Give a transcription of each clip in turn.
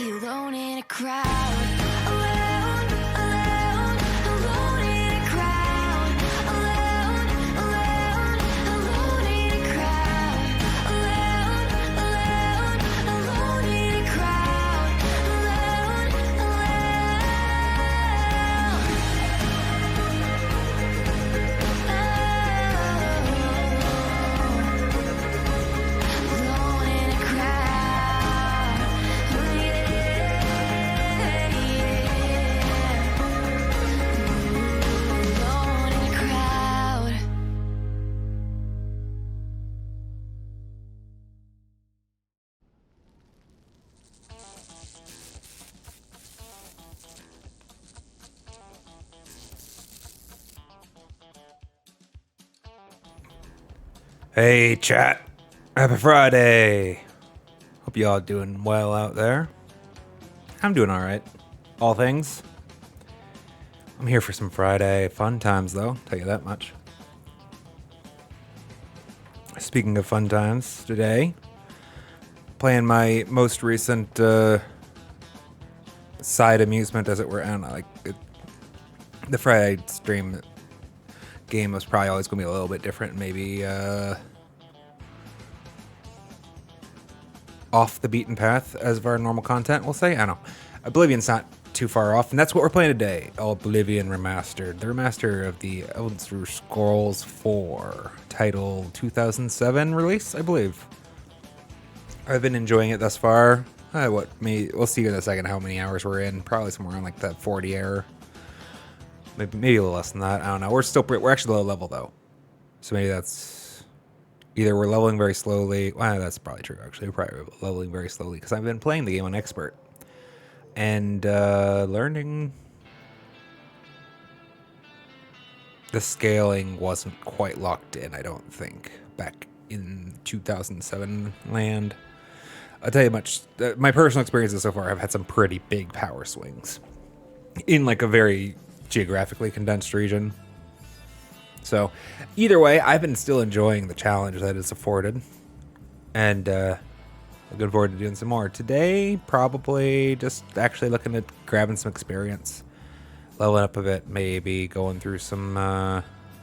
alone in a crowd. Alone, alone, alone in a crowd. Alone, alone, alone in a crowd. Alone, alone, alone in a crowd. Alone, alone in a crowd. Oh yeah, alone in a crowd. Hey chat, happy Friday. Hope you all doing well out there. I'm doing all right. All things. I'm here for some Friday fun times though, tell you that much. Speaking of fun times, today, playing my most recent side amusement, as it were. I don't know, the Friday stream game was probably always going to be a little bit different, maybe off the beaten path as of our normal content, we'll say. I don't know. Oblivion's not too far off, and that's what we're playing today. Oblivion Remastered. The remaster of the Elder Scrolls 4, title 2007 release, I believe. I've been enjoying it thus far. We'll see in a second how many hours we're in. Probably somewhere around like that 40 hour. Maybe a little less than that. I don't know. We're actually low level though, so maybe that's either we're leveling very slowly. Well, that's probably true. Actually, we're probably leveling very slowly because I've been playing the game on expert and learning. The scaling wasn't quite locked in, I don't think, back in 2007 land. I'll tell you much. My personal experiences so far have had some pretty big power swings in like a very geographically condensed region. So either way, I've been still enjoying the challenge that it's afforded, and looking forward to doing some more today. Probably just actually looking at grabbing some experience, leveling up a bit, maybe going through some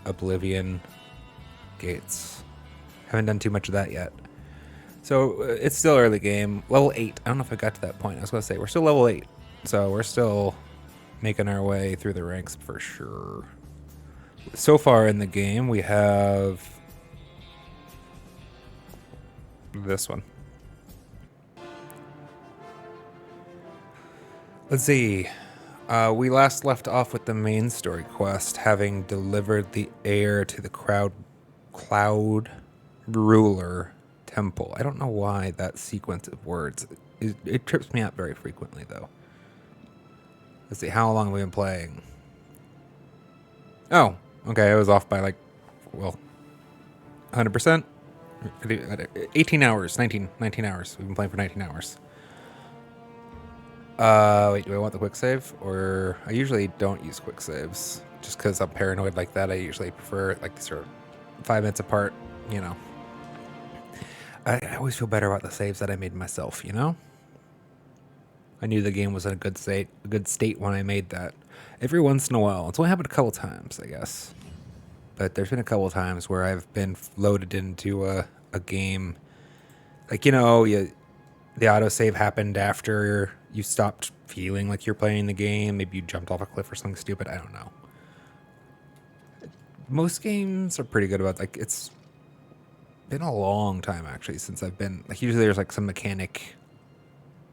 Oblivion gates. Haven't done too much of that yet, so it's still early game. Level 8. I don't know if I got to that point. I was gonna say we're still level 8, so we're still making our way through the ranks for sure. So far in the game, we have this one. Let's see. We last left off with the main story quest, having delivered the heir to the cloud ruler temple. I don't know why that sequence of words. It trips me up very frequently, though. Let's see, how long have we been playing? Oh, okay, I was off by 100%. 18 hours, 19 hours. We've been playing for 19 hours. Wait, do I want the quick save? Or I usually don't use quick saves just because I'm paranoid like that. I usually prefer sort of 5 minutes apart, you know. I always feel better about the saves that I made myself, you know? I knew the game was in a good state when I made that. Every once in a while. It's only happened a couple times, I guess. But there's been a couple times where I've been loaded into a game. The autosave happened after you stopped feeling like you're playing the game. Maybe you jumped off a cliff or something stupid. I don't know. Most games are pretty good about it's been a long time actually since I've been usually there's some mechanic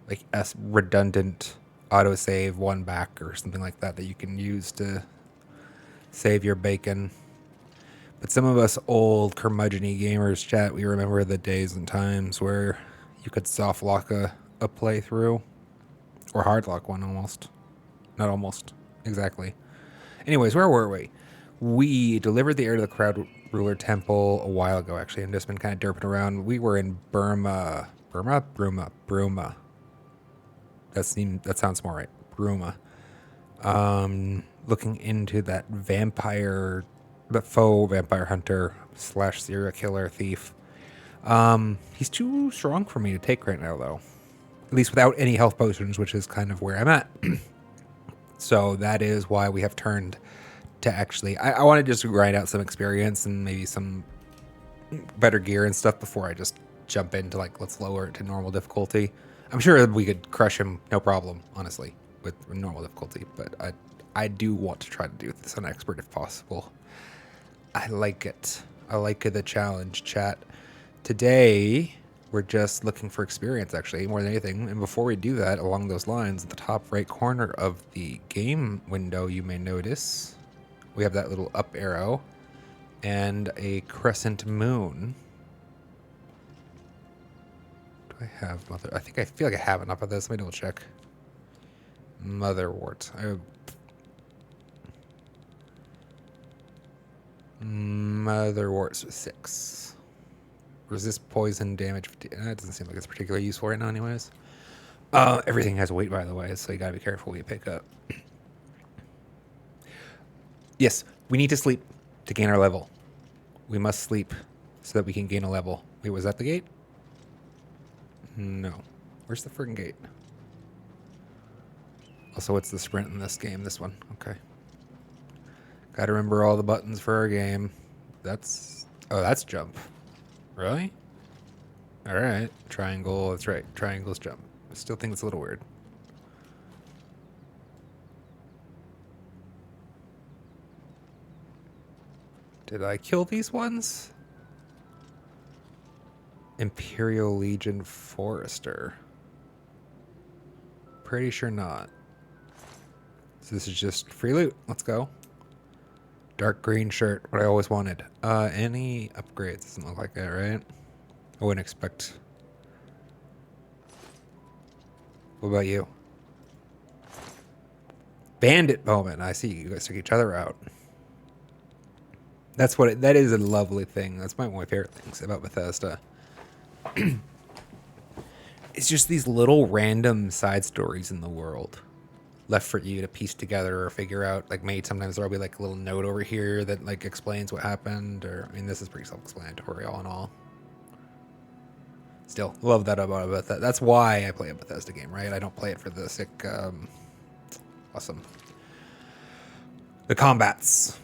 a redundant autosave one back or something like that you can use to save your bacon. But some of us old curmudgeon-y gamers, chat, we remember the days and times where you could soft lock a playthrough or hard lock one almost. Not almost, exactly. Anyways, where were we? We delivered the heir to the Crowd Ruler Temple a while ago, actually, and just been kind of derping around. We were in Bruma. That sounds more right. Bruma. Looking into that faux vampire hunter / serial killer thief. He's too strong for me to take right now, though. at least without any health potions, which is kind of where I'm at. So that is why we have turned to actually, I want to just grind out some experience and maybe some better gear and stuff before I just jump into like, let's lower it to normal difficulty. I'm sure we could crush him, no problem, honestly, with normal difficulty, but I do want to try to do this on expert if possible. I like it. I like the challenge, chat. Today, we're just looking for experience, actually, more than anything. And before we do that, along those lines, at the top right corner of the game window, you may notice we have that little up arrow and a crescent moon. Do I have mother? I feel like I have enough of this. Let me double check. Motherwort. Motherwort 6. Resist poison damage. That doesn't seem like it's particularly useful right now, anyways. Everything has weight, by the way, so you gotta be careful what you pick up. Yes, we need to sleep to gain our level. We must sleep so that we can gain a level. Wait, was that the gate? No. Where's the friggin' gate? Also, what's the sprint in this game? This one. Okay. Gotta remember all the buttons for our game. That's... Oh, that's jump. Really? Alright. Triangle. That's right. Triangle's jump. I still think it's a little weird. Did I kill these ones? Imperial Legion Forester. Pretty sure not. So this is just free loot. Let's go. Dark green shirt. What I always wanted. Any upgrades? Doesn't look like that, right? I wouldn't expect. What about you? Bandit bowman. I see you guys took each other out. That's what that is a lovely thing. That's one of my favorite things about Bethesda. It's just these little random side stories in the world left for you to piece together or figure out. Like, maybe sometimes there'll be like a little note over here that like explains what happened, or I mean, this is pretty self-explanatory all in all. Still love that about Bethesda. That's why I play a Bethesda game, right? I don't play it for the sick awesome the combats.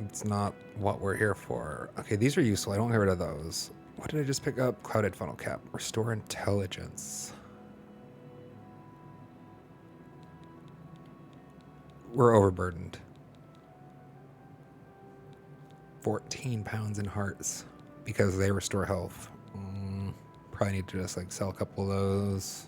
It's not what we're here for. Okay, these are useful. I don't get rid of those. What did I just pick up? Clouded funnel cap. Restore intelligence. We're overburdened. 14 pounds in hearts because they restore health. Probably need to just like sell a couple of those.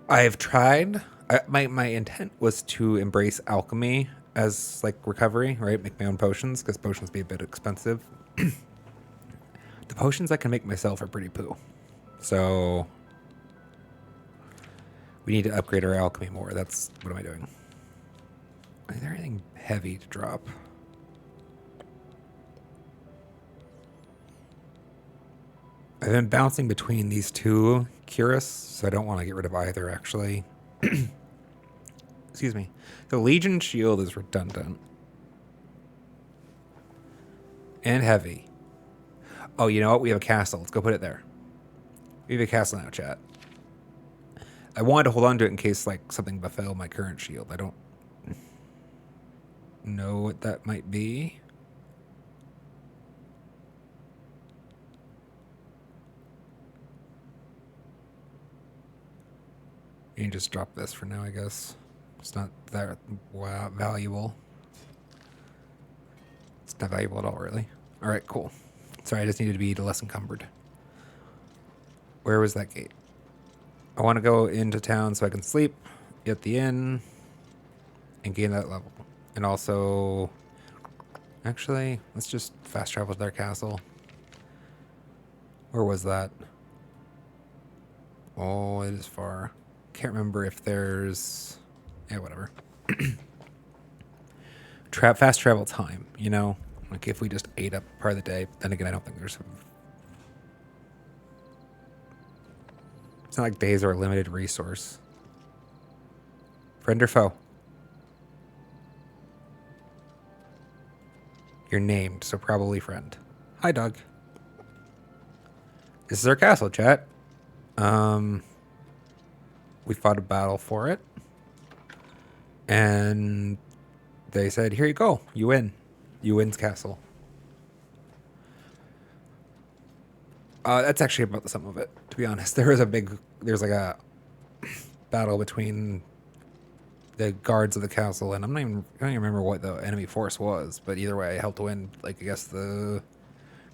I've tried. My intent was to embrace alchemy as like recovery, right? Make my own potions because potions be a bit expensive. The potions I can make myself are pretty poo. So we need to upgrade our alchemy more. That's what am I doing? Is there anything heavy to drop? I've been bouncing between these two Cuirass, so I don't want to get rid of either, actually. Excuse me. The Legion shield is redundant. And heavy. Oh, you know what? We have a castle. Let's go put it there. We have a castle now, chat. I wanted to hold on to it in case like something befell my current shield. I don't know what that might be. You can just drop this for now, I guess. It's not that valuable. It's not valuable at all, really. All right, cool. Sorry, I just needed to be less encumbered. Where was that gate? I want to go into town so I can sleep at the inn and gain that level. And also, actually, let's just fast travel to their castle. Where was that? Oh, it is far. Can't remember if there's... Yeah, whatever. Fast travel time, you know? Like, if we just ate up part of the day. Then again, I don't think there's... It's not like days are a limited resource. Friend or foe? You're named, so probably friend. Hi, dog. This is our castle, chat. We fought a battle for it. And they said, here you go. You win. You win's castle. That's actually about the sum of it, to be honest. There's like a battle between the guards of the castle, and I don't even remember what the enemy force was, but either way, I helped win. Like, I guess the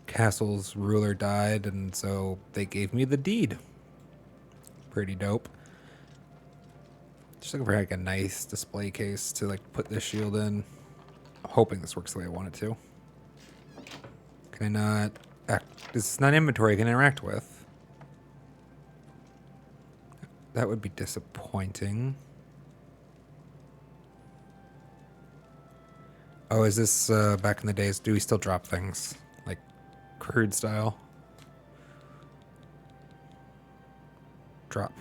castle's ruler died, and so they gave me the deed. Pretty dope. Just looking for like a nice display case to like put this shield in. I'm hoping this works the way I want it to. Can I not act? This is not inventory I can interact with. That would be disappointing. Oh, is this back in the days? Do we still drop things? Like crude style? Drop.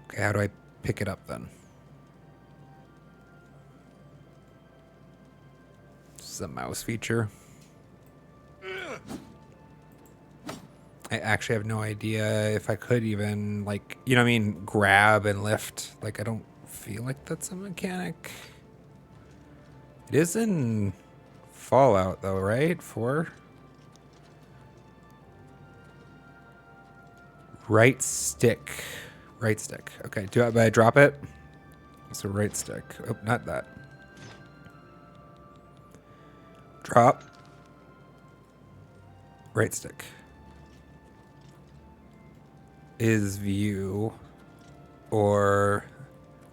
Okay, how do I pick it up then? This is a mouse feature. I actually have no idea if I could even, like, you know what I mean, grab and lift. Like, I don't feel like that's a mechanic. It is in Fallout, though, right? 4? Right stick. Right stick. Okay, do I drop it? So right stick. Oh, not that. Drop. Right stick. Is view. Or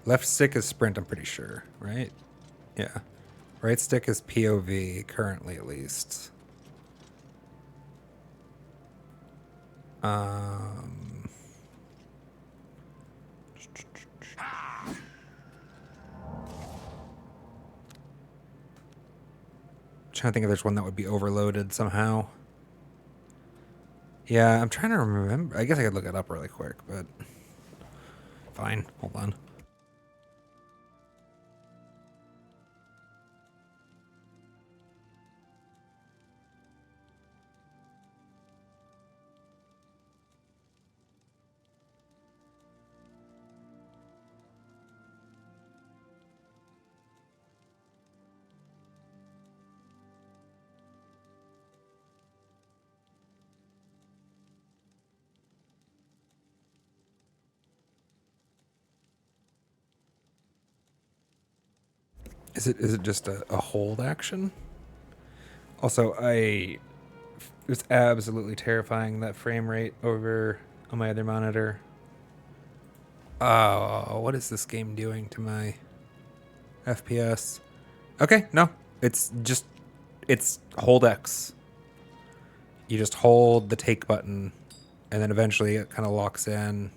left stick is sprint, I'm pretty sure, right? Yeah. Right stick is POV, currently at least. Trying to think if there's one that would be overloaded somehow. Yeah, I'm trying to remember. I guess I could look it up really quick, but fine. Hold on. Is it just a hold action? Also, it was absolutely terrifying, that frame rate over on my other monitor. Oh, what is this game doing to my FPS? Okay, no. It's hold X. You just hold the take button and then eventually it kind of locks in.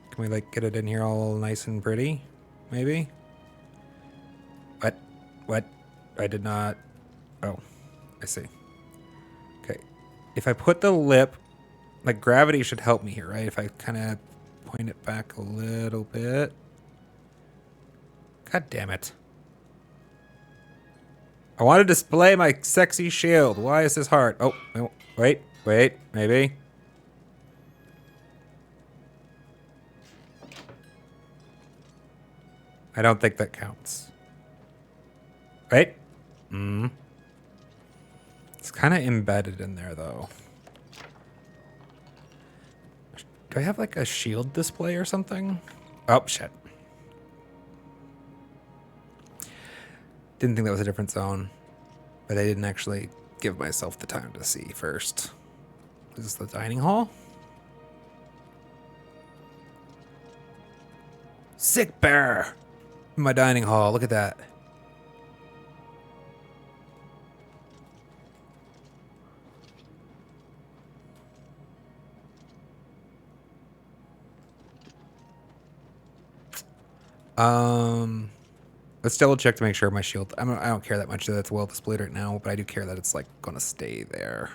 Can we like get it in here all nice and pretty? Maybe? What? I did not. Oh, I see. Okay. If I put the lip, like gravity should help me here, right? If I kind of point it back a little bit. God damn it. I want to display my sexy shield. Why is this hard? Oh, no. Wait, maybe. I don't think that counts. Wait. It's kind of embedded in there, though. Do I have, like, a shield display or something? Oh, shit. Didn't think that was a different zone. But I didn't actually give myself the time to see first. Is this the dining hall? Sick bear! In my dining hall. Look at that. Let's double check to make sure my shield. I don't care that much that it's well displayed right now, but I do care that it's like gonna stay there.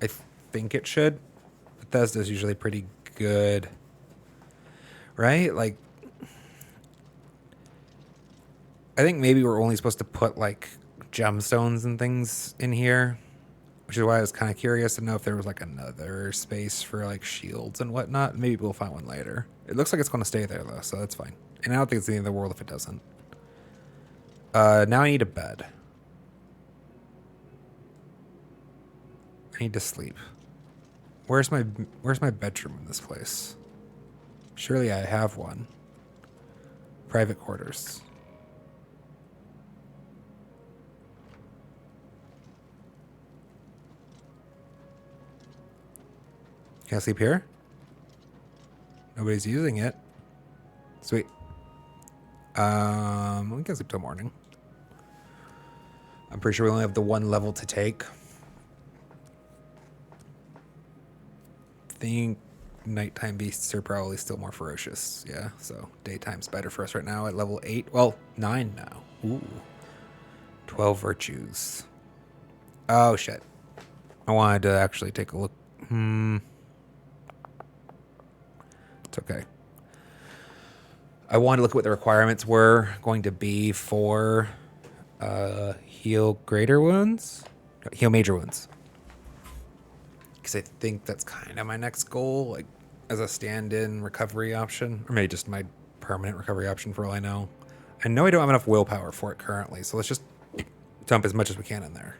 I think it should. Bethesda's usually pretty good, right? Like, I think maybe we're only supposed to put like gemstones and things in here, which is why I was kind of curious to know if there was like another space for like shields and whatnot. Maybe we'll find one later. It looks like it's going to stay there though, so that's fine. And I don't think it's the end of the world if it doesn't. Now I need a bed. I need to sleep. Where's my bedroom in this place? Surely I have one. Private quarters. Can I sleep here? Nobody's using it. Sweet. We can sleep till morning. I'm pretty sure we only have the one level to take. Think nighttime beasts are probably still more ferocious. Yeah, so daytime's better for us right now at level 8. Well, 9 now. Ooh. 12 virtues. Oh, shit. I wanted to actually take a look. It's okay. I wanted to look at what the requirements were going to be for heal greater wounds? No, heal major wounds. Because I think that's kind of my next goal, like as a stand-in recovery option, or maybe just my permanent recovery option for all I know. I know I don't have enough willpower for it currently, so let's just dump as much as we can in there.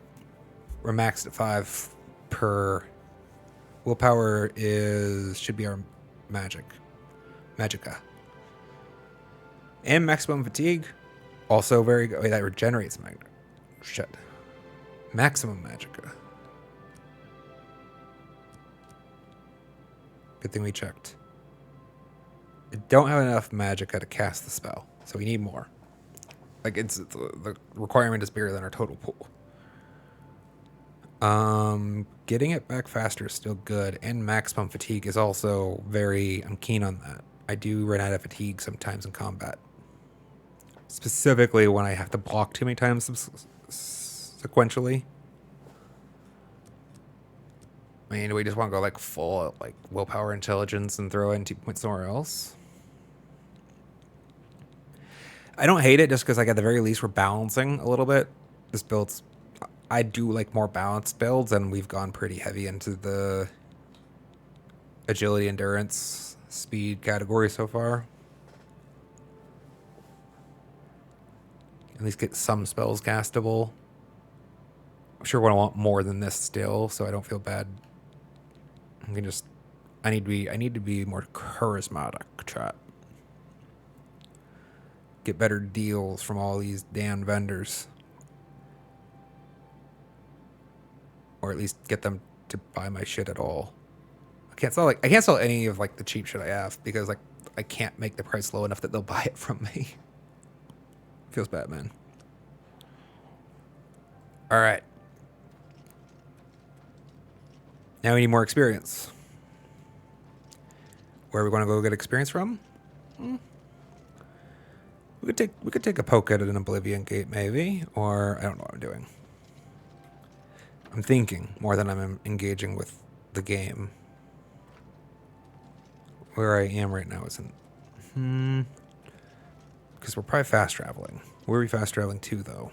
We're maxed at 5 per. Willpower should be our magicka. And maximum fatigue, also very good. Wait, that regenerates shit. Maximum magicka. Good thing we checked. I don't have enough magicka to cast the spell, so we need more. Like the requirement is bigger than our total pool. Getting it back faster is still good, and maximum fatigue is also I'm keen on that. I do run out of fatigue sometimes in combat. Specifically when I have to block too many times sequentially. I mean, do we just want to go like full like willpower intelligence and throw in 2 points somewhere else? I don't hate it just because like at the very least we're balancing a little bit. This build's I do like more balanced builds, and we've gone pretty heavy into the agility, endurance, speed category so far. At least get some spells castable. I'm sure we're gonna want more than this still, so I don't feel bad. I need to be more charismatic, chat. Get better deals from all these damn vendors. Or at least get them to buy my shit at all. I can't sell any of like the cheap shit I have because like I can't make the price low enough that they'll buy it from me. Feels bad, man. All right. Now we need more experience. Where are we going to go get experience from? We could take a poke at an Oblivion gate maybe, or I don't know what I'm doing. I'm thinking more than I'm engaging with the game. Where I am right now isn't. Because we're probably fast traveling. Where are we fast traveling to, though?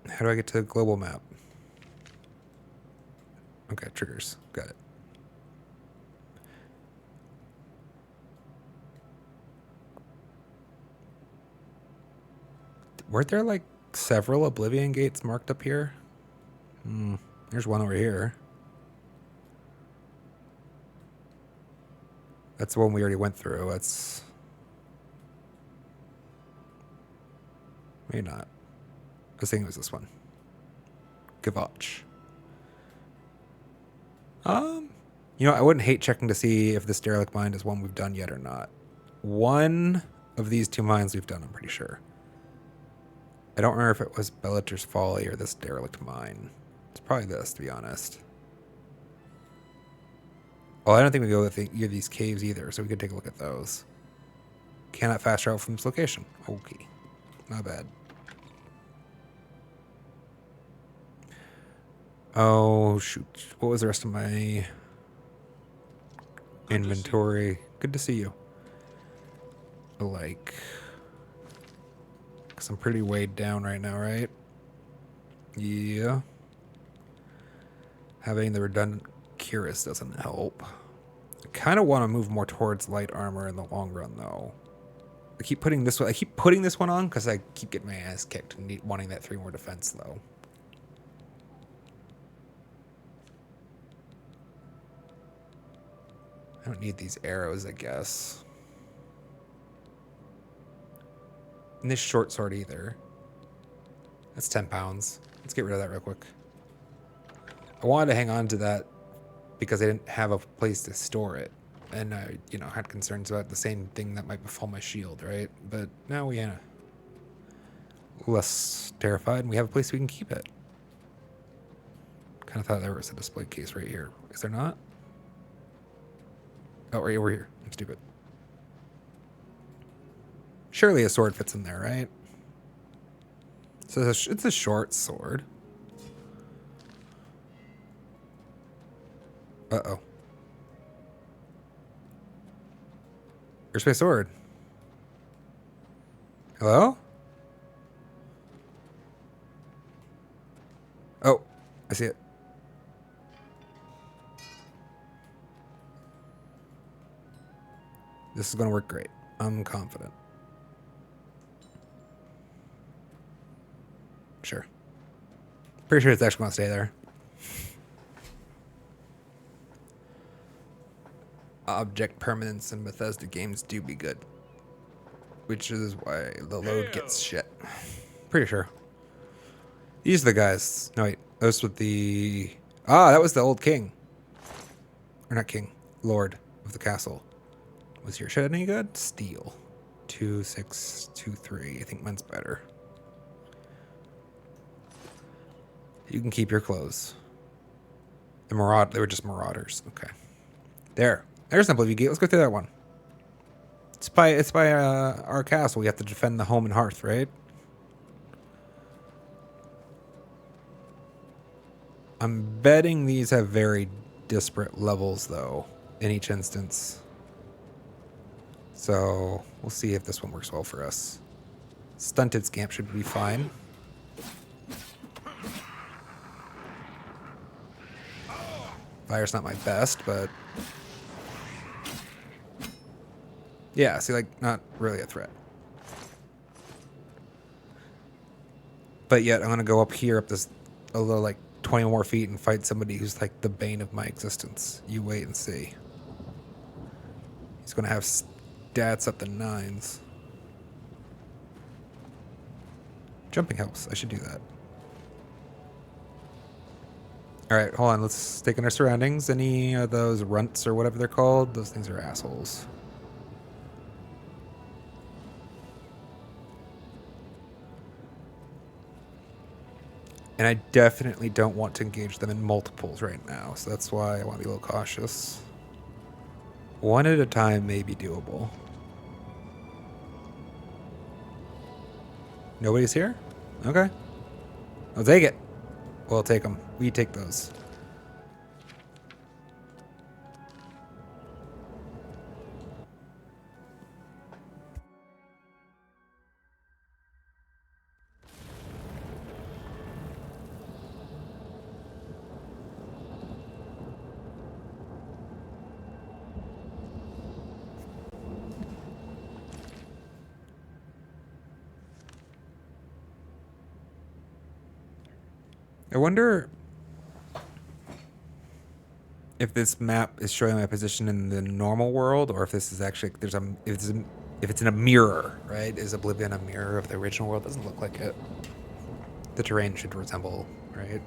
How do I get to the global map? Okay, triggers. Got it. Weren't there like several Oblivion gates marked up here? There's one over here. That's the one we already went through. That's maybe not. I was thinking it was this one. Gavotch. You know, I wouldn't hate checking to see if this derelict mine is one we've done yet or not. One of these 2 mines we've done, I'm pretty sure. I don't remember if it was Bellator's Folly or this derelict mine. It's probably this, to be honest. Well, I don't think we go with either of these caves either, so we could take a look at those. Cannot fast travel from this location. Okay. Not bad. Oh, shoot. What was the rest of my inventory? Good to see you. Like, because I'm pretty weighed down right now, right? Yeah. Having the redundant cuirass doesn't help. I kind of want to move more towards light armor in the long run, though. I keep putting this one on because I keep getting my ass kicked and wanting that 3 more defense, though. I don't need these arrows, I guess. And this short sword either. That's 10 pounds. Let's get rid of that real quick. I wanted to hang on to that because I didn't have a place to store it. And I, had concerns about the same thing that might befall my shield, right? But now we are less terrified and we have a place we can keep it. Kind of thought there was a display case right here. Is there not? Oh, right over here. I'm stupid. Surely a sword fits in there, right? So it's a short sword. Uh-oh. Where's my sword? Hello? Oh, I see it. This is going to work great. I'm confident. Sure. Pretty sure it's actually going to stay there. Object permanence in Bethesda games do be good. Which is why the load gets shit. Pretty sure. These are the guys. No, wait. Those with the... Ah, that was the old king. Or not king. Lord of the castle. Was your shit any good? Steel. 2, 6, 2, 3. I think mine's better. You can keep your clothes. They were just marauders. Okay. There's an Oblivion gate. Let's go through that one. It's by our castle. We have to defend the home and hearth, right? I'm betting these have very disparate levels, though, in each instance. So we'll see if this one works well for us. Stunted Scamp should be fine. Fire's not my best, but... Yeah, see, like, not really a threat. But yet, I'm going to go up here, up this, a little, like, 20 more feet and fight somebody who's, like, the bane of my existence. You wait and see. He's going to have stats up to 9s. Jumping helps. I should do that. Alright, hold on. Let's take in our surroundings. Any of those runts or whatever they're called, those things are assholes. And I definitely don't want to engage them in multiples right now, so that's why I want to be a little cautious. One at a time may be doable. Nobody's here? Okay. I'll take it. We'll take them. We take those. I wonder if this map is showing my position in the normal world, or if this is actually if it's in a mirror, right? Is Oblivion a mirror of the original world? Doesn't look like it. The terrain should resemble, right?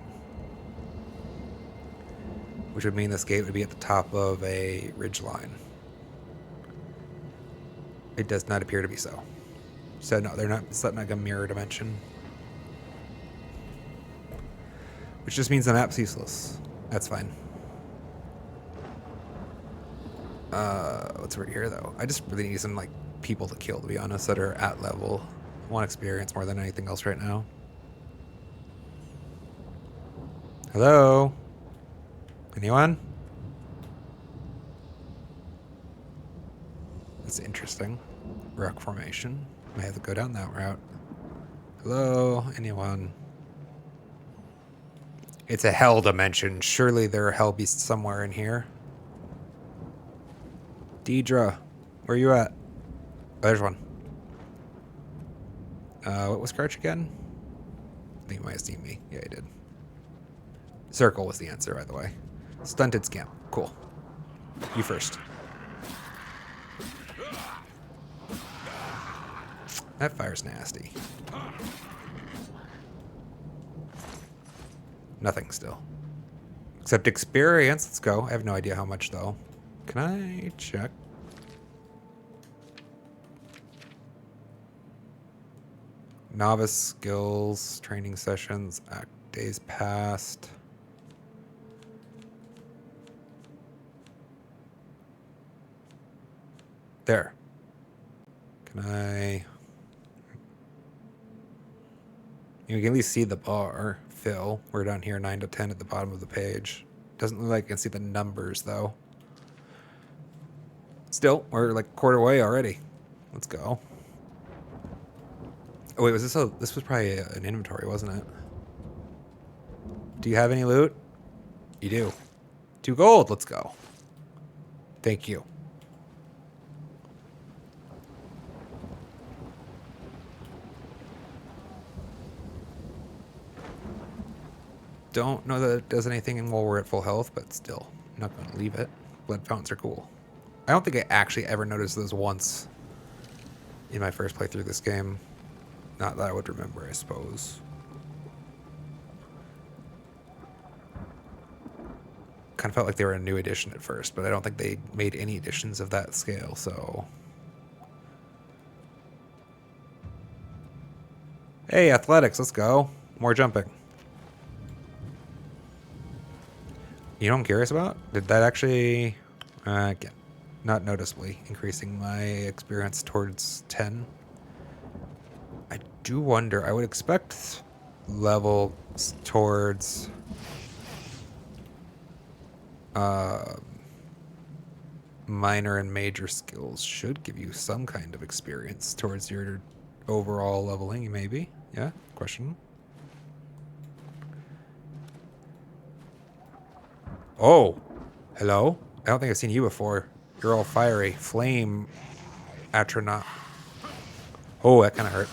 Which would mean this gate would be at the top of a ridgeline. It does not appear to be so. So no, they're not. It's not like a mirror dimension. Which just means the map's useless. That's fine. What's over here though? I just really need some like people to kill, to be honest, that are at level. I want experience more than anything else right now. Hello? Anyone? That's interesting. Rock formation. May have to go down that route. Hello? Anyone? It's a hell dimension. Surely there are hell beasts somewhere in here. Deidre, where you at? Oh, there's one. What was Crouch again? I think he might have seen me. Yeah, he did. Circle was the answer, by the way. Stunted scamp. Cool. You first. That fire's nasty. Nothing still. Except experience. Let's go. I have no idea how much, though. Can I check? Novice skills, training sessions, days past. There. Can I... You can at least see the bar fill. We're down here 9 to 10 at the bottom of the page. Doesn't look like I can see the numbers, though. Still, we're like quarter way already. Let's go. Oh, wait, was this a... This was probably an inventory, wasn't it? Do you have any loot? You do. 2 gold. Let's go. Thank you. Don't know that it does anything while we're at full health, but still, I'm not going to leave it. Blood fountains are cool. I don't think I actually ever noticed those once in my first playthrough of this game. Not that I would remember, I suppose. Kind of felt like they were a new edition at first, but I don't think they made any editions of that scale, so... Hey, athletics, let's go. More jumping. You know what I'm curious about? Did that actually... again, not noticeably increasing my experience towards 10. I do wonder, I would expect levels towards... minor and major skills should give you some kind of experience towards your overall leveling, maybe. Yeah? Question? Oh! Hello? I don't think I've seen you before. You're all fiery. Flame atronach. Oh, that kind of hurt.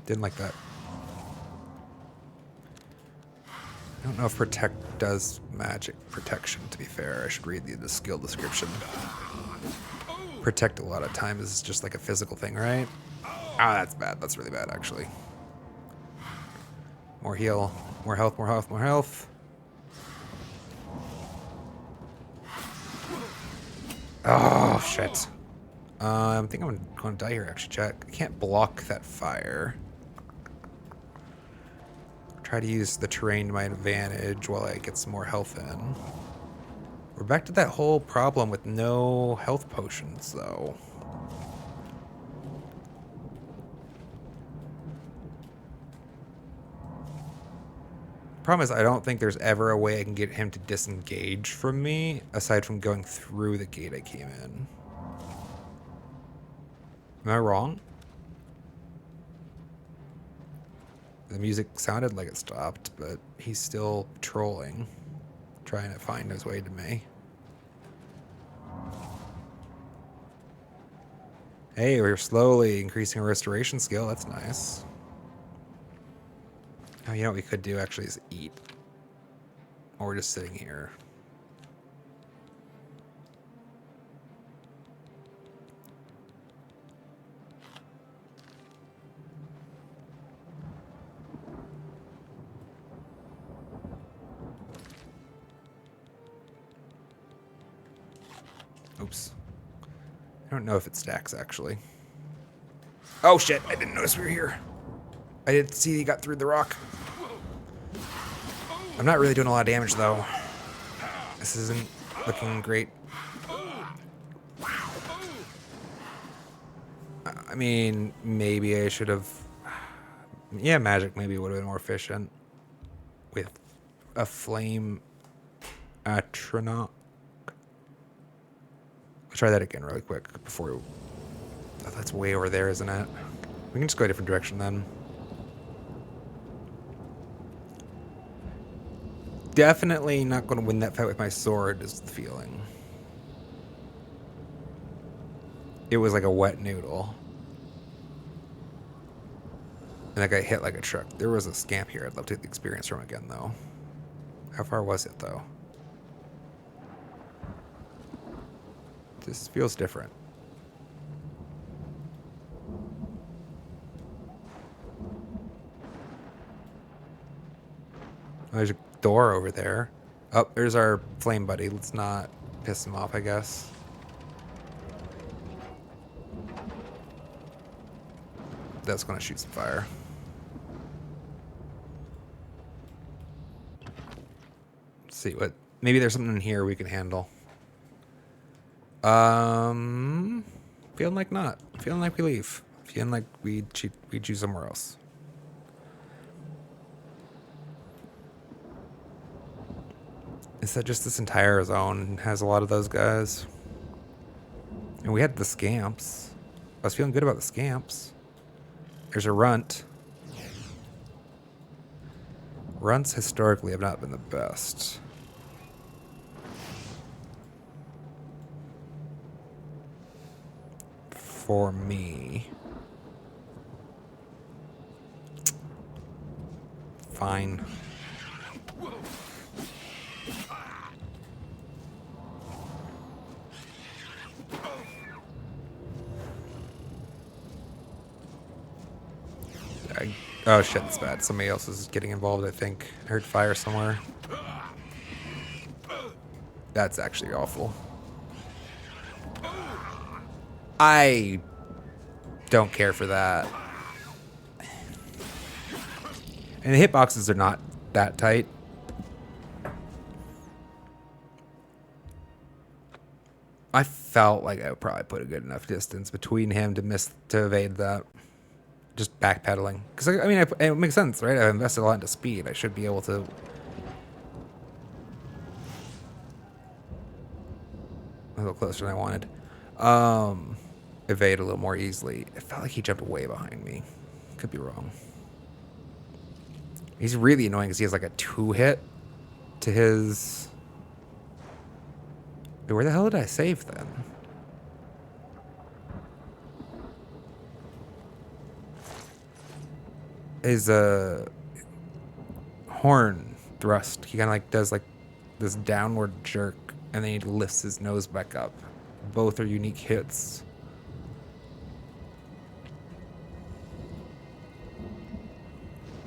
Didn't like that. I don't know if protect does magic protection, to be fair. I should read the skill description. Protect a lot of times is just like a physical thing, right? Ah, that's bad. That's really bad, actually. More heal. More health, more health, more health. Oh, shit. I think I'm going to die here, actually. Check. I can't block that fire. Try to use the terrain to my advantage while I get some more health in. We're back to that whole problem with no health potions, though. Problem is, I don't think there's ever a way I can get him to disengage from me, aside from going through the gate I came in. Am I wrong? The music sounded like it stopped, but he's still trolling, trying to find his way to me. Hey, we're slowly increasing our restoration skill. That's nice. Oh, you know what we could do actually is eat. Or we're just sitting here. Oops. I don't know if it stacks, actually. Oh, shit. I didn't notice we were here. I didn't see he got through the rock. I'm not really doing a lot of damage, though. This isn't looking great. I mean, maybe I should have... Yeah, magic maybe would have been more efficient with a flame atronach. Let's try that again really quick before we... Oh, that's way over there, isn't it? We can just go a different direction then. Definitely not going to win that fight with my sword is the feeling. It was like a wet noodle. And I got hit like a truck. There was a scamp here I'd love to get the experience from again, though. How far was it, though? This feels different. Oh, there's a door over there. Oh, there's our flame buddy. Let's not piss him off, I guess. That's going to shoot some fire. Let's see what... Maybe there's something in here we can handle. Feeling like not. Feeling like we leave. Feeling like we choose somewhere else. Is that just this entire zone has a lot of those guys? And we had the scamps. I was feeling good about the scamps. There's a runt. Runts historically have not been the best. For me. Fine. Oh shit, that's bad. Somebody else is getting involved, I think. I heard fire somewhere. That's actually awful. I don't care for that. And the hitboxes are not that tight. I felt like I would probably put a good enough distance between him to evade that. Just backpedaling. Because, I mean, it makes sense, right? I've invested a lot into speed. I should be able to... A little closer than I wanted. Evade a little more easily. It felt like he jumped way behind me. Could be wrong. He's really annoying because he has like a 2-hit to his... Wait, where the hell did I save then? His horn thrust. He kind of like does like this downward jerk and then he lifts his nose back up. Both are unique hits.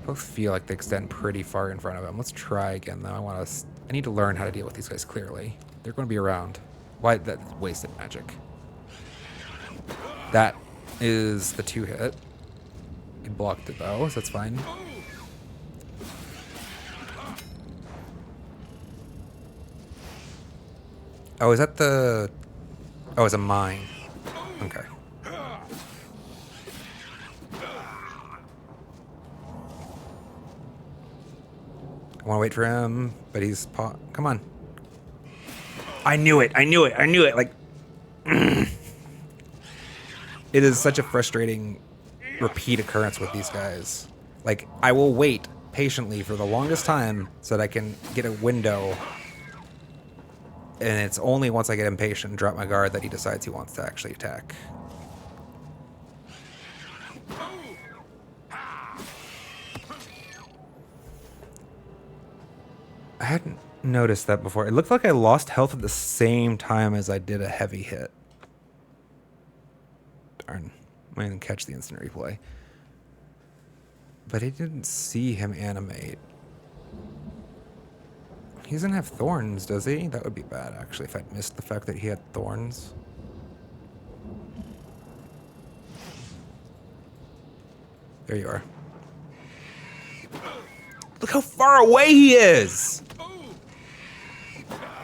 Both feel like they extend pretty far in front of him. Let's try again though. I need to learn how to deal with these guys clearly. They're going to be around. Why? That's wasted magic. That is the 2-hit. He blocked it though, so that's fine. Oh, is that the... Oh, it's a mine. Okay. I want to wait for him, but he's... Come on. I knew it. I knew it. I knew it. Like... It is such a frustrating repeat occurrence with these guys. Like, I will wait patiently for the longest time so that I can get a window. And it's only once I get impatient and drop my guard that he decides he wants to actually attack. I hadn't noticed that before. It looked like I lost health at the same time as I did a heavy hit. Darn. I didn't catch the instant replay. But I didn't see him animate. He doesn't have thorns, does he? That would be bad, actually, if I'd missed the fact that he had thorns. There you are. Look how far away he is!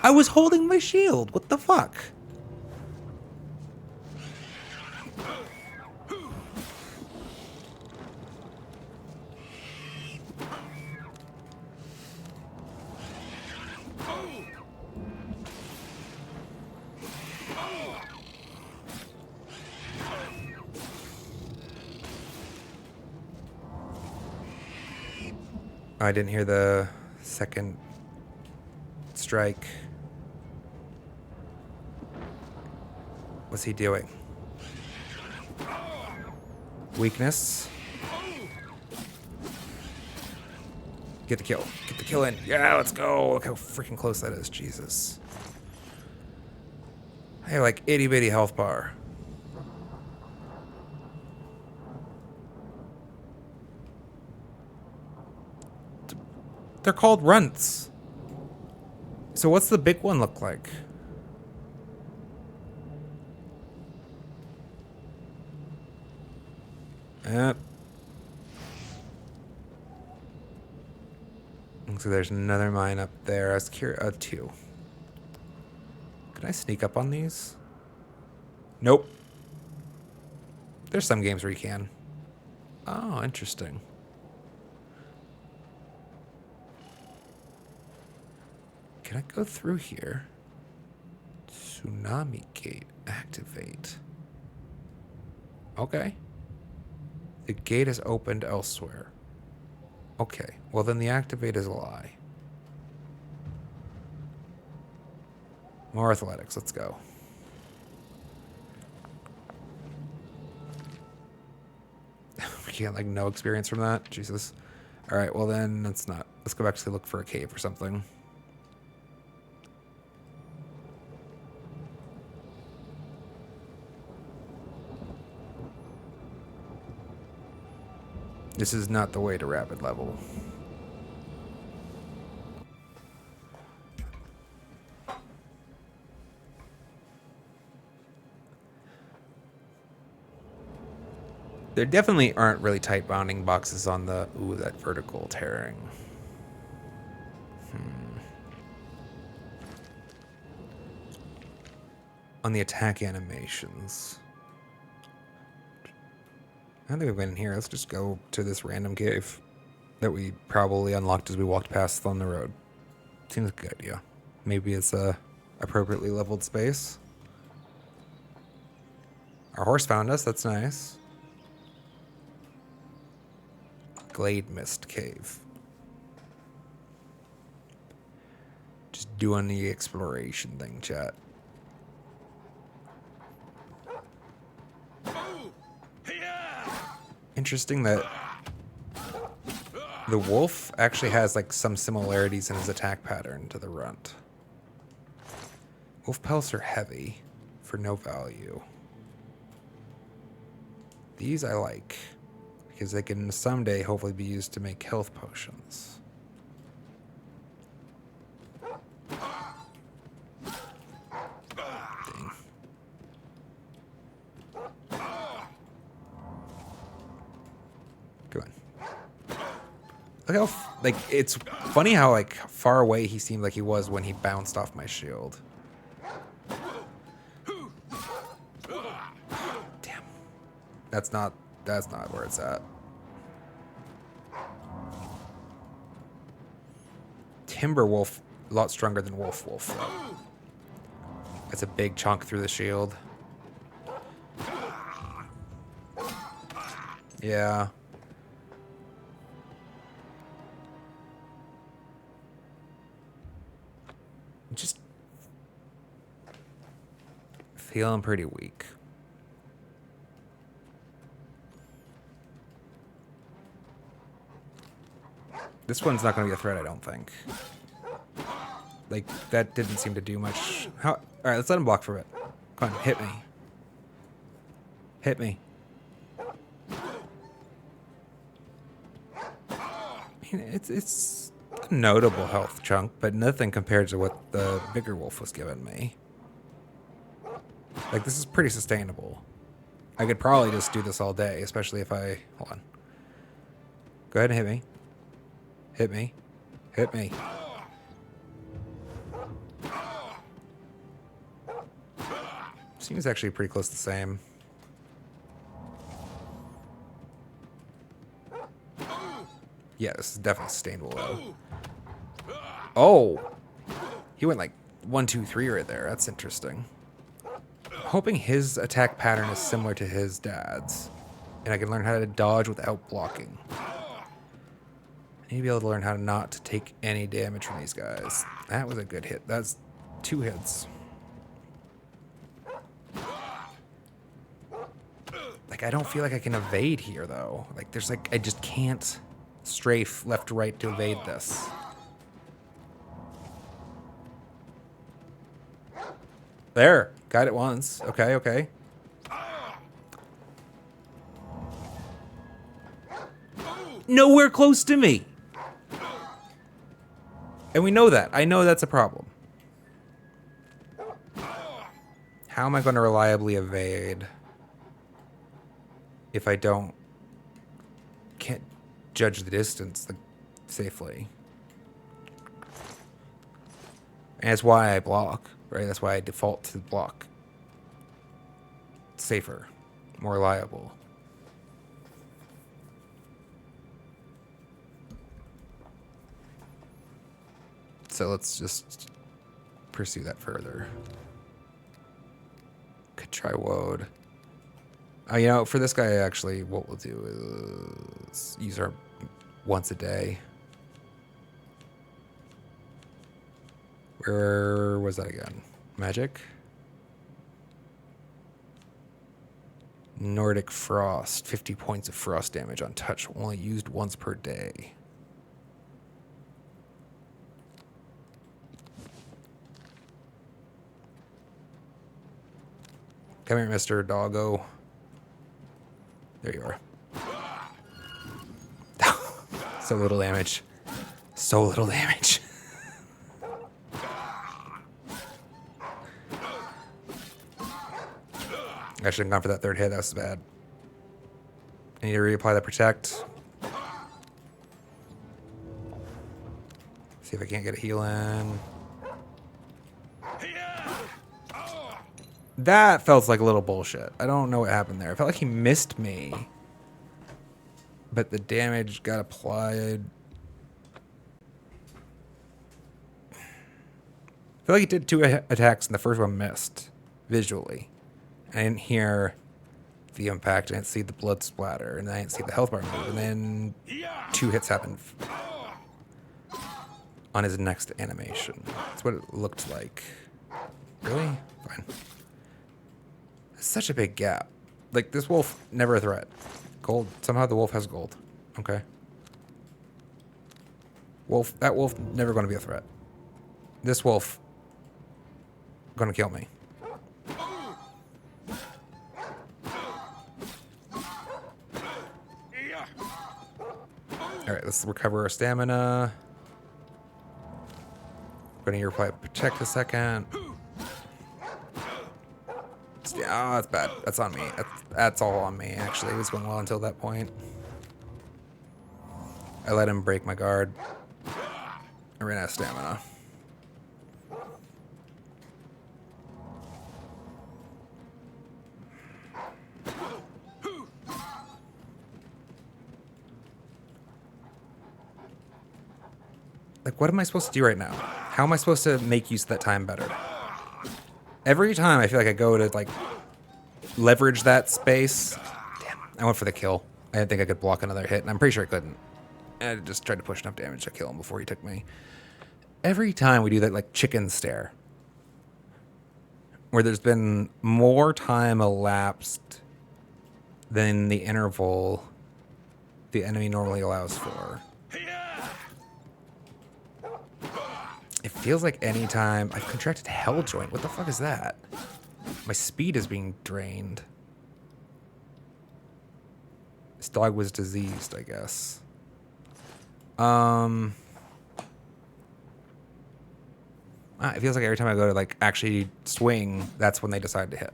I was holding my shield. What the fuck? I didn't hear the second strike. What's he doing? Weakness. Get the kill. Get the kill in. Yeah, let's go. Look how freaking close that is. Jesus. I have like itty bitty health bar. They're called runts. So what's the big one look like? Yep. So there's another mine up there. I was curious. Two. Can I sneak up on these? Nope. There's some games where you can. Oh, interesting. Can I go through here? Tsunami gate activate. Okay. The gate is opened elsewhere. Okay, well then the activate is a lie. More athletics, let's go. We can't, like, no experience from that? Jesus. Alright, well then, let's not. Let's go back to look for a cave or something. This is not the way to rapid level. There definitely aren't really tight bounding boxes on the... Ooh, that vertical tearing. On the attack animations. I don't think we've been in here. Let's just go to this random cave that we probably unlocked as we walked past on the road. Seems like a good idea. Maybe it's a appropriately leveled space. Our horse found us. That's nice. Glade Mist Cave. Just doing the exploration thing, chat. Interesting that the wolf actually has like some similarities in his attack pattern to the runt. Wolf pelts are heavy for no value. These I like because they can someday hopefully be used to make health potions. Dang. Come on. Look how, like, it's funny how, like, far away he seemed like he was when he bounced off my shield. Damn. That's not where it's at. Timberwolf, a lot stronger than Wolf though. That's a big chunk through the shield. Yeah. Just feeling pretty weak. This one's not going to be a threat, I don't think. Like, that didn't seem to do much. How? All right, let's let him block for a bit. Come on, hit me. Hit me. I mean, it's a notable health chunk, but nothing compared to what the bigger wolf was giving me. Like, this is pretty sustainable. I could probably just do this all day, especially if I... Hold on. Go ahead and hit me. Hit me. Hit me. Seems actually pretty close to the same. Yeah, this is definitely sustainable, though. Oh! He went like 1, 2, 3 right there. That's interesting. Hoping his attack pattern is similar to his dad's. And I can learn how to dodge without blocking. I need to be able to learn how to not to take any damage from these guys. That was a good hit. That's 2 hits. Like, I don't feel like I can evade here, though. Like, there's like, I just can't strafe left to right to evade this. There. Got it once. Okay, okay. Nowhere close to me. And we know that. I know that's a problem. How am I going to reliably evade if I can't judge the distance safely? And that's why I block, right? That's why I default to block. Safer, more reliable. So let's just pursue that further. Could try Woad. You know, for this guy, actually, what we'll do is use our once a day. Where was that again? Magic? Nordic Frost. 50 points of frost damage on touch. Only used once per day. Come here, Mr. Doggo. There you are. So little damage. So little damage. I shouldn't have gone for that third hit. That was bad. I need to reapply the protect. See if I can't get a heal in. That felt like a little bullshit. I don't know what happened there. I felt like he missed me. But the damage got applied. I feel like he did 2 attacks and the first one missed. Visually. I didn't hear the impact. I didn't see the blood splatter. And I didn't see the health bar move. And then 2 hits happened on his next animation. That's what it looked like. Really? Fine. Such a big gap. Like, this wolf, never a threat. Gold. Somehow the wolf has gold. Okay. Wolf. That wolf, never going to be a threat. This wolf, going to kill me. Alright, let's recover our stamina. Going to reply protect a second. Oh, that's bad. That's on me. That's all on me, actually. It was going well until that point. I let him break my guard. I ran out of stamina. Like, what am I supposed to do right now? How am I supposed to make use of that time better? Every time I feel like I go to, like, leverage that space. Damn, I went for the kill. I didn't think I could block another hit, and I'm pretty sure I couldn't. And I just tried to push enough damage to kill him before he took me. Every time we do that, like, chicken stare, where there's been more time elapsed than the interval the enemy normally allows for. It feels like any time I've contracted hell joint. What the fuck is that? My speed is being drained. This dog was diseased, I guess. It feels like every time I go to, like, actually swing, that's when they decide to hit.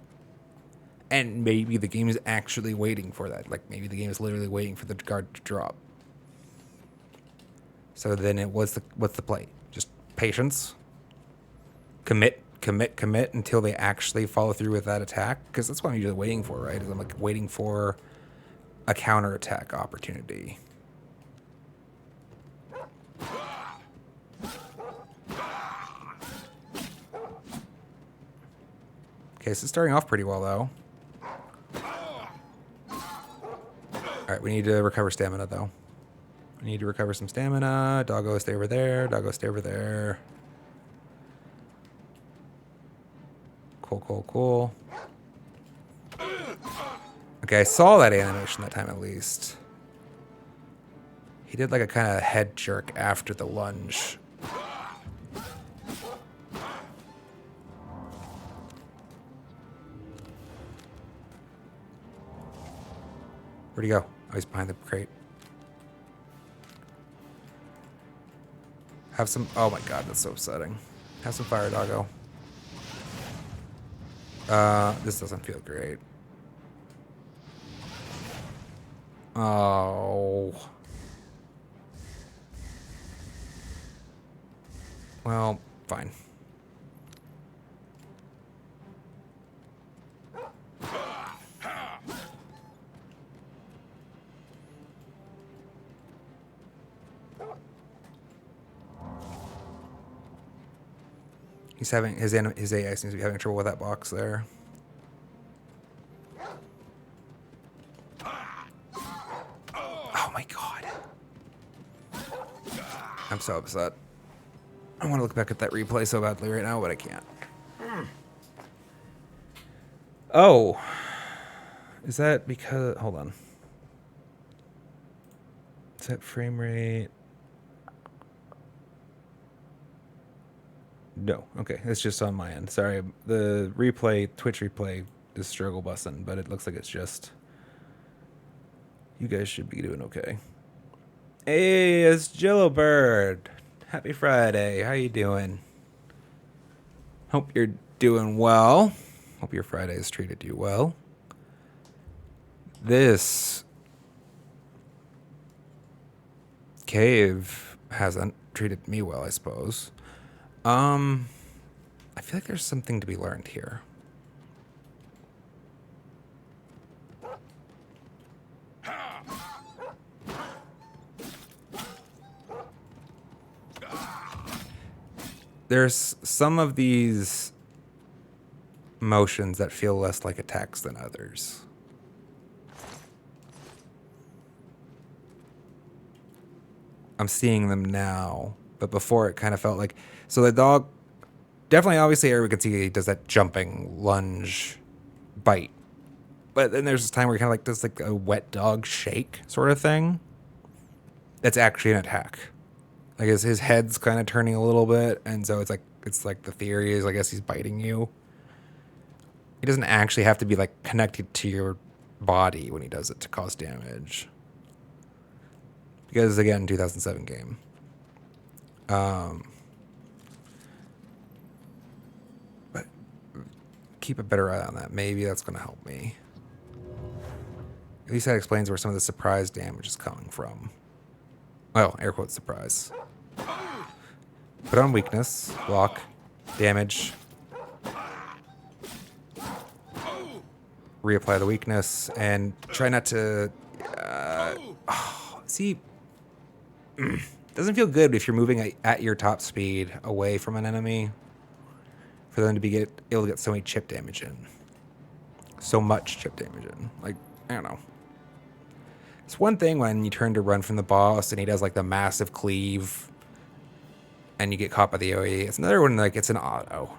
And maybe the game is actually waiting for that. Like, maybe the game is literally waiting for the guard to drop. So then what's the play? Just patience. Commit until they actually follow through with that attack. Because that's what I'm usually waiting for, right? Is I'm, like, waiting for a counterattack opportunity. Okay, so it's starting off pretty well, though. Alright, we need to recover stamina, though. I need to recover some stamina. Doggo, stay over there. Doggo, stay over there. Cool. Okay, I saw that animation that time at least. He did like a kind of head jerk after the lunge. Where'd he go? Oh, he's behind the crate. Have some... Oh my god, that's so upsetting. Have some fire, doggo. This doesn't feel great. Oh. Well, fine. He's having his AI seems to be having trouble with that box there. Oh my god. I'm so upset. I want to look back at that replay so badly right now, but I can't. Oh. Is that because... Hold on. Is that frame rate? No. Okay. It's just on my end. Sorry. The replay, Twitch replay is struggle busting, but it looks like it's just... You guys should be doing okay. Hey, it's Jello Bird. Happy Friday. How you doing? Hope you're doing well. Hope your Friday has treated you well. This cave hasn't treated me well, I suppose. I feel like there's something to be learned here. There's some of these motions that feel less like attacks than others. I'm seeing them now, but before it kind of felt like... So the dog... Definitely, obviously, everyone can see he does that jumping, lunge, bite. But then there's this time where he kind of like does like a wet dog shake sort of thing. That's actually an attack. Like his head's kind of turning a little bit, and so it's like the theory is I guess he's biting you. He doesn't actually have to be like connected to your body when he does it to cause damage. Because again, 2007 game. But keep a better eye on that. Maybe that's going to help me. At least that explains where some of the surprise damage is coming from. Well, air quotes surprise. Put on weakness, block, damage. Reapply the weakness and try not to. See, doesn't feel good if you're moving at your top speed away from an enemy. For them to be able to get so many chip damage in, so much chip damage in. Like I don't know. It's one thing when you turn to run from the boss and he does like the massive cleave and you get caught by the AoE. It's another one like it's an auto.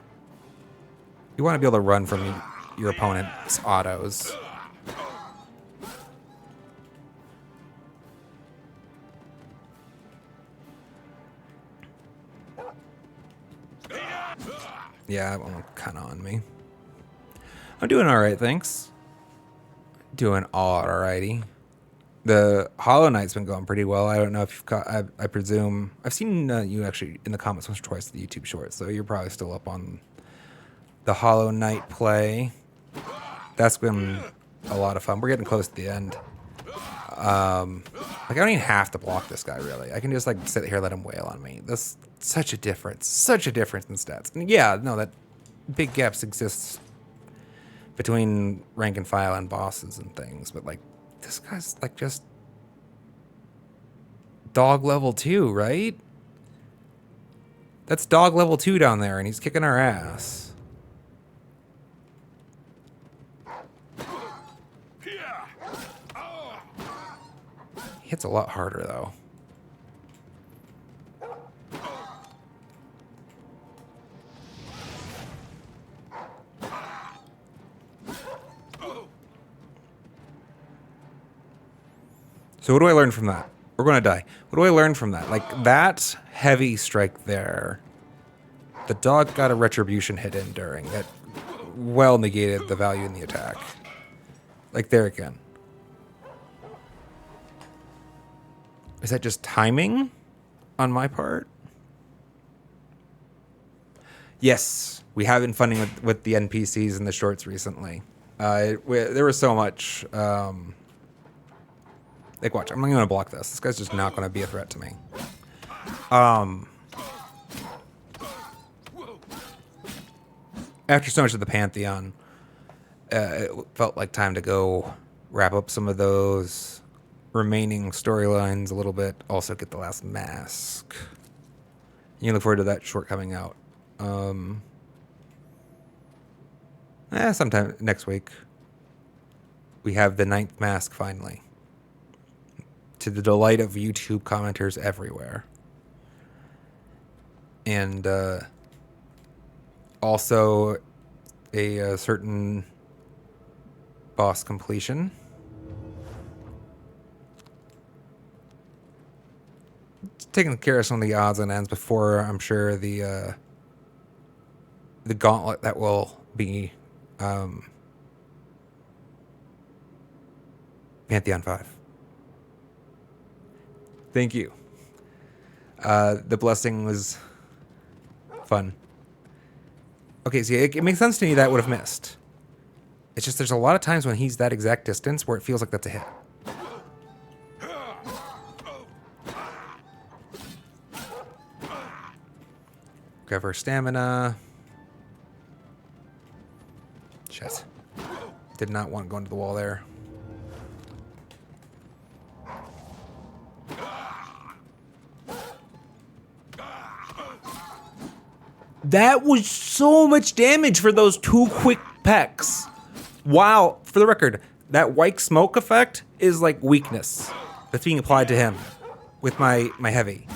You want to be able to run from your opponent's autos. Yeah, well, kind of on me. I'm doing all right, thanks. Doing alrighty. The Hollow Knight's been going pretty well. I don't know if you've got... I presume... I've seen you actually in the comments once or twice to the YouTube shorts, so you're probably still up on the Hollow Knight play. That's been a lot of fun. We're getting close to the end. Like, I don't even have to block this guy, really. I can just, like, sit here and let him wail on me. That's such a difference. Such a difference in stats. And yeah, no, that big gaps exist between rank and file and bosses and things, but, like, this guy's like just dog level 2, right? That's dog level 2 down there, and he's kicking our ass. He hits a lot harder, though. So what do I learn from that? We're going to die. What do I learn from that? Like, that heavy strike there, the dog got a retribution hit in during that well negated the value in the attack. Like, there again. Is that just timing on my part? Yes, we have been funding with the NPCs in the shorts recently. There was so much... like, watch, I'm going to block this. This guy's just not going to be a threat to me. After so much of the Pantheon, it felt like time to go wrap up some of those remaining storylines a little bit. Also get the last mask. You can look forward to that short coming out. Sometime next week. We have the 9th mask finally. To the delight of YouTube commenters everywhere. And also a certain boss completion. Taking care of some of the odds and ends before I'm sure the gauntlet that will be Pantheon 5. Thank you. The blessing was fun. Okay, see, it makes sense to me that I would have missed. It's just there's a lot of times when he's that exact distance where it feels like that's a hit. Grab our stamina. Shit. Did not want to go into the wall there. That was so much damage for those 2 quick pecks. Wow. For the record, that white smoke effect is like weakness that's being applied to him with my heavy.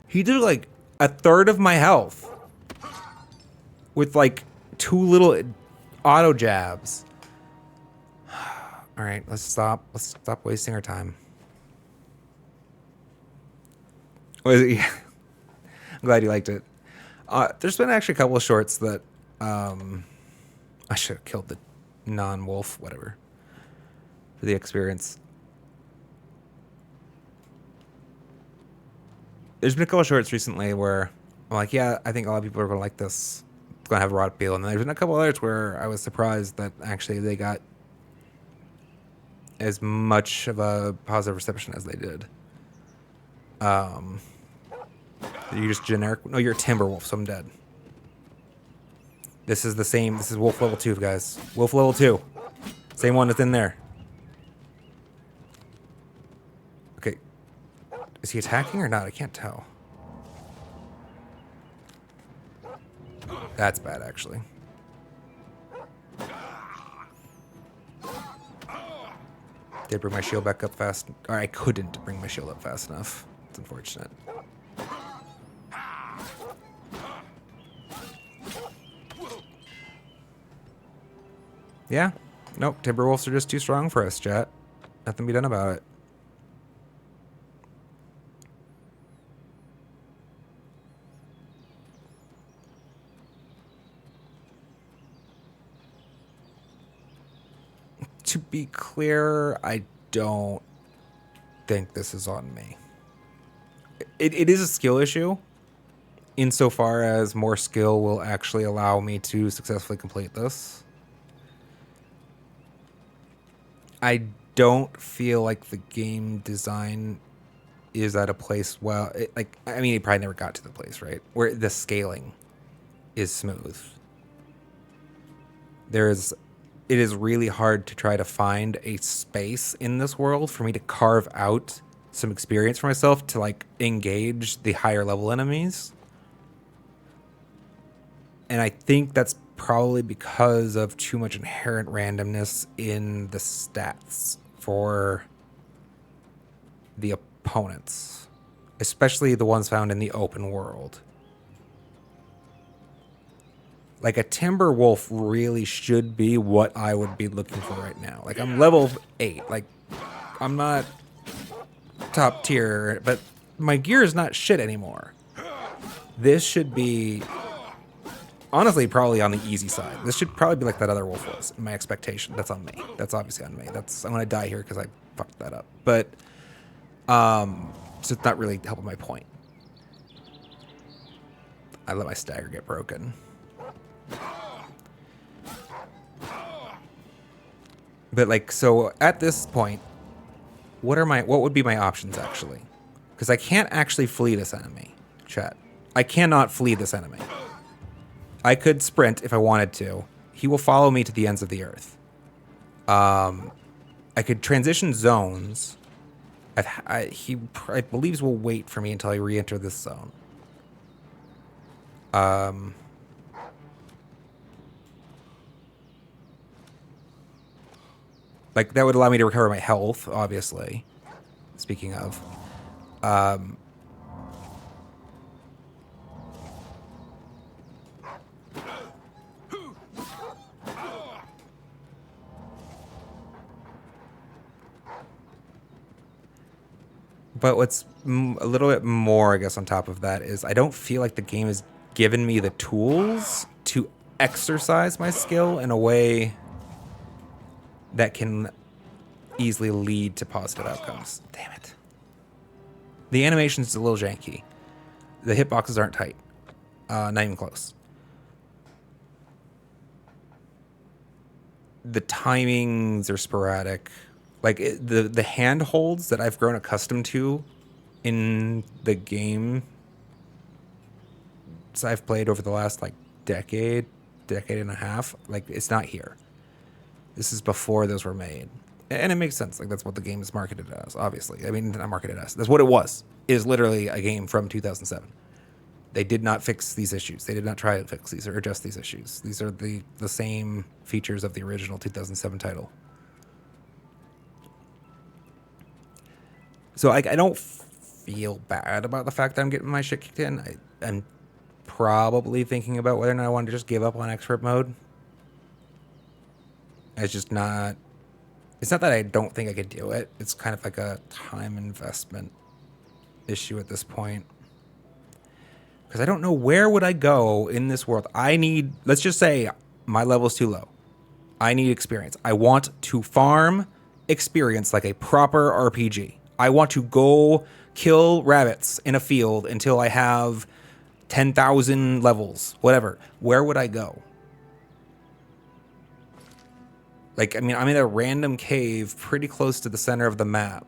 He did like a third of my health with like 2 little auto jabs. All right, let's stop wasting our time. I'm glad you liked it. There's been actually a couple of shorts that I should have killed the non-wolf, whatever, for the experience. There's been a couple of shorts recently where I'm like, yeah, I think a lot of people are going to like this. It's going to have a broad appeal. And then there's been a couple others where I was surprised that actually they got as much of a positive reception as they did. You're just generic. No, you're a Timberwolf, so I'm dead. This is the same. This is Wolf level 2, guys. Wolf level 2. Same one that's in there. Okay. Is he attacking or not? I can't tell. That's bad, actually. Did bring my shield back up fast. Or I couldn't bring my shield up fast enough. It's unfortunate. Yeah. Nope. Timberwolves are just too strong for us, chat. Nothing to be done about it. To be clear, I don't think this is on me. It is a skill issue, insofar as more skill will actually allow me to successfully complete this. I don't feel like the game design is at a place, well, it probably never got to the place, right, where the scaling is smooth. It is really hard to try to find a space in this world for me to carve out some experience for myself to like engage the higher level enemies. And I think that's probably because of too much inherent randomness in the stats for the opponents, especially the ones found in the open world. Like a Timberwolf really should be what I would be looking for right now. Like I'm level 8. Like I'm not top tier, but my gear is not shit anymore. This should be, honestly, probably on the easy side. This should probably be like that other wolf was, in my expectation. That's on me. That's obviously on me. I'm gonna die here because I fucked that up. But so it's not really helping my point. I let my stagger get broken. But like, so at this point, what would be my options actually? Because I can't actually flee this enemy, chat. I cannot flee this enemy. I could sprint if I wanted to. He will follow me to the ends of the earth. I could transition zones. He believes will wait for me until I re-enter this zone. Like, that would allow me to recover my health, obviously. Speaking of. But what's a little bit more, I guess, on top of that is I don't feel like the game has given me the tools to exercise my skill in a way that can easily lead to positive outcomes. Damn it. The animation's a little janky. The hitboxes aren't tight. Not even close. The timings are sporadic. Like, the handholds that I've grown accustomed to in the game so I've played over the last, like, decade and a half, like, it's not here. This is before those were made. And it makes sense. Like, that's what the game is marketed as, obviously. I mean, not marketed as. That's what it was. It is literally a game from 2007. They did not fix these issues. They did not try to fix these or adjust these issues. These are the same features of the original 2007 title. So I don't feel bad about the fact that I'm getting my shit kicked in. I'm probably thinking about whether or not I want to just give up on expert mode. It's just not... It's not that I don't think I could do it. It's kind of like a time investment issue at this point. Because I don't know where would I go in this world. I need... Let's just say my level's too low. I need experience. I want to farm experience like a proper RPG. I want to go kill rabbits in a field until I have 10,000 levels, whatever. Where would I go? Like, I mean, I'm in a random cave pretty close to the center of the map.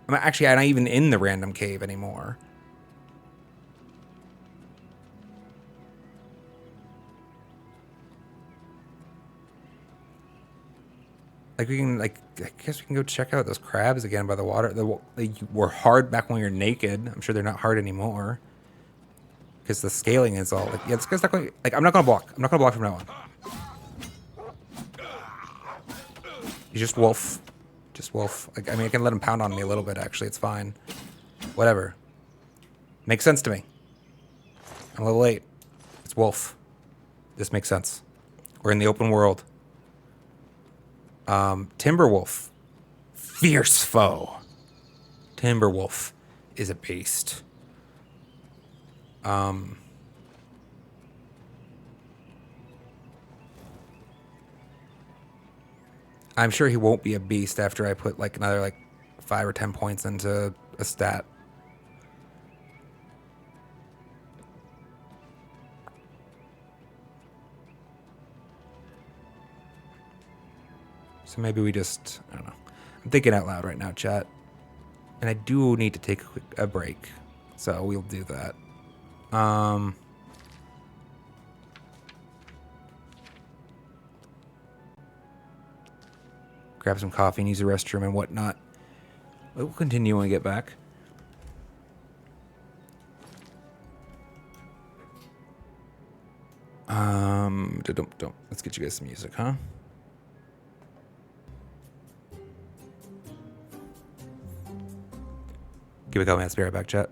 I'm not even in the random cave anymore. Like, we can, like, I guess we can go check out those crabs again by the water. They were hard back when we were naked. I'm sure they're not hard anymore. Because the scaling is all, like, yeah, this guy's not going, like, I'm not going to block. I'm not going to block from now on. He's just wolf. Just wolf. Like, I mean, I can let him pound on me a little bit, actually. It's fine. Whatever. Makes sense to me. I'm a little late. It's wolf. This makes sense. We're in the open world. Timberwolf. Fierce foe. Timberwolf is a beast. I'm sure he won't be a beast after I put like another like 5 or 10 points into a stat. So maybe we just, I don't know. I'm thinking out loud right now, chat. And I do need to take a break. So we'll do that. Grab some coffee and use the restroom and whatnot. We'll continue when we get back. Let's get you guys some music, huh? Give it a couple minutes, be right back, chat.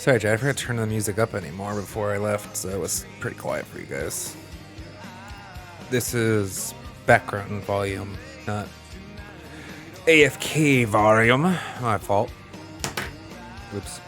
Sorry, Jay, I forgot to turn the music up anymore before I left, so it was pretty quiet for you guys. This is background volume, not AFK volume. My fault. Oops.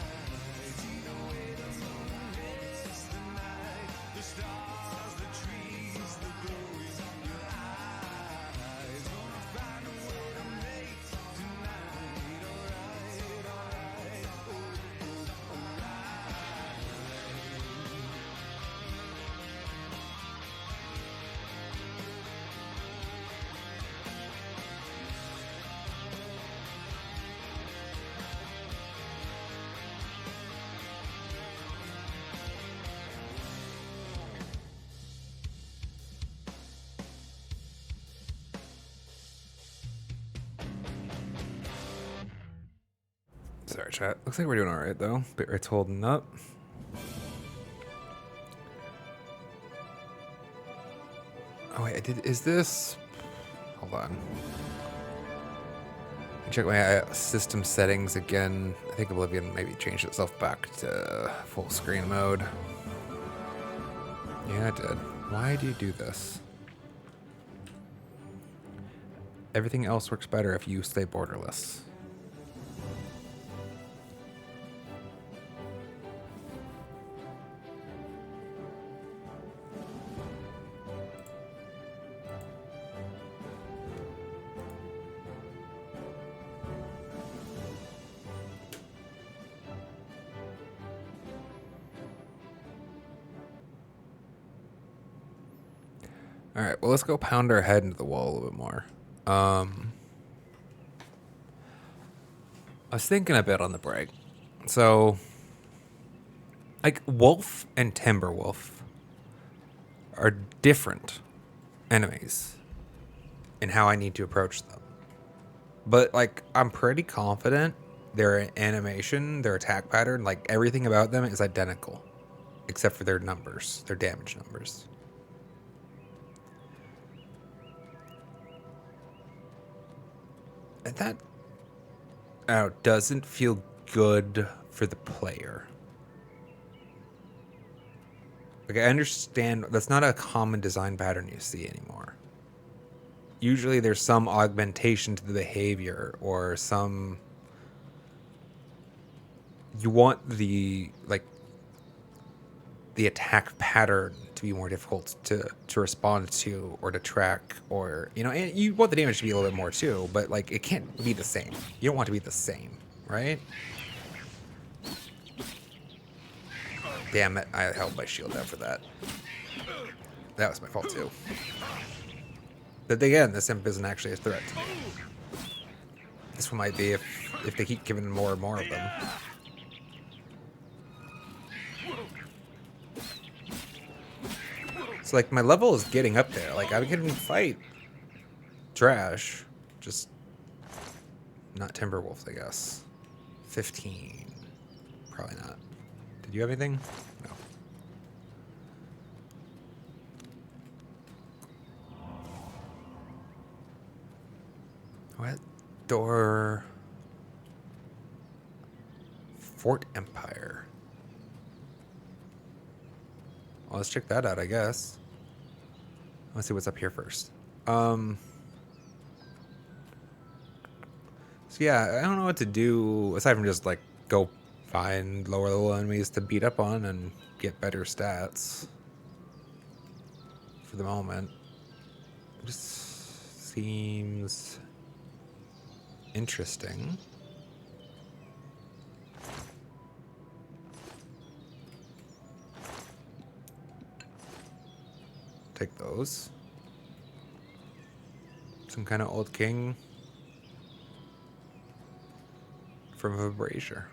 Sorry, chat. Looks like we're doing alright, though. Bit rate's holding up. Oh, wait, is this... Hold on. Check my system settings again. I think Oblivion maybe changed itself back to full screen mode. Yeah, it did. Why do you do this? Everything else works better if you stay borderless. All right, well, let's go pound our head into the wall a little bit more. I was thinking a bit on the break. So, like, Wolf and Timberwolf are different enemies in how I need to approach them. But, like, I'm pretty confident their animation, their attack pattern, like, everything about them is identical. Except for their numbers, their damage numbers. And that doesn't feel good for the player. Like, I understand that's not a common design pattern you see anymore. Usually there's some augmentation to the behavior or some... You want the attack pattern to be more difficult to respond to or to track, or, you know, and you want the damage to be a little bit more too, but, like, it can't be the same. You don't want to be the same, right? Damn it, I held my shield out for that. That was my fault too. But again, this imp isn't actually a threat to me. This one might be if they keep giving more and more of them. So, like, my level is getting up there. Like, I can fight trash, just not Timberwolf, I guess. 15. Probably not. Did you have anything? No. What door? Fort Empire. Well, let's check that out, I guess. Let's see what's up here first. So yeah, I don't know what to do aside from just, like, go find lower level enemies to beat up on and get better stats. For the moment, it just seems interesting. Take those. Some kind of old king from a brazier.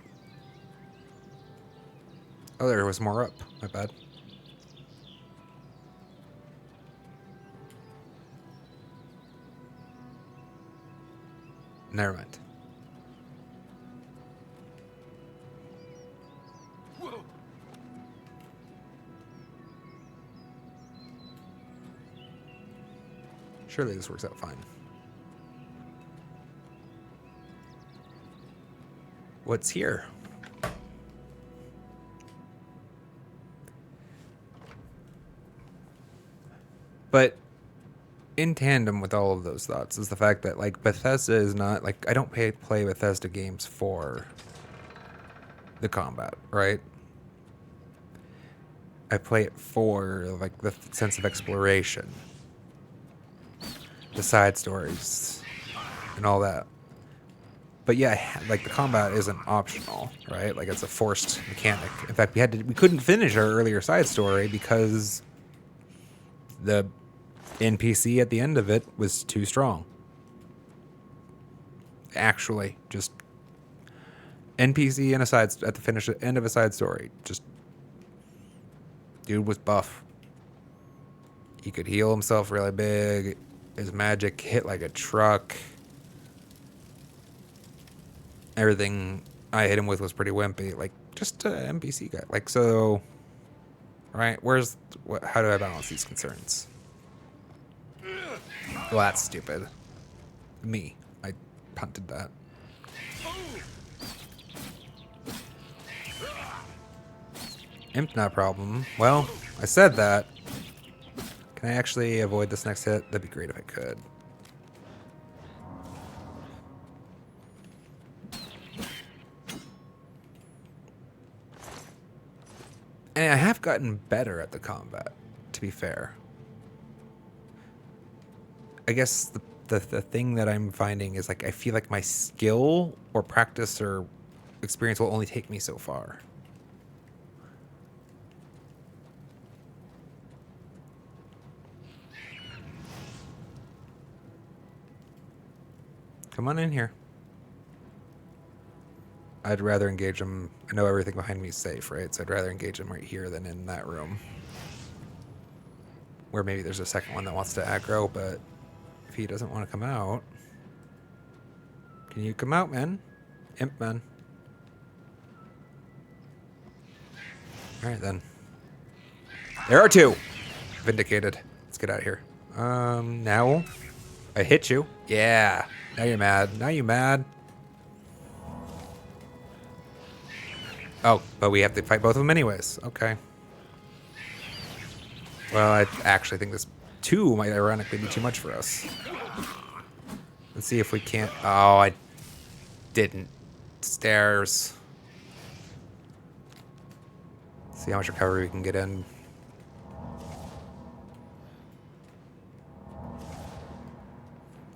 Oh, there was more up. My bad. Never mind. Surely this works out fine. What's here? in tandem with all of those thoughts is the fact that like Bethesda is not like I don't play Bethesda games for the combat, right? I play it for like the sense of exploration, the side stories, and all that. But yeah, like the combat isn't optional, right? Like it's a forced mechanic. In fact, we couldn't finish our earlier side story because the NPC at the end of it was too strong. Actually, just NPC in a side at the end of a side story. Just dude was buff. He could heal himself really big. His magic hit like a truck. Everything I hit him with was pretty wimpy. Like just an NPC guy. Like so. Right? How do I balance these concerns? Well, that's stupid. Me. I punted that. Imp, not a problem. Well, I said that. Can I actually avoid this next hit? That'd be great if I could. And I have gotten better at the combat, to be fair. I guess the thing that I'm finding is like I feel like my skill or practice or experience will only take me so far. Come on in here. I'd rather engage him. I know everything behind me is safe, right? So I'd rather engage him right here than in that room. Where maybe there's a second one that wants to aggro, but if he doesn't want to come out... Can you come out, man? Imp, man. Alright, then. There are two! Vindicated. Let's get out of here. Now... I hit you. Yeah. Now you're mad. Now you mad. Oh, but we have to fight both of them anyways. Okay. Well, I actually think this 2 might ironically be too much for us. Let's see if we can't... Oh, I didn't. Stairs. See how much recovery we can get in.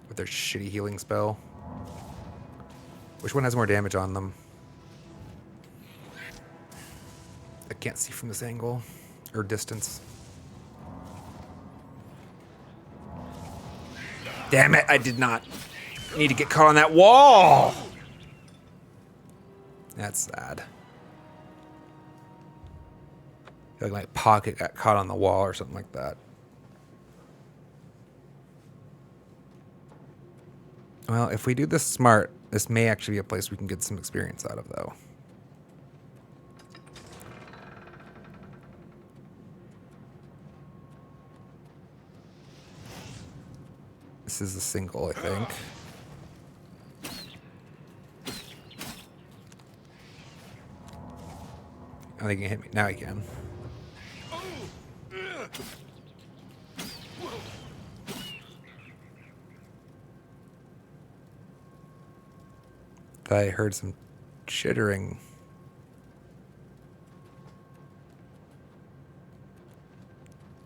With their shitty healing spell. Which one has more damage on them? I can't see from this angle. Or distance. Damn it, I did not need to get caught on that wall! That's sad. I feel like my pocket got caught on the wall or something like that. Well, if we do this smart, this may actually be a place we can get some experience out of, though. This is a single, I think. I think he can hit me. Now he can. I heard some chittering.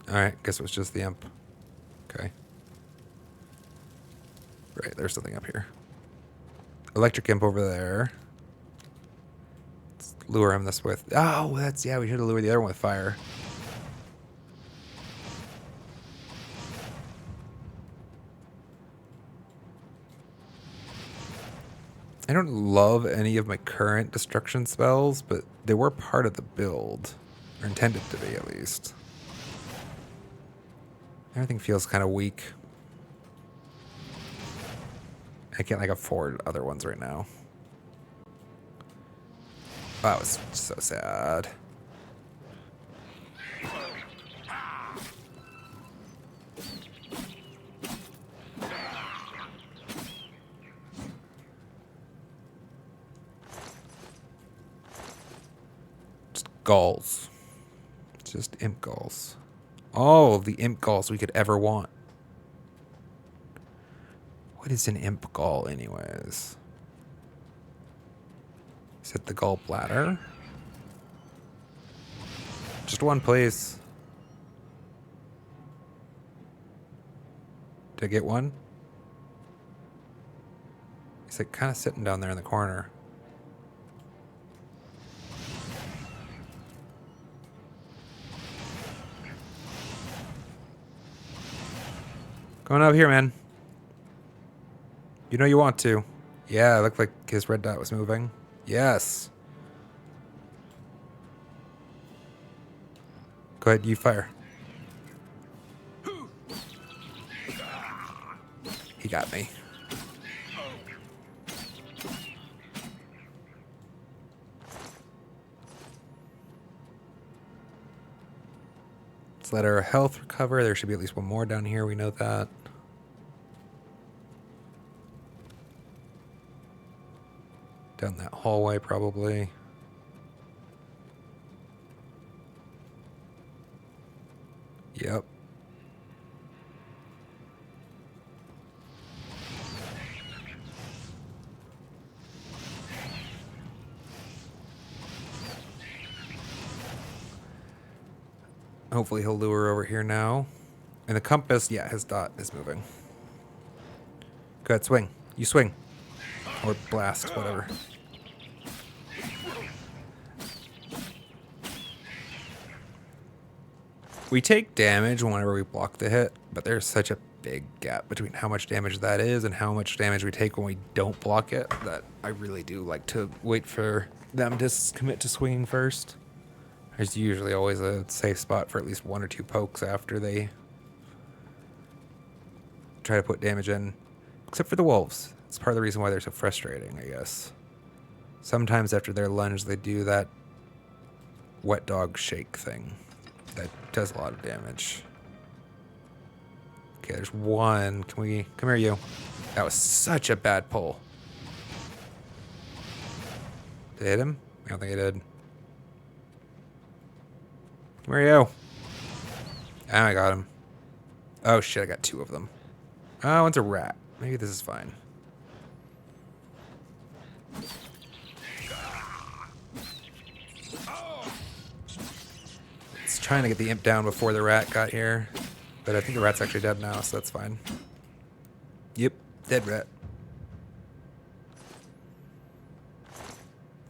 Alright, guess it was just the imp. Okay. Right, there's something up here. Electric imp over there. Let's lure him this with... Oh, that's... Yeah, we should have lured the other one with fire. I don't love any of my current destruction spells, but they were part of the build. Or intended to be, at least. Everything feels kind of weak. I can't, like, afford other ones right now. Oh, that was so sad. Just gulls. Just imp gulls. All of the imp gulls we could ever want. What is an imp gall, anyways? Is it the gallbladder? Just one, please. Did I get one? He's like kind of sitting down there in the corner. Going up here, man. You know you want to. Yeah, it looked like his red dot was moving. Yes. Go ahead, you fire. He got me. Let's let our health recover. There should be at least one more down here. We know that. Down that hallway, probably. Yep. Hopefully he'll lure over here now. And the compass, yeah, his dot is moving. Go ahead, swing. You swing. Or blast, whatever. We take damage whenever we block the hit, but there's such a big gap between how much damage that is and how much damage we take when we don't block it that I really do like to wait for them to commit to swinging first. There's usually always a safe spot for at least one or two pokes after they try to put damage in. Except for the wolves. It's part of the reason why they're so frustrating, I guess. Sometimes after their lunge, they do that wet dog shake thing. That does a lot of damage. Okay, there's one. Can we... Come here, you. That was such a bad pull. Did I hit him? I don't think I did. Come here, you. Ah, I got him. Oh, shit, I got two of them. Oh, one's a rat. Maybe this is fine. It's trying to get the imp down before the rat got here. But I think the rat's actually dead now, so that's fine. Yep, dead rat.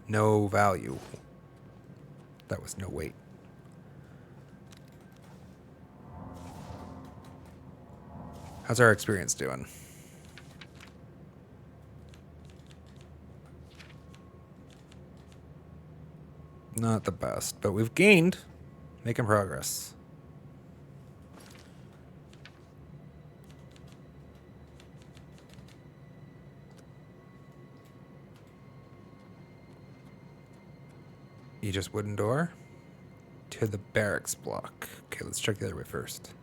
No value. That was no weight. How's our experience doing? Not the best, but we've gained. Making progress. You just wooden door to the barracks block. Okay, let's check the other way first.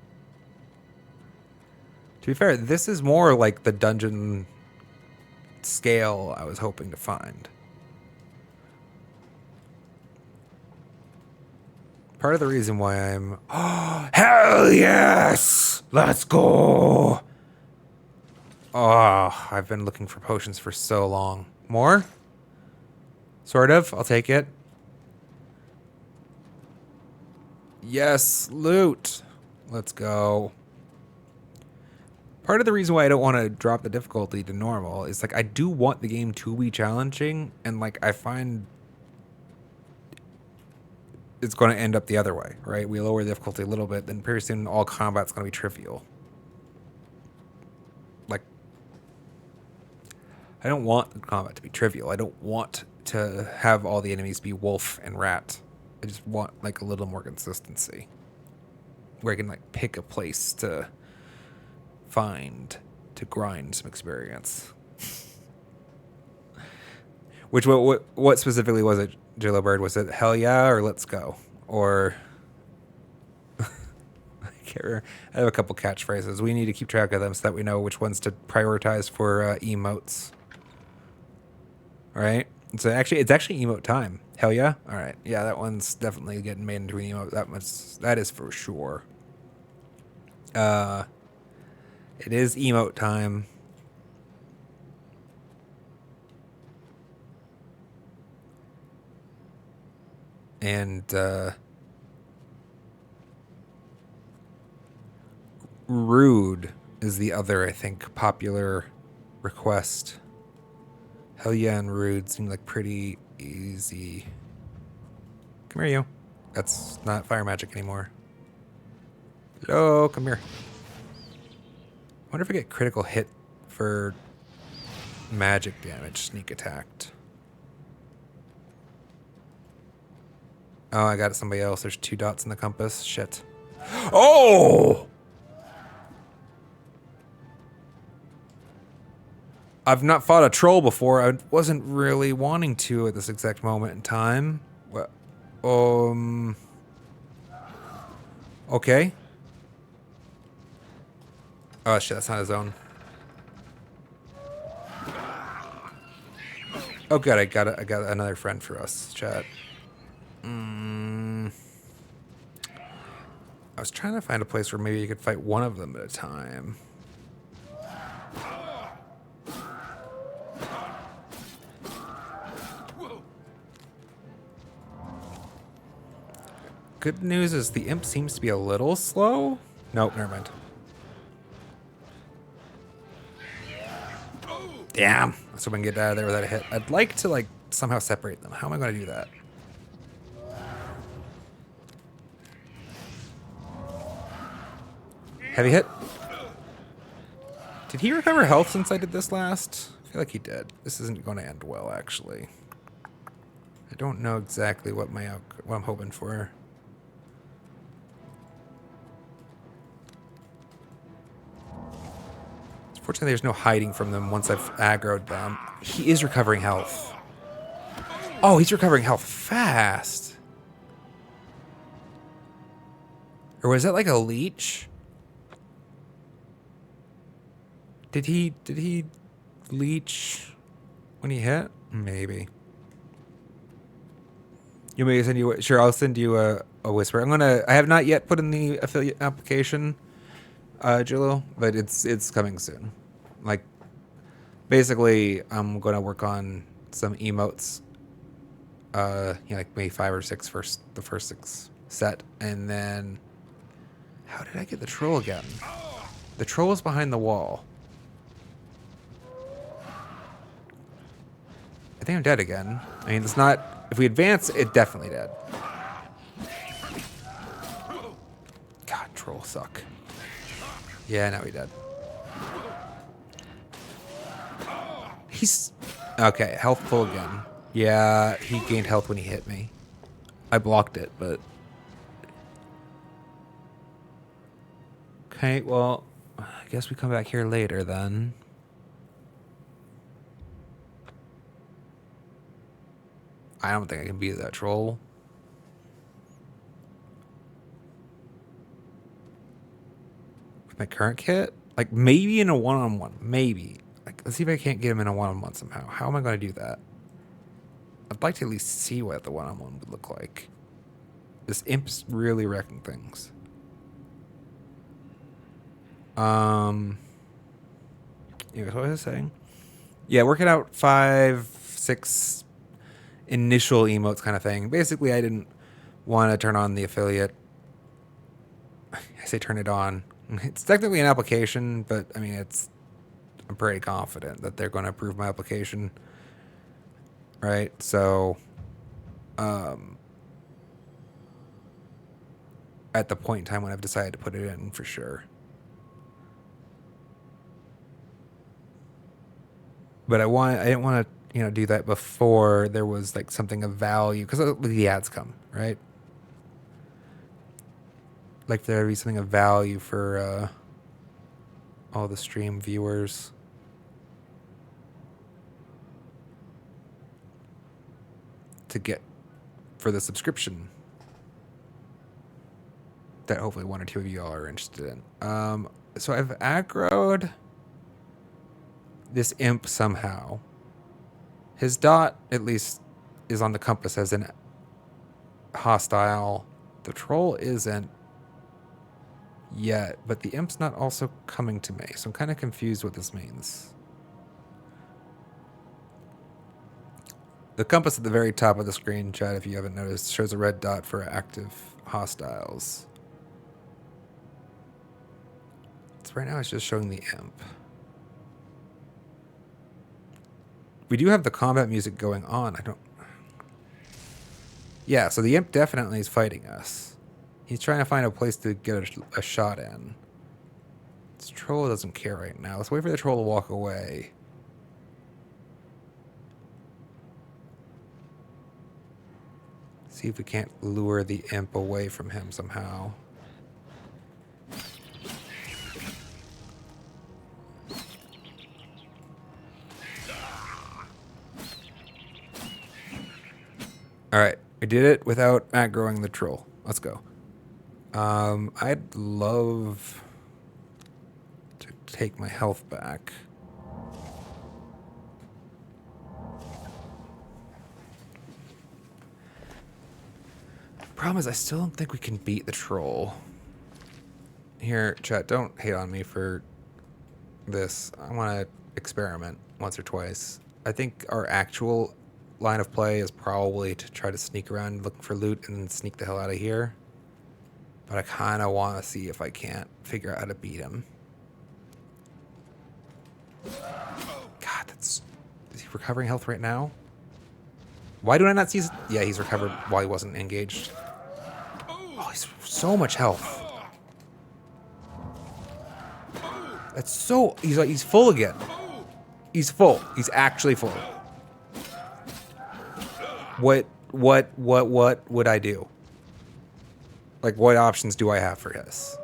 To be fair, this is more like the dungeon scale I was hoping to find. Part of the reason why I'm... Oh, hell yes! Let's go! Oh, I've been looking for potions for so long. More? Sort of. I'll take it. Yes, loot. Let's go. Part of the reason why I don't want to drop the difficulty to normal is like I do want the game to be challenging, and like I find it's going to end up the other way, right? We lower the difficulty a little bit, then pretty soon all combat's going to be trivial. Like, I don't want the combat to be trivial. I don't want to have all the enemies be wolf and rat. I just want like a little more consistency, where I can like pick a place to find to grind some experience. Which what specifically was it, Jillo Bird? Was it hell yeah or let's go? Or I can't remember. I have a couple catchphrases. We need to keep track of them so that we know which ones to prioritize for emotes. All right. So it's actually emote time. Hell yeah. All right. Yeah, that one's definitely getting made into an emote. That is for sure. It is emote time. And Rude is the other, I think, popular request. Hell yeah, and Rude seem like pretty easy. Come here, you. That's not fire magic anymore. Hello, come here. I wonder if I get critical hit for magic damage, sneak attacked. Oh, I got somebody else. There's 2 dots in the compass. Shit. Oh! I've not fought a troll before. I wasn't really wanting to at this exact moment in time. What? Okay. Oh shit, that's not his own. Oh good, I got another friend for us, chat. I was trying to find a place where maybe you could fight one of them at a time. Good news is the imp seems to be a little slow. Nope, never mind. Damn. So we can get out of there without a hit. I'd like to like somehow separate them. How am I going to do that? Heavy hit. Did he recover health since I did this last? I feel like he did. This isn't going to end well, actually. I don't know exactly what I'm hoping for. Fortunately, there's no hiding from them once I've aggroed them. He is recovering health. Oh, he's recovering health fast. Or was that like a leech? Did he leech when he hit? Maybe. You may send you sure. I'll send you a whisper. I have not yet put in the affiliate application, Jilo, but it's coming soon. Like, basically, I'm gonna work on some emotes. Like maybe 5 or 6 the first 6 set, and then how did I get the troll again? The troll is behind the wall. I think I'm dead again. I mean, it's not. If we advance, it definitely dead. God, trolls suck. Yeah, now he dead. He's okay. Health full again. Yeah, he gained health when he hit me. I blocked it, but okay. Well, I guess we come back here later then. I don't think I can beat that troll. With my current kit? Like, maybe in a one-on-one. Maybe. Like, let's see if I can't get him in a one-on-one somehow. How am I going to do that? I'd like to at least see what the one-on-one would look like. This imp's really wrecking things. What was I saying? Yeah, working out 5, 6... initial emotes kind of thing. Basically, I didn't want to turn on the affiliate. I say turn it on. It's technically an application, but I mean, I'm pretty confident that they're going to approve my application. Right? So, at the point in time when I've decided to put it in for sure. But I didn't want to, do that before there was like something of value, because the ads come, right? Like there'd be something of value for all the stream viewers. To get for the subscription that hopefully 1 or 2 of you all are interested in. So I've aggroed this imp somehow. His dot, at least, is on the compass as an hostile. The troll isn't yet, but the imp's not also coming to me, so I'm kind of confused what this means. The compass at the very top of the screen, chat, if you haven't noticed, shows a red dot for active hostiles. So right now it's just showing the imp. We do have the combat music going on. I don't... Yeah, so the imp definitely is fighting us. He's trying to find a place to get a shot in. This troll doesn't care right now. Let's wait for the troll to walk away. See if we can't lure the imp away from him somehow. Alright, we did it without aggroing the troll. Let's go. I'd love to take my health back. Problem is, I still don't think we can beat the troll. Here, chat, don't hate on me for this. I want to experiment once or twice. I think our actual line of play is probably to try to sneak around looking for loot and then sneak the hell out of here. But I kind of want to see if I can't figure out how to beat him. God, that's... Is he recovering health right now? Why do I not see his... Yeah, he's recovered while he wasn't engaged. Oh, he's so much health. That's so... He's full again. He's full. He's actually full. What would I do? Like, what options do I have for this?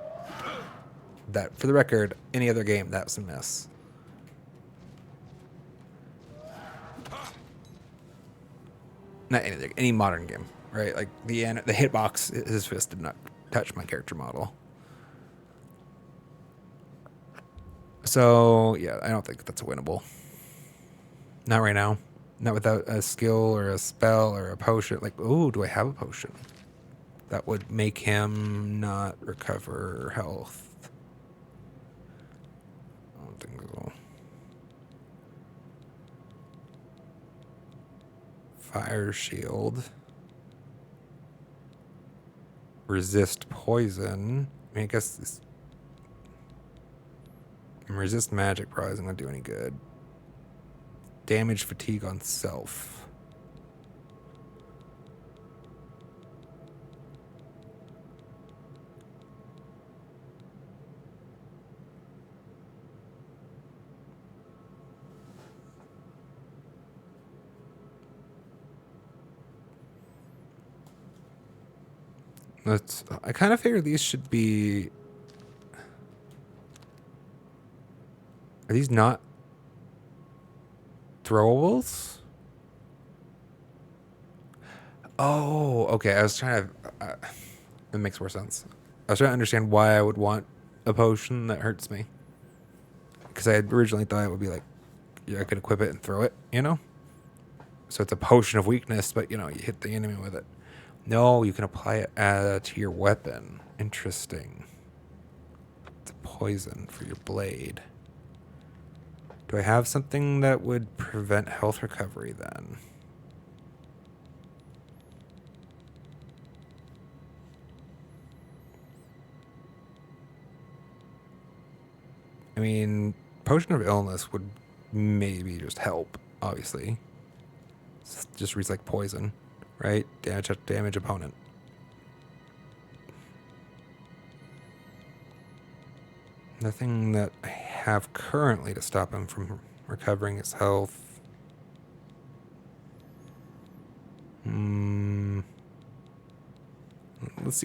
That, for the record, any other game, that was a miss. Not any modern game, right? Like, the hitbox, his fist did not touch my character model. So, yeah, I don't think that's winnable. Not right now. Not without a skill or a spell or a potion. Like, ooh, do I have a potion? That would make him not recover health. I don't think so. Fire shield. Resist poison. I mean, I guess this... Resist magic probably isn't going to do any good. Damage fatigue on self. I kind of figure these should be... Are these not throwables? Oh, okay. I was trying to... it makes more sense. I was trying to understand why I would want a potion that hurts me. Because I had originally thought it would be like, yeah, I could equip it and throw it, you know? So it's a potion of weakness, but, you know, you hit the enemy with it. No, you can apply it to your weapon. Interesting. It's a poison for your blade. Do I have something that would prevent health recovery then? I mean, potion of illness would maybe just help, obviously. Just reads like poison, right? Damage opponent. Nothing that I have currently to stop him from recovering his health. Let's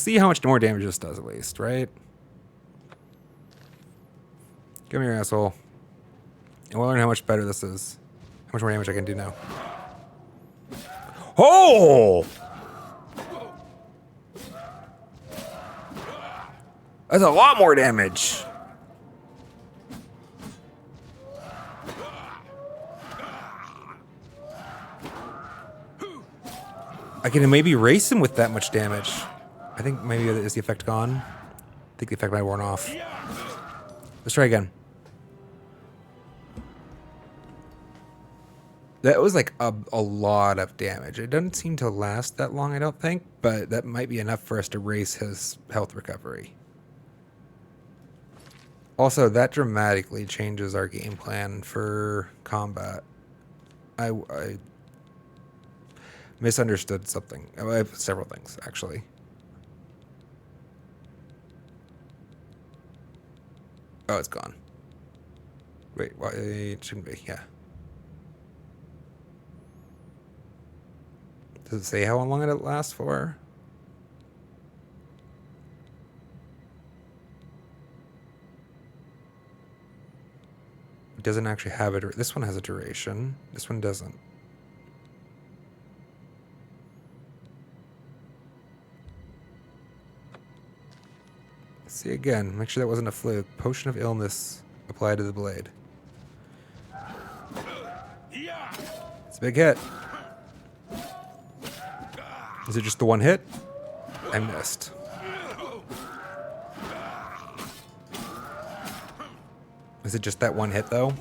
see how much more damage this does at least, right? Give me your asshole. And we'll learn how much better this is. How much more damage I can do now. Oh! That's a lot more damage. I can maybe erase him with that much damage. I think maybe is the effect gone? I think the effect might have worn off. Let's try again. That was like a lot of damage. It doesn't seem to last that long, I don't think, but that might be enough for us to raise his health recovery. Also, that dramatically changes our game plan for combat. I misunderstood something. I have several things, actually. Oh, it's gone. Wait, why? It shouldn't be, yeah. Does it say how long it lasts for? It doesn't actually have it. This one has a duration. This one doesn't. Let's see again. Make sure that wasn't a fluke. Potion of illness applied to the blade. It's a big hit. Is it just the one hit? I missed. Is it just that one hit, though?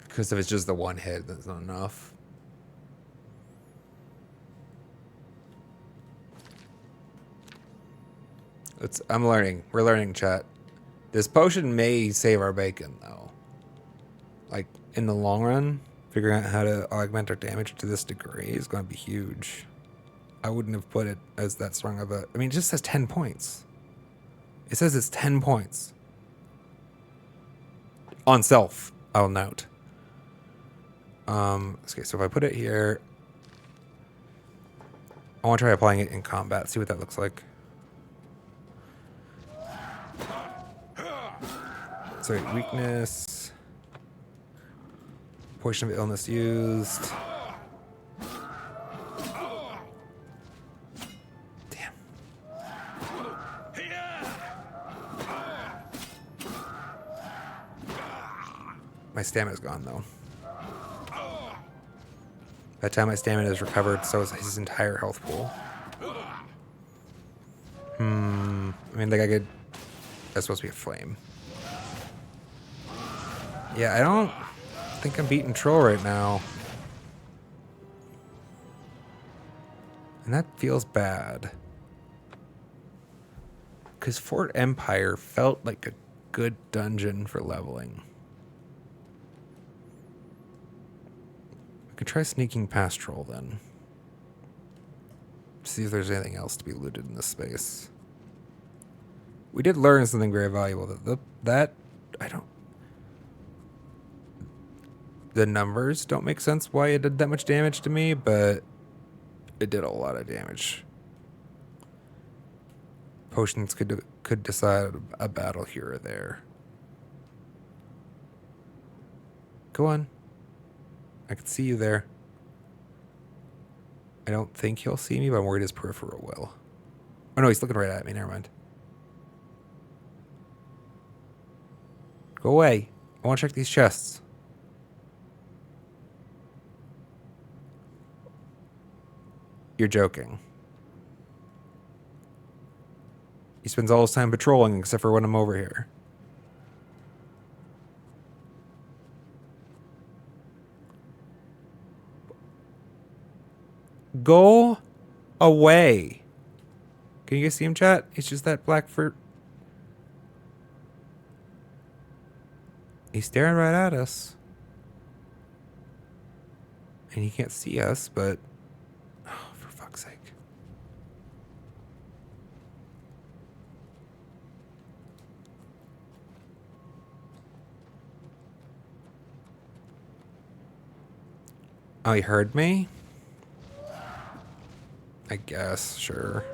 Because if it's just the one hit, that's not enough. I'm learning. We're learning, chat. This potion may save our bacon, though. Like, in the long run, figuring out how to augment our damage to this degree is going to be huge. I wouldn't have put it as that strong of a... I mean, it just says 10 points. It says it's 10 points. On self, I'll note. Okay, so if I put it here... I want to try applying it in combat, see what that looks like. Sorry, weakness. Potion of illness used. Damn. My stamina's gone, though. By the time my stamina is recovered, so is his entire health pool. I mean, like I could... That's supposed to be a flame. Yeah, I don't think I'm beating Troll right now. And that feels bad. Because Fort Empire felt like a good dungeon for leveling. I could try sneaking past Troll then. See if there's anything else to be looted in this space. We did learn something very valuable. That I don't... The numbers don't make sense why it did that much damage to me, but it did a lot of damage. Potions could decide a battle here or there. Go on. I can see you there. I don't think he'll see me, but I'm worried his peripheral will. Oh no, he's looking right at me. Never mind. Go away. I want to check these chests. You're joking. He spends all his time patrolling except for when I'm over here. Go away. Can you guys see him, chat? It's just that black fruit. He's staring right at us. And he can't see us, but... Oh, for fuck's sake. Oh, he heard me? I guess, sure.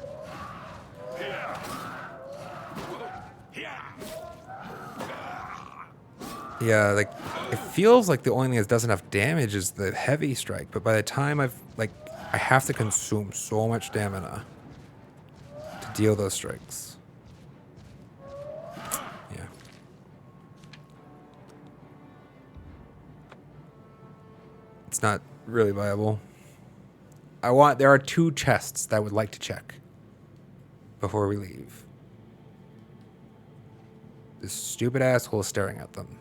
Yeah, like, it feels like the only thing that does enough damage is the heavy strike, but by the time I have to consume so much stamina to deal those strikes. Yeah. It's not really viable. There are 2 chests that I would like to check before we leave. This stupid asshole is staring at them.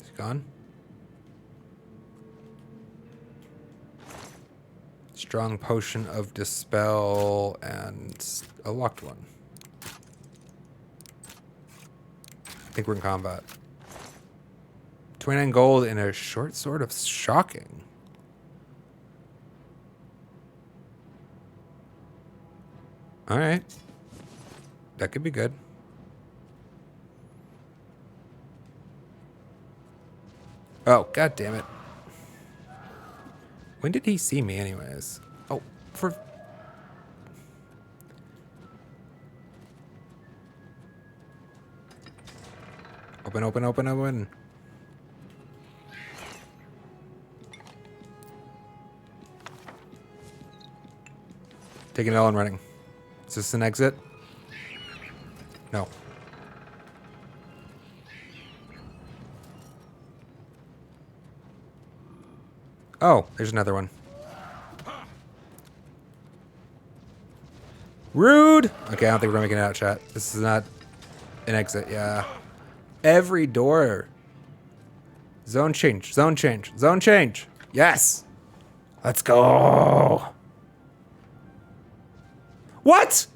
Is he gone? Strong potion of dispel and a locked one. I think we're in combat. 29 gold and a short sword of shocking. Alright. That could be good. Oh, god damn it. When did he see me anyways? Oh, for... Open, open, open, open. Taking it all and running. Is this an exit? No. Oh, there's another one. Rude! Okay, I don't think we're making it out, chat. This is not an exit, yeah. Every door. Zone change, zone change, zone change. Yes! Let's go! What?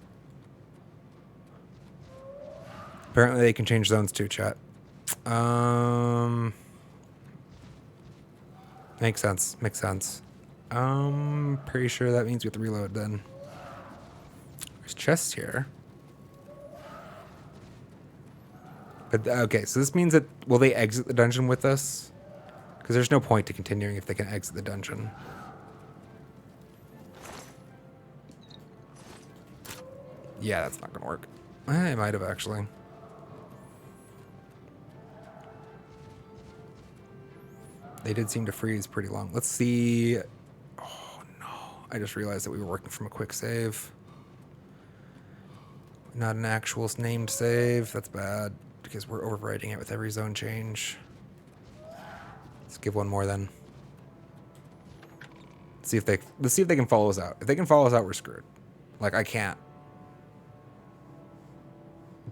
Apparently they can change zones too, chat. Makes sense, makes sense. Pretty sure that means we have to reload then. There's chests here. But, okay, so this means that, will they exit the dungeon with us? Because there's no point to continuing if they can exit the dungeon. Yeah, that's not going to work. It might have, actually. They did seem to freeze pretty long. Let's see. Oh, no. I just realized that we were working from a quick save. Not an actual named save. That's bad, because we're overwriting it with every zone change. Let's give one more then. Let's see if they can follow us out. If they can follow us out, we're screwed. Like, I can't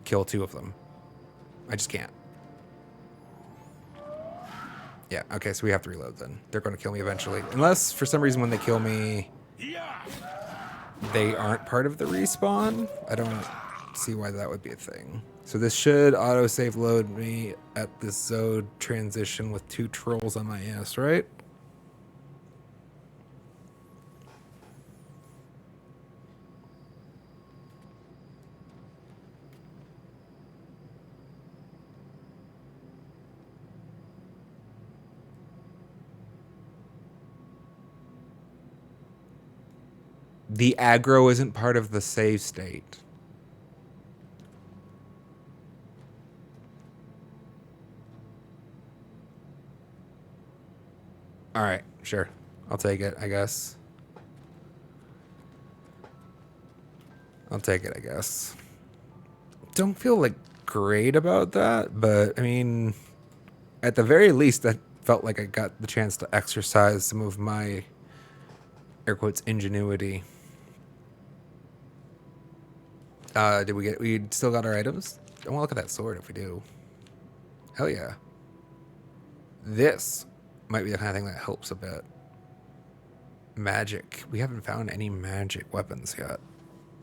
kill two of them. I just can't. Yeah, okay, so we have to reload then. They're going to kill me eventually. Unless, for some reason, when they kill me, they aren't part of the respawn. I don't see why that would be a thing. So this should autosave load me at this zone transition with 2 trolls on my ass, right? The aggro isn't part of the save state. All right, sure. I'll take it, I guess. I'll take it, I guess. Don't feel like great about that, but I mean, at the very least, that felt like I got the chance to exercise some of my air quotes ingenuity. We still got our items? I want to look at that sword if we do. Hell yeah. This might be the kind of thing that helps a bit. Magic. We haven't found any magic weapons yet.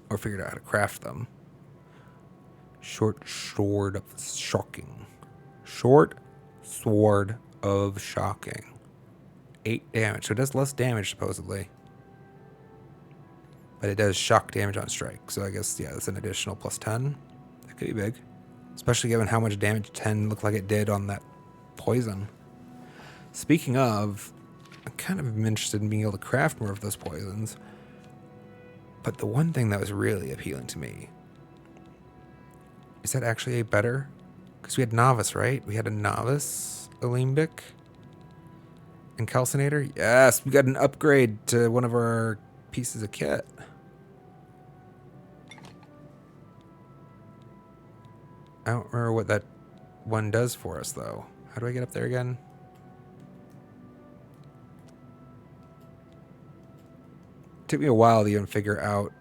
Or figured out how to craft them. Short sword of shocking. Short sword of shocking. 8 damage. So it does less damage, supposedly. But it does shock damage on strike. So I guess, yeah, that's an additional plus 10. That could be big. Especially given how much damage 10 looked like it did on that poison. Speaking of, I'm kind of interested in being able to craft more of those poisons. But the one thing that was really appealing to me, is that actually a better? Because we had Novice, right? We had a Novice Alembic and Calcinator. Yes, we got an upgrade to one of our pieces of kit. I don't remember what that one does for us, though. How do I get up there again? took me a while to even figure out.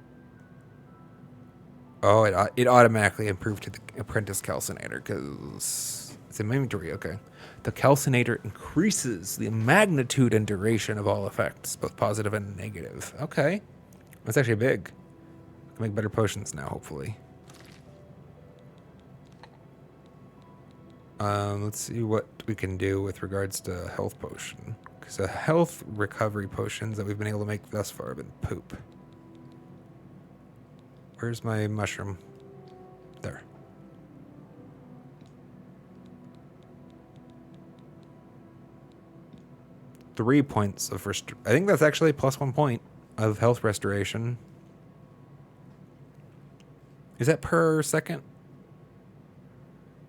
Oh, it automatically improved to the apprentice calcinator because it's in my inventory. Okay. The calcinator increases the magnitude and duration of all effects, both positive and negative. Okay. That's actually big. I can make better potions now, hopefully. Let's see what we can do with regards to health potion. Because the health recovery potions that we've been able to make thus far have been poop. Where's my mushroom? There. Three points of I think that's actually plus 1 point of health restoration. Is that per second?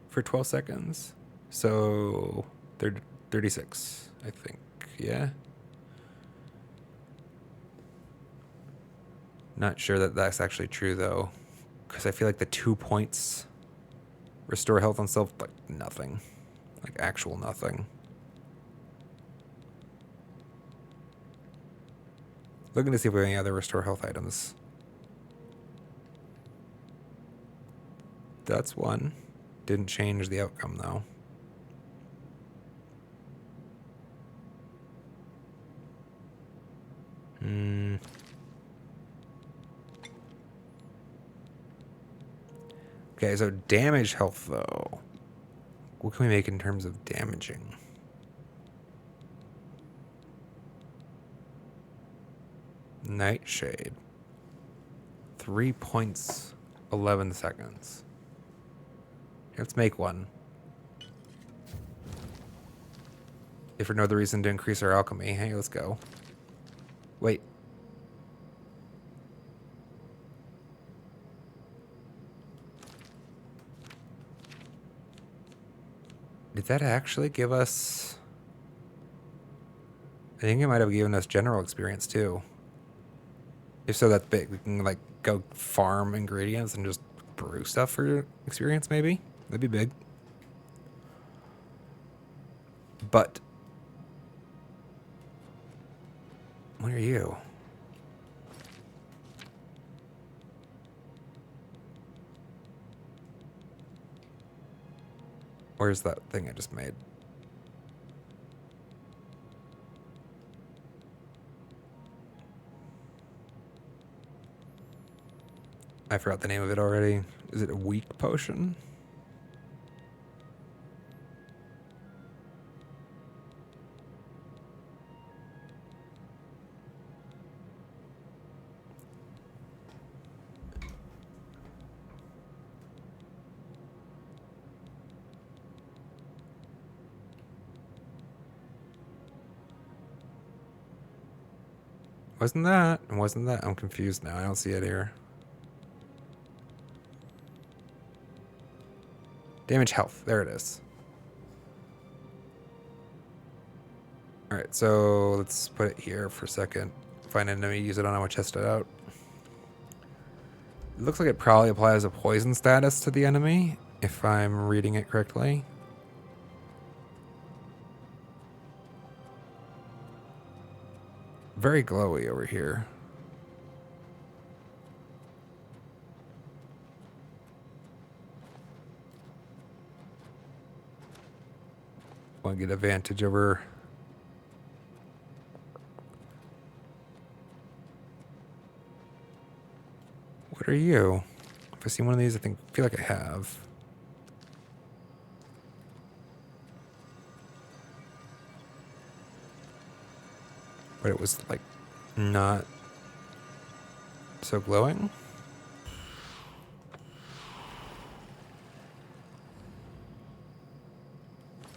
For 12 seconds? So 36, I think. Yeah. Not sure that that's actually true though, because I feel like the 2 points restore health on self like nothing, like actual nothing. Looking to see if we have any other restore health items. That's one. Didn't change the outcome though. Okay, so damage health though. What can we make in terms of damaging? Nightshade. 3 points, 11 seconds. Let's make one. If for no other reason to increase our alchemy. Hey, let's go. Wait. Did that actually give us... I think it might have given us general experience too. If so, that's big. We can like go farm ingredients and just brew stuff for experience maybe. That'd be big. But... What are you? Where's that thing I just made? I forgot the name of it already. Is it a weak potion? Wasn't that? Wasn't that? I'm confused now. I don't see it here. Damage health. There it is. Alright, so let's put it here for a second. Find an enemy, use it on, I want to test it out. It looks like it probably applies a poison status to the enemy, if I'm reading it correctly. Very glowy over here. Want to get advantage over... What are you? Have I seen one of these? I feel like I have. But it was like not so glowing.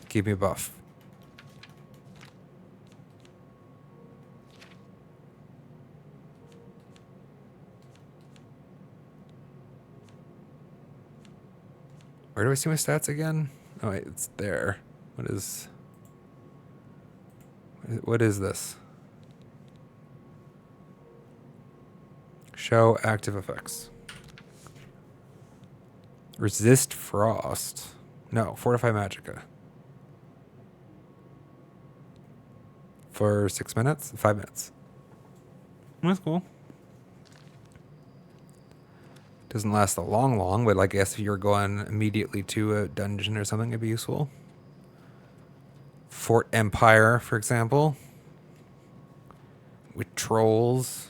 Give me a buff. Where do I see my stats again? Oh wait, it's there. What is this? Show active effects. Resist frost. No, fortify magicka. For 6 minutes? 5 minutes. That's cool. Doesn't last a long, but I guess if you're going immediately to a dungeon or something, it'd be useful. Fort Empire, for example, with trolls.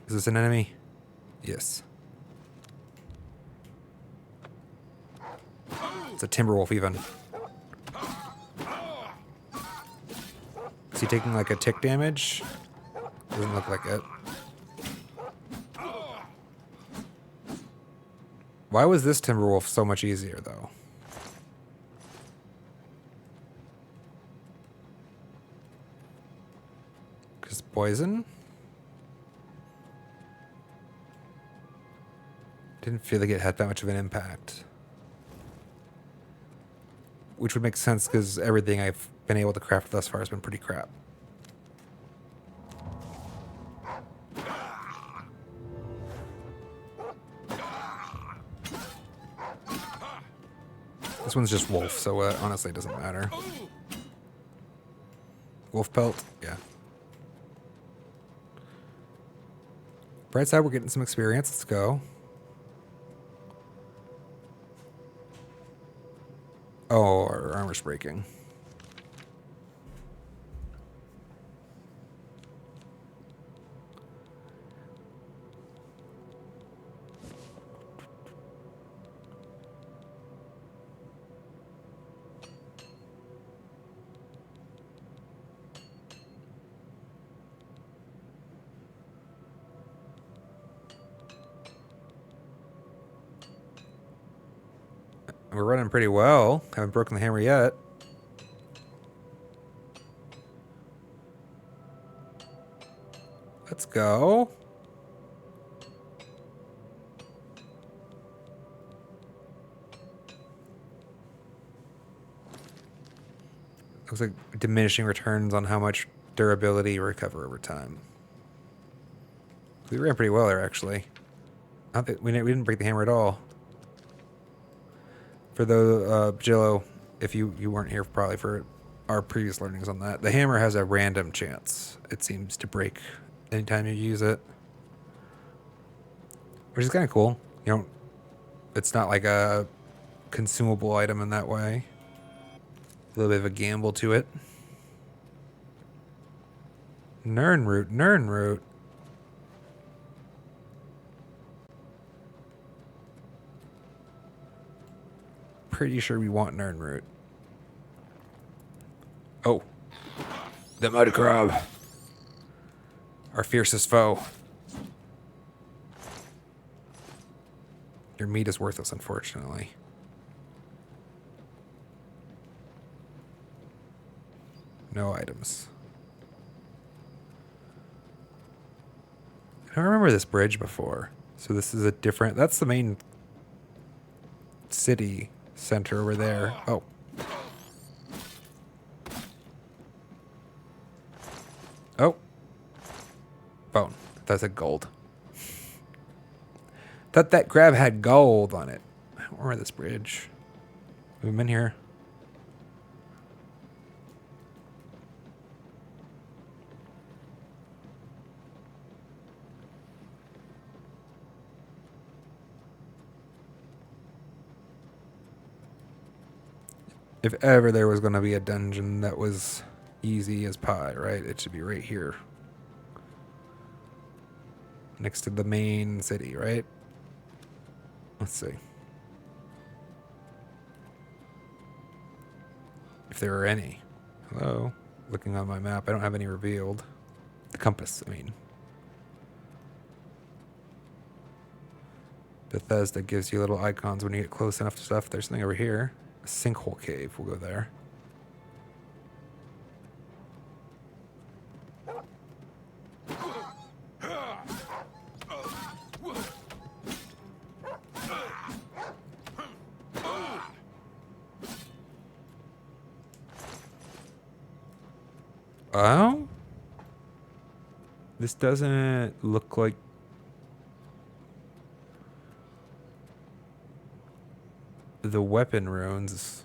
Is this an enemy? Yes. It's a Timberwolf even. Is he taking like a tick damage? Doesn't look like it. Why was this Timberwolf so much easier though? Because poison? Didn't feel like it had that much of an impact. Which would make sense because everything I've been able to craft thus far has been pretty crap. This one's just wolf, so honestly it doesn't matter. Wolf pelt? Yeah. Bright side, we're getting some experience. Let's go. Oh, our armor's breaking. We're running pretty well. Haven't broken the hammer yet. Let's go. Looks like diminishing returns on how much durability you recover over time. We ran pretty well there, actually. Not that we didn't break the hammer at all. For the Jillo, if you weren't here probably for our previous learnings on that, the hammer has a random chance. It seems to break anytime you use it, which is kind of cool. You know, it's not like a consumable item in that way. A little bit of a gamble to it. Nirnroot, Nirnroot. Pretty sure we want Nirnroot. Oh. The mud crab. Our fiercest foe. Your meat is worthless, unfortunately. No items. I don't remember this bridge before. So this is a different... That's the main city center over there. Oh. Oh. Bone. That's a gold. Thought that grab had gold on it. I don't remember this bridge. We've been here. If ever there was going to be a dungeon that was easy as pie, right? It should be right here. Next to the main city, right? Let's see. If there are any. Hello? Looking on my map, I don't have any revealed. The compass, I mean. Bethesda gives you little icons when you get close enough to stuff. There's something over here. A sinkhole cave. We'll go there. Oh? This doesn't look like... The weapon runes.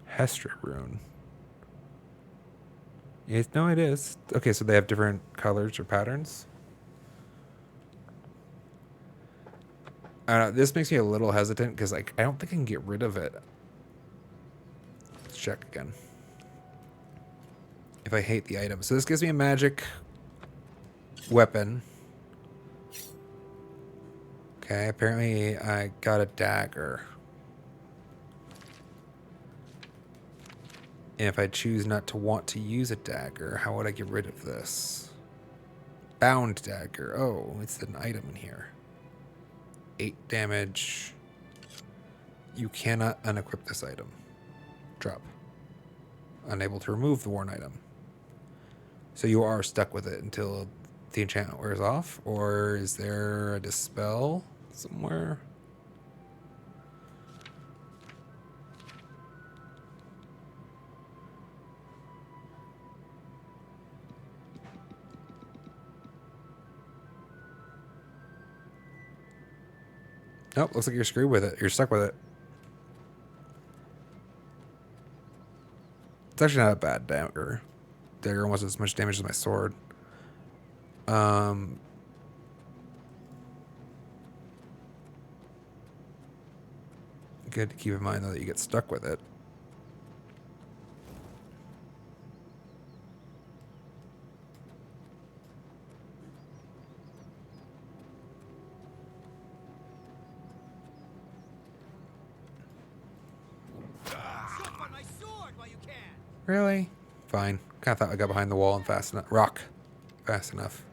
Hestra rune. Yes, no, it is. Okay, so they have different colors or patterns. I don't know, this makes me a little hesitant because like I don't think I can get rid of it. Let's check again. If I hate the item. So this gives me a magic weapon. Okay, apparently I got a dagger. And if I choose not to want to use a dagger, how would I get rid of this? Bound dagger. Oh, it's an item in here. 8 damage. You cannot unequip this item. Drop. Unable to remove the worn item. So you are stuck with it until the enchantment wears off? Or is there a dispel somewhere? Nope, looks like you're screwed with it. You're stuck with it. It's actually not a bad dagger. Dagger almost as much damage as my sword. Good to keep in mind though that you get stuck with it. Really? Fine. Kind of thought I got behind the wall and fast enough. Rock. Fast enough.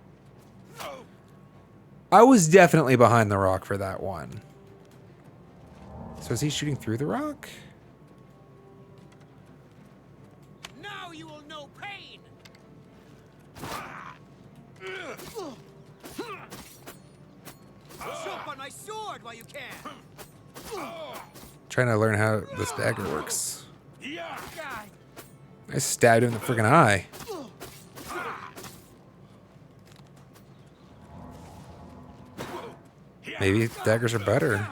I was definitely behind the rock for that one. So is he shooting through the rock? Now you will know pain. Jump on my sword while you can. Trying to learn how this dagger works. God. I stabbed him in the freaking eye. Maybe daggers are better.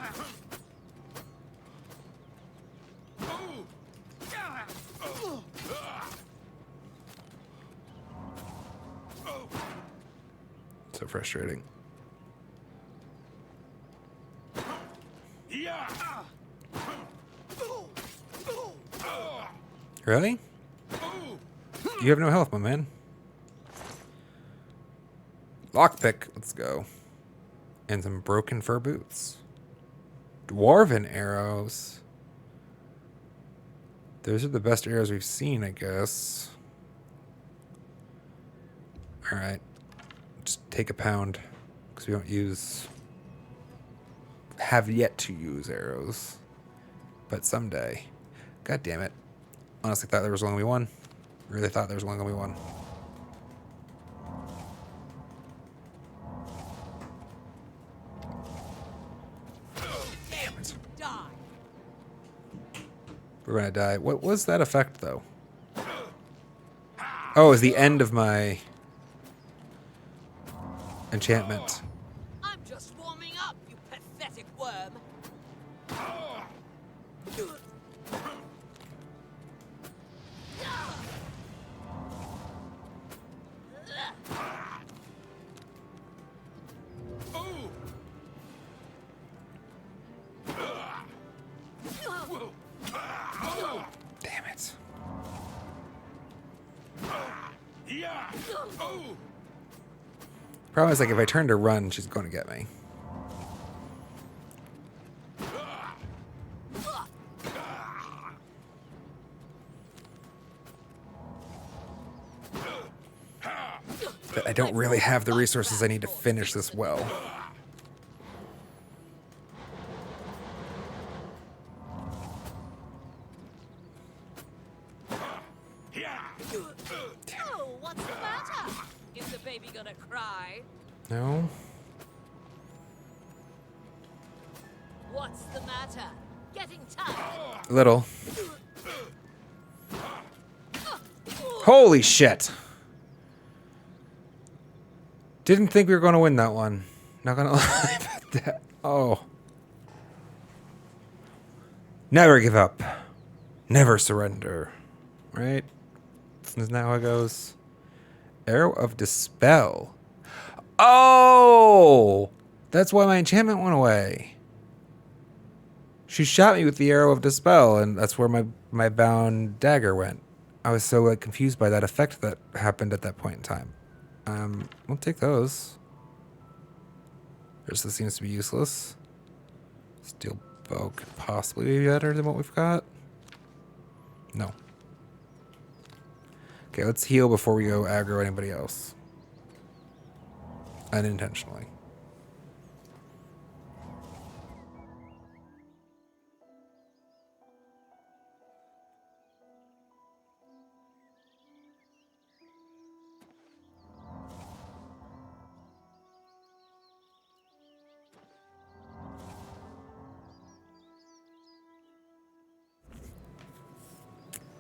So frustrating. Really? You have no health, my man. Lockpick, let's go. And some broken fur boots. Dwarven arrows. Those are the best arrows we've seen, I guess. Alright. Just take a pound. Because we don't use... have yet to use arrows. But someday. God damn it. Honestly thought there was only one. Really thought there was only gonna be one. Damn it. Die. We're gonna die. What was that effect though? Oh, it was the end of my enchantment. I'm just warming up, you pathetic worm. Damn it. Problem is, like, if I turn to run, she's going to get me. But I don't really have the resources I need to finish this well. Oh, what's the matter? Is the baby gonna cry? No? What's the matter? Getting tired? A little. Holy shit! Didn't think we were going to win that one. Not gonna lie about that. Oh. Never give up. Never surrender. Right? Isn't that how it goes? Arrow of Dispel. Oh! That's why my enchantment went away. She shot me with the Arrow of Dispel, and that's where my bound dagger went. I was so like confused by that effect that happened at that point in time. We'll take those. This seems to be useless. Steel bow could possibly be better than what we've got. No. Okay, let's heal before we go aggro anybody else. Unintentionally.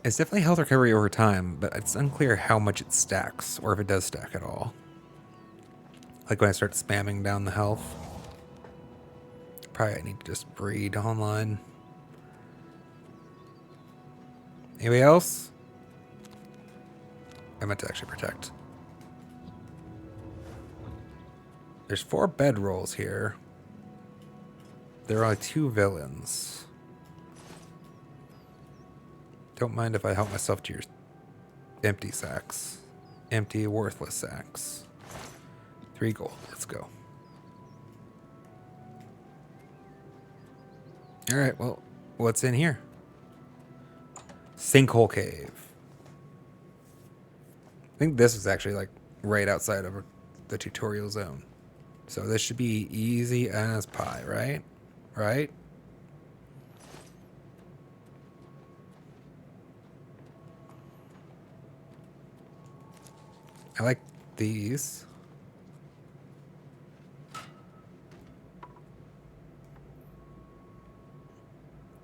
It's definitely health recovery over time, but it's unclear how much it stacks, or if it does stack at all. Like when I start spamming down the health. Probably I need to just breed online. Anybody else? I meant to actually protect. There's 4 bedrolls here. There are only 2 villains. Don't mind if I help myself to your empty sacks. Empty, worthless sacks. 3 gold. Let's go. Alright, well, what's in here? Sinkhole Cave. I think this is actually like right outside of the tutorial zone. So this should be easy as pie, right? Right? I like these.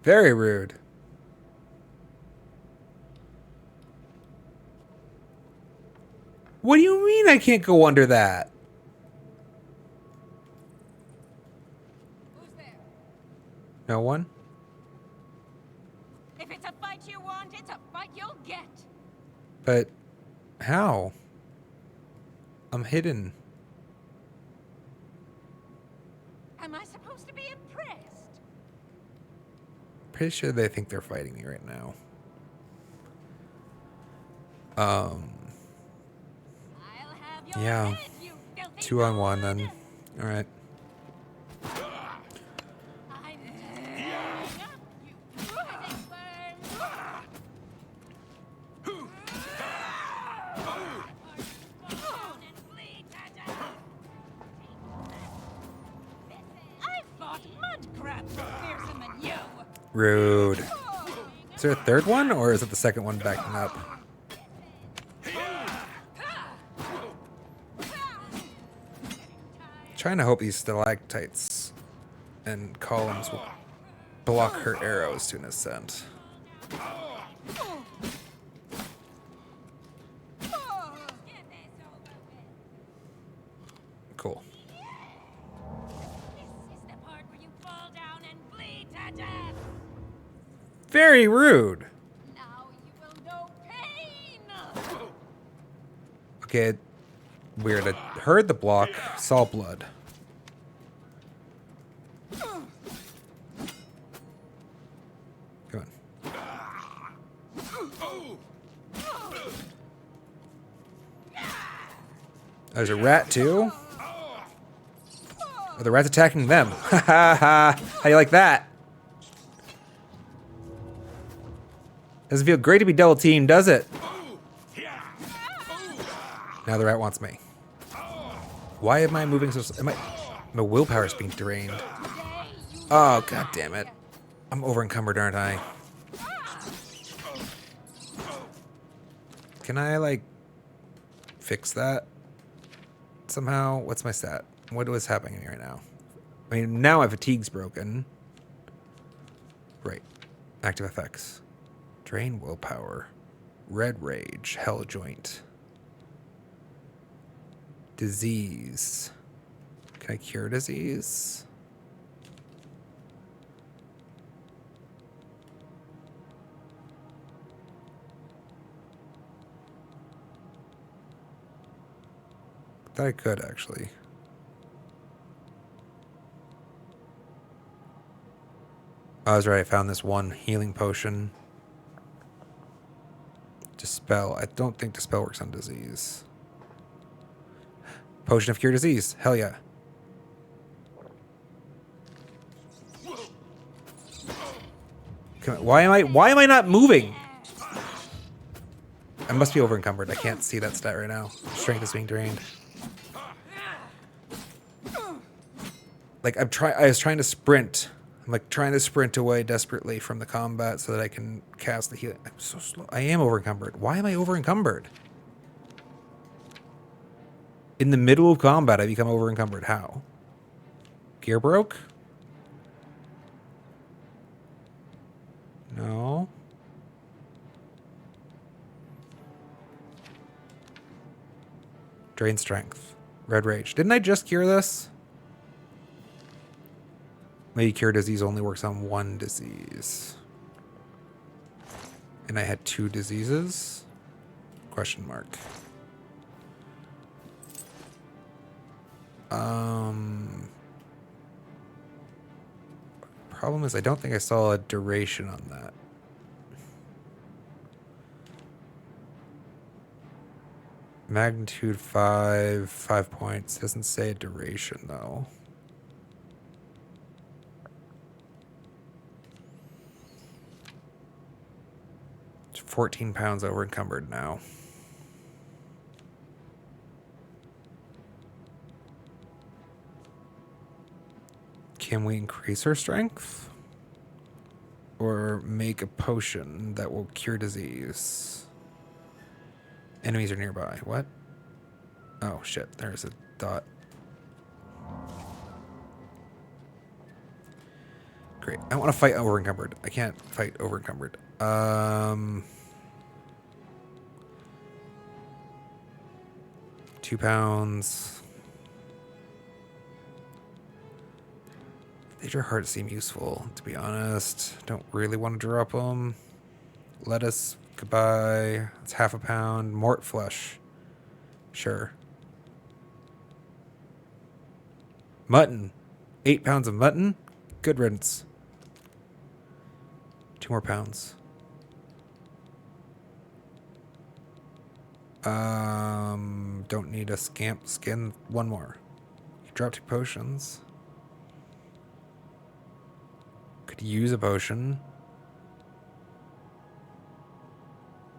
Very rude. What do you mean I can't go under that? Who's there? No one? If it's a fight you want, it's a fight you'll get. But how? I'm hidden. Am I supposed to be impressed? Pretty sure they think they're fighting me right now. I'll have your Yeah. head, you filthy 2 on 1 dog. then. Alright. I'm tearing up, you pathetic worm. Down and bleed to death. I fought mud crabs fearsome than you. Rude. Is there a 3rd one, or is it the 2nd one backing up? Trying to hope these stalactites and columns will block her arrows to an extent. Cool. This is the part where you fall down and bleed to death. Very rude. Now you will know pain. Okay, weird. I heard the block, saw blood. Come on. There's a rat too? Oh, the rat's attacking them. Ha ha ha. How do you like that? Doesn't feel great to be double teamed, does it? Now the rat wants me. Why am I moving so slow? My willpower is being drained. Oh, god damn it. I'm over encumbered, aren't I? Can I, like, fix that somehow? What's my stat? What was happening right now? I mean, now my fatigue's broken. Right. Active effects. Drain willpower. Red rage. Hell joint. Disease. Can I cure disease? Thought I could actually. I was right. I found this one healing potion. Dispel. I don't think Dispel works on disease. Potion of Cure Disease. Hell yeah. Come on. Why am I not moving? I must be over encumbered. I can't see that stat right now. Strength is being drained. Like I was trying to sprint. I'm like trying to sprint away desperately from the combat so that I can cast the healing. I'm so slow. I am over encumbered. Why am I over encumbered? In the middle of combat, I become over encumbered. How? Gear broke? No. Drain strength. Red rage. Didn't I just cure this? Maybe cure disease only works on one disease. And I had 2 diseases? Question mark. Problem is I don't think I saw a duration on that. Magnitude 5 points. Doesn't say a duration though. It's 14 pounds over encumbered now. Can we increase our strength? Or make a potion that will cure disease? Enemies are nearby. What? Oh shit, there's a dot. Great. I want to fight over encumbered. I can't fight over encumbered. 2 pounds. They hard to seem useful, to be honest. Don't really want to drop them. Lettuce, goodbye. It's half a pound. Mort flesh. Sure. Mutton. 8 pounds of mutton? Good riddance. 2 more pounds. Don't need a scamp skin. 1 more. You dropped 2 potions. Could use a potion.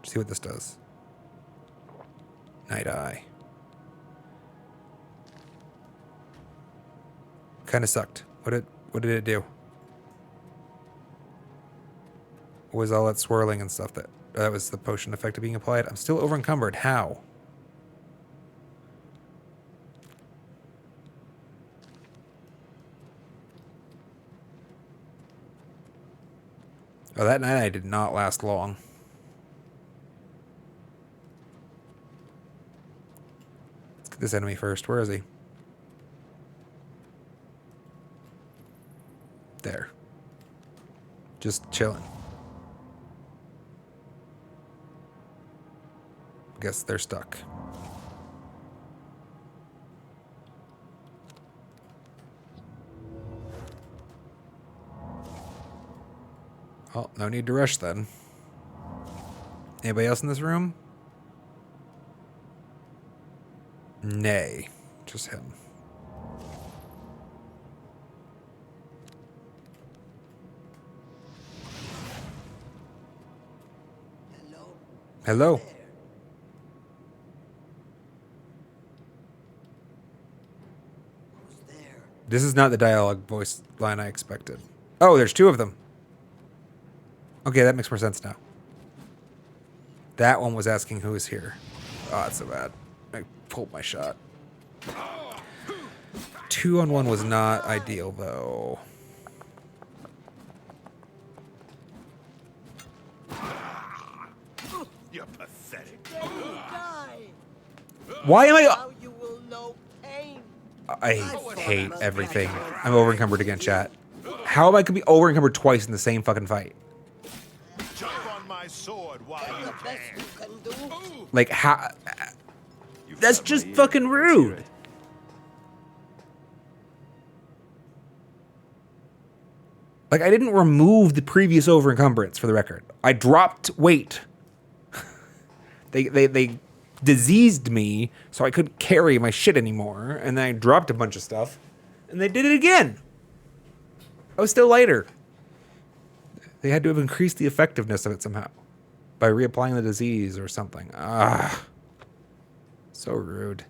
See what this does. Night Eye. Kind of sucked. What did it do? What was all that swirling and stuff that was the potion effect being applied? I'm still over encumbered. How? Oh, that Night Eye did not last long. Let's get this enemy first. Where is he? There. Just chilling. Guess they're stuck. Well, no need to rush then. Anybody else in this room? Nay. Just him. Hello. This is not the dialogue voice line I expected. Oh, there's 2 of them. Okay, that makes more sense now. That one was asking who is here. Oh, that's so bad. I pulled my shot. 2-on-1 was not ideal, though. You're pathetic. Why am I... Now you will know pain. I hate everything. I'm over encumbered again, chat. How am I could be over encumbered twice in the same fucking fight? Jump on my sword while you The best can. you can do. Like how? You That's just fucking rude. Like, I didn't remove the previous over encumbrance, for the record. I dropped weight. They diseased me so I couldn't carry my shit anymore, and then I dropped a bunch of stuff, and they did it again. I was still lighter. They had to have increased the effectiveness of it somehow by reapplying the disease or something. Ah, so rude.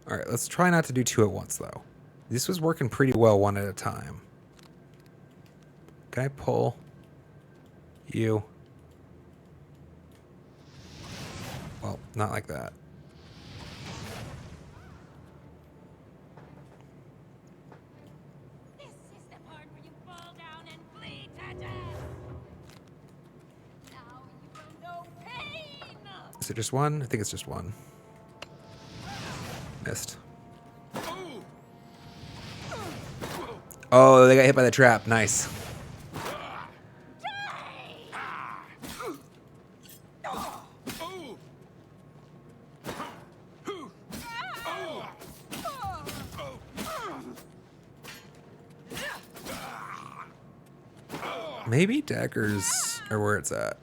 All right, let's try not to do two at once, though. This was working pretty well one at a time. Can I pull you? Well, not like that. This is the part where you fall down and bleed to death. Now you will know pain. Is it just one? I think it's just one. Missed. Oh, they got hit by the trap. Nice. Maybe daggers are where it's at.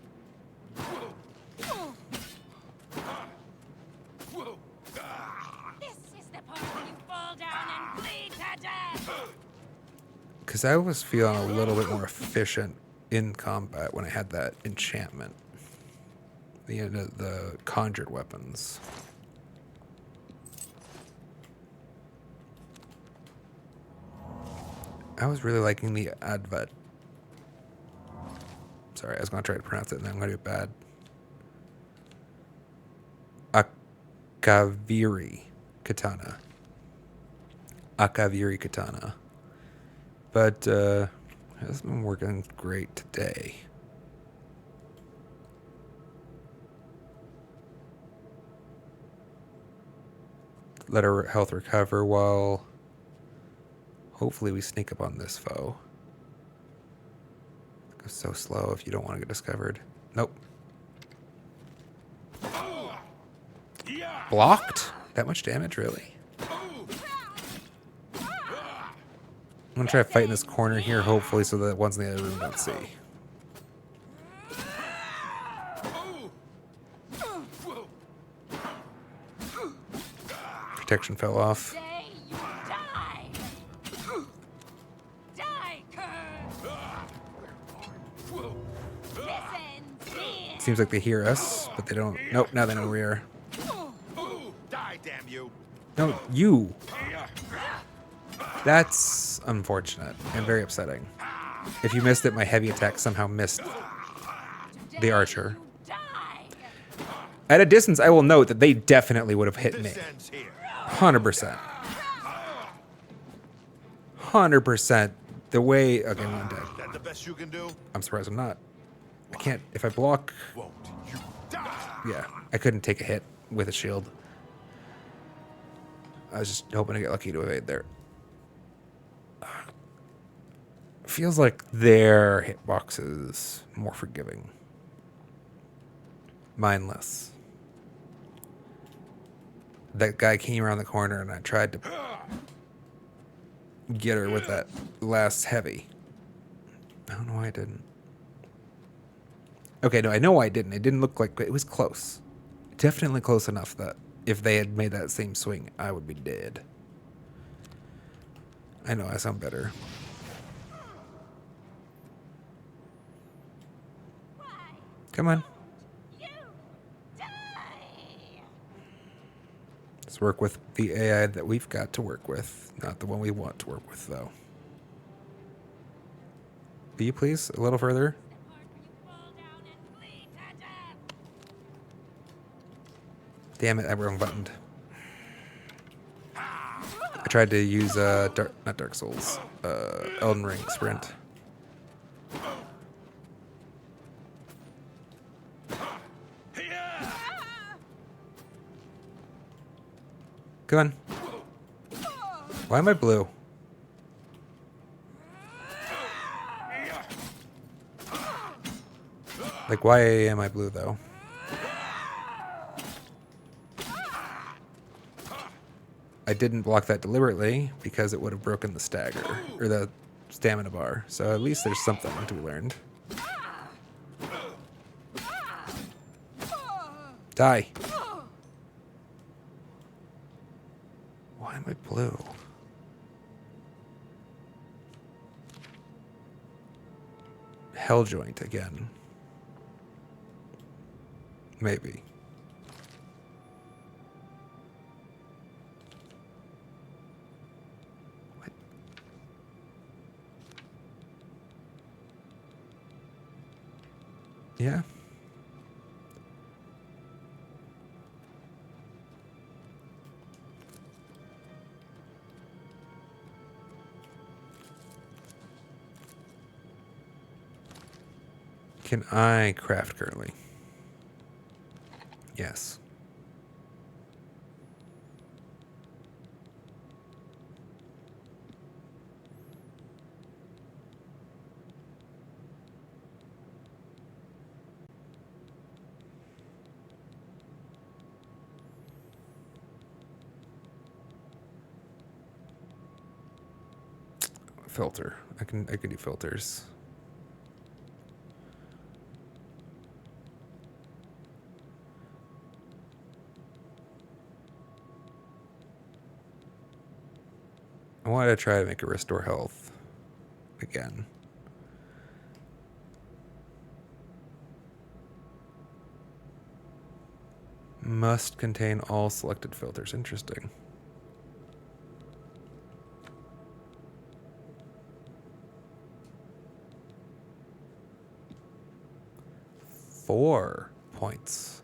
This is the part where you fall down and bleed to death. Because I was feeling a little bit more efficient in combat when I had that enchantment. The conjured weapons. I was really liking the Advet. Sorry, I was going to try to pronounce it and then I'm going to do it bad. Akaviri Katana. Akaviri Katana. But it hasn't been working great today. Let our health recover while hopefully we sneak up on this foe. It goes so slow if you don't want to get discovered. Nope. Blocked? That much damage, really? I'm gonna try to fight in this corner here, hopefully, so that the ones in the other room don't see. Protection fell off. Say you die. Die, curse. Listen, see. Seems like they hear us, but they don't. Nope, now they know we're here. Die, damn you! No, you. That's unfortunate and very upsetting. If you missed it, my heavy attack somehow missed the archer. Die. At a distance, I will note that they definitely would have hit me. This ends here. 100%. 100%. The way... Okay, I'm dead. That the best you can do? I'm surprised I'm not. I can't... If I block... Won't you die? Yeah, I couldn't take a hit with a shield. I was just hoping to get lucky to evade there. Feels like their hitbox is more forgiving. Mine less. That guy came around the corner and I tried to get her with that last heavy. I don't know why I didn't. Okay, no, I know why I didn't. It didn't look like... It was close. Definitely close enough that if they had made that same swing, I would be dead. I know, I sound better. Come on. You die. Let's work with the AI that we've got to work with. Not the one we want to work with, though. Will you please? A little further? The part where you fall down and bleed to death. Damn it, I wrong buttoned. I tried to use, not Dark Souls, Elden Ring Sprint. Come on. Why am I blue? Like, why am I blue, though? I didn't block that deliberately because it would have broken the stagger, or the stamina bar. So at least there's something to be learned. Die. Why am I blue? Hell joint again. Maybe. What? Yeah. Can I craft currently? Yes. Filter. I can do filters. I wanted to try to make it restore health again. Must contain all selected filters. Interesting. Four points.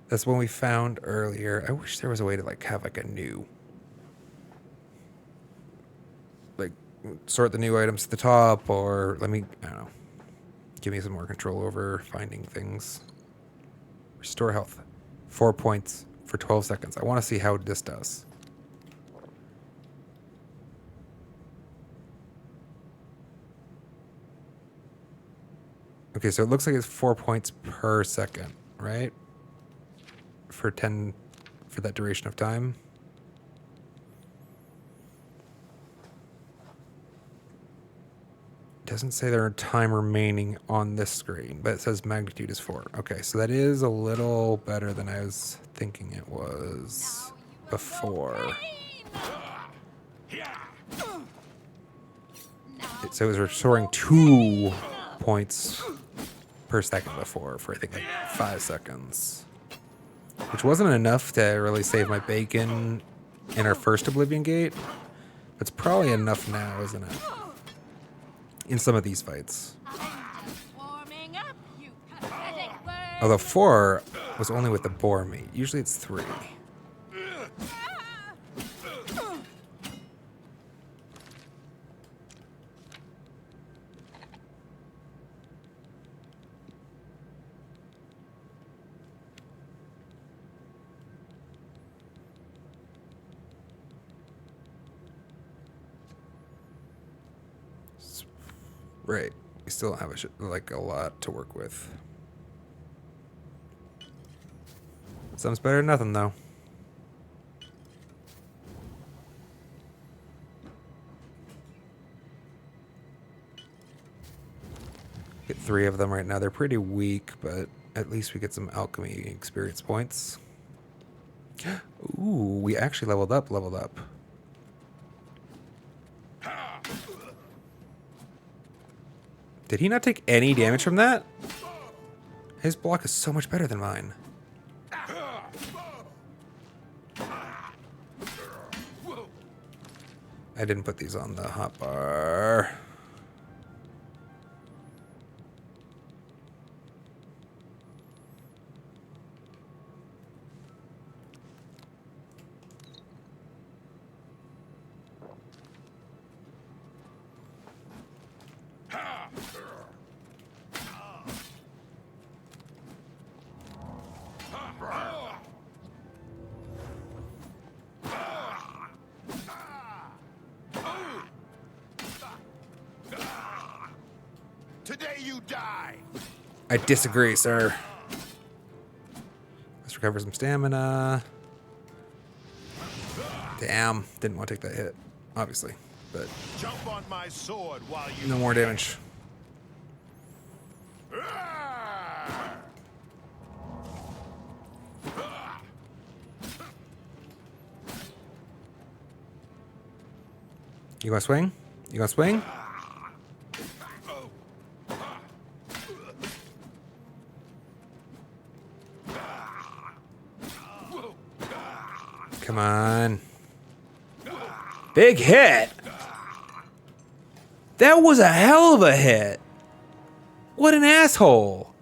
That's one we found earlier. I wish there was a way to like have like a new, like sort the new items at the top, or I don't know, give me some more control over finding things. Restore health, 4 points for 12 seconds. I want to see how this does. Okay, so it looks like it's 4 points per second, right? For that duration of time. It doesn't say there are time remaining on this screen, but it says magnitude is 4. Okay, so that is a little better than I was thinking it was before. So it was restoring 2 points per second before for I think like 5 seconds. Which wasn't enough to really save my bacon in our first Oblivion gate. It's probably enough now, isn't it? In some of these fights. Warming up, you pathetic bird. Although 4 was only with the boar meat. Usually it's 3. Right. We still don't have a lot to work with. Some's better than nothing, though. Get 3 of them right now. They're pretty weak, but at least we get some alchemy experience points. Ooh, we actually leveled up. Did he not take any damage from that? His block is so much better than mine. I didn't put these on the hotbar. you die. I disagree, sir. Let's recover some stamina. Damn, didn't want to take that hit, obviously, but Jump on my sword while you no more damage. You gonna swing? You gonna swing? Come on. Big hit. That was a hell of a hit. What an asshole.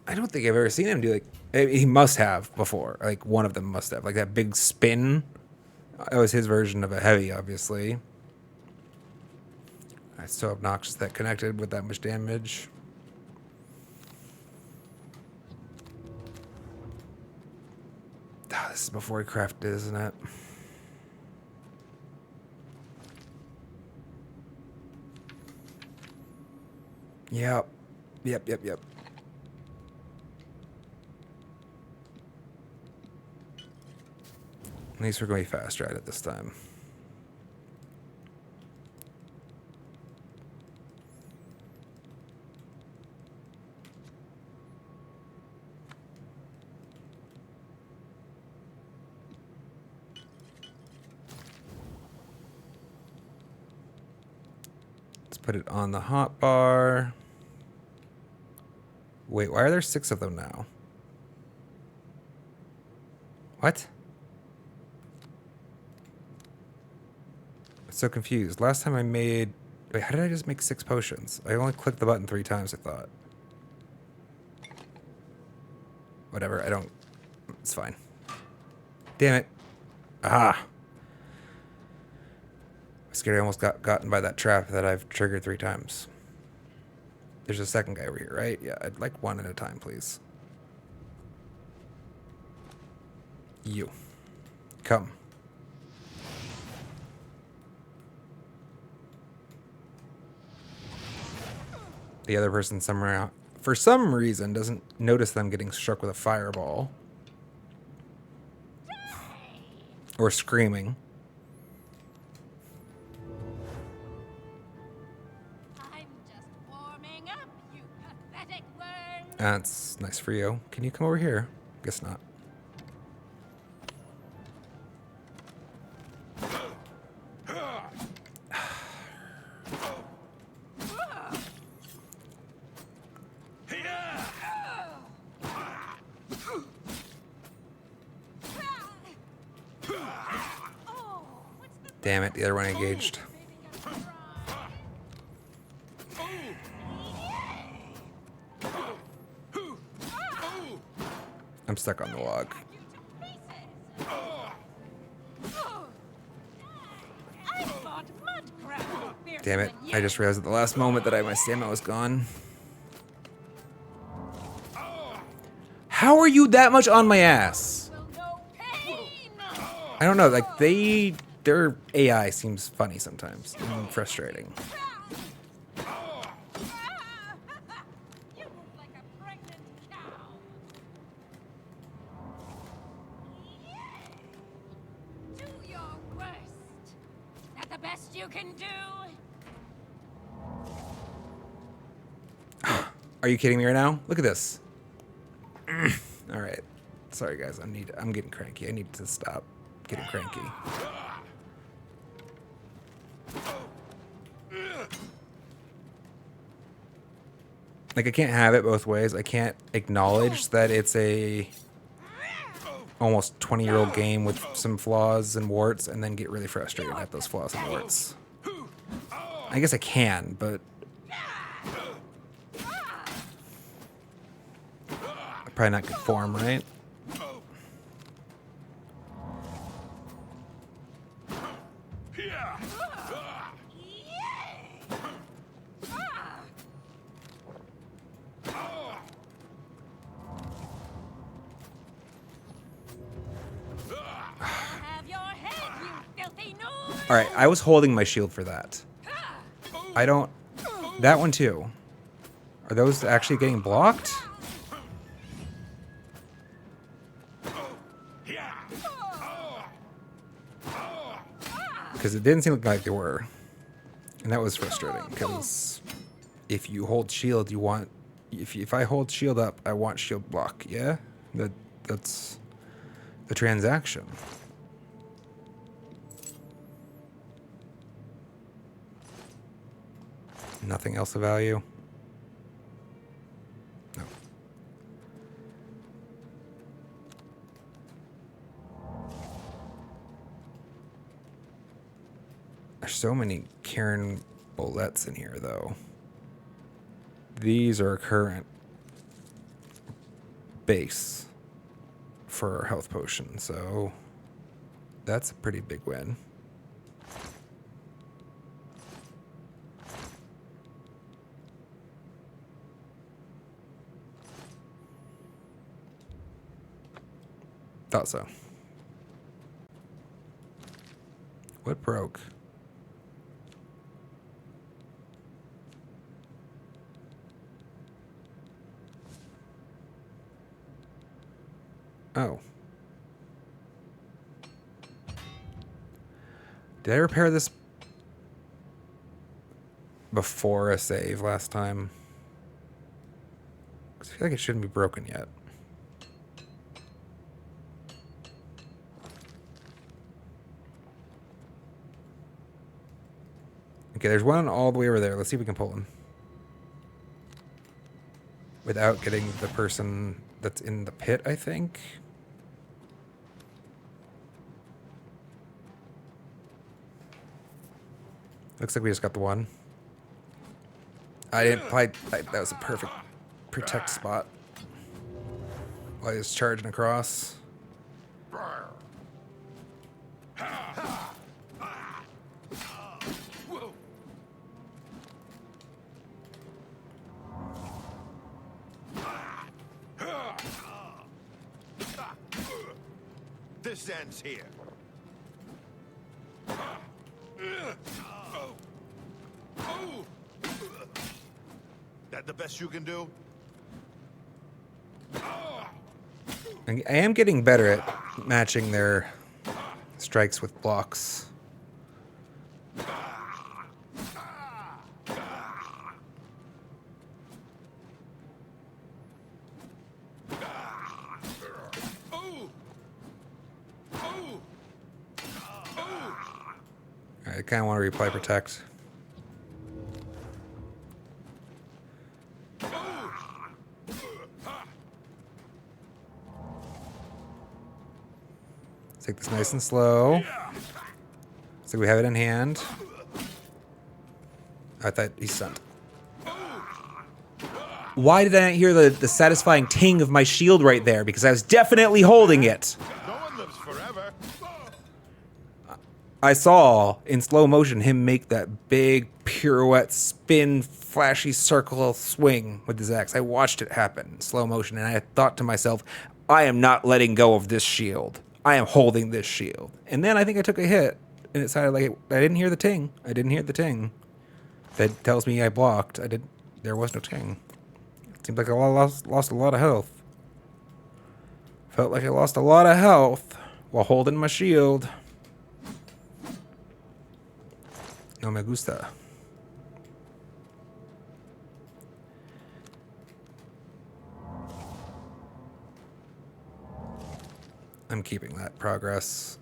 I don't think I've ever seen him do like, he must have before. Like one of them must have. Like that big spin. That was his version of a heavy, obviously. It's so obnoxious that connected with that much damage. Ah, this is before he crafted, isn't it? Yep. Yep. At least we're going to be faster at it this time. Let's put it on the hot bar. Wait, why are there 6 of them now? What? I'm so confused. Last time I made... Wait, how did I just make 6 potions? I only clicked the button 3 times, I thought. Whatever, I don't... It's fine. Damn it. Aha! I'm scared I almost got gotten by that trap that I've triggered 3 times. There's a second guy over here, right? Yeah, I'd like one at a time, please. You. Come. The other person somewhere, for some reason, doesn't notice them getting struck with a fireball. Or screaming. I'm just warming up, you pathetic worm. That's nice for you. Can you come over here? Guess not. Damn it, the other one engaged. I'm stuck on the log. Damn it, I just realized at the last moment that my stamina was gone. How are you that much on my ass? I don't know, like their AI seems funny sometimes and frustrating. You look like a pregnant cow. Do your worst. Is that the best you can do? Are you kidding me right now? Look at this. All right. Sorry guys, I'm getting cranky. I need to stop getting cranky. Like I can't have it both ways. I can't acknowledge that it's a almost 20-year-old game with some flaws and warts and then get really frustrated at those flaws and warts. I guess I can, but probably not good form, right? Have your head, you filthy noob! All right, I was holding my shield for that. I don't That one too. Are those actually getting blocked? Because it didn't seem like they were. And that was frustrating, because if you hold shield, you want... If I hold shield up, I want shield block, yeah? That's the transaction. Nothing else of value? No. There's so many Karen bullets in here, though. These are current base for health potion, so that's a pretty big win. Thought so. What broke? Oh. Did I repair this before a save last time? 'Cause I feel like it shouldn't be broken yet. Okay, there's one all the way over there. Let's see if we can pull him. Without getting the person that's in the pit, I think. Looks like we just got the one. I didn't... that was a perfect protect spot. While he was charging across. This ends here. That the best you can do? I am getting better at matching their strikes with blocks. I kind of want to reply protect. Take this nice and slow. So we have it in hand. I thought he's stunned. Why did I not hear the satisfying ting of my shield right there? Because I was definitely holding it. No one lives forever. I saw in slow motion him make that big pirouette, spin, flashy circle swing with his axe. I watched it happen in slow motion, and I thought to myself, I am not letting go of this shield. I am holding this shield. And then I think I took a hit, and it sounded like I didn't hear the ting. I didn't hear the ting. That tells me I blocked. There was no ting. It seemed like I lost a lot of health. Felt like I lost a lot of health while holding my shield. No me gusta. I'm keeping that progress.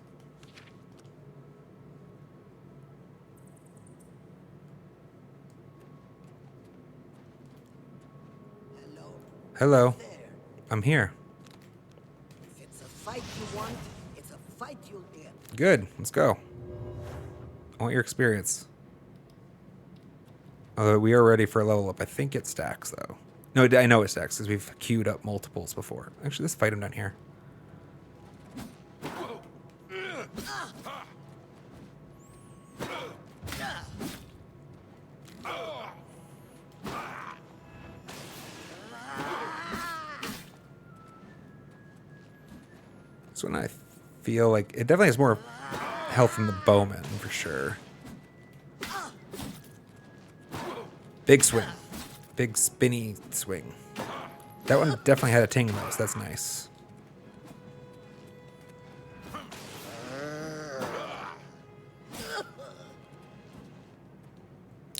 Hello. There. I'm here. If it's a fight you want, it's a fight you'll get. Good. Let's go. I want your experience. Although we are ready for a level up. I think it stacks, though. No, I know it stacks because we've queued up multiples before. Actually, let's fight him down here. This one I feel like it definitely has more health than the bowman for sure. Big swing. Big spinny swing. That one definitely had a ting though, so that's nice.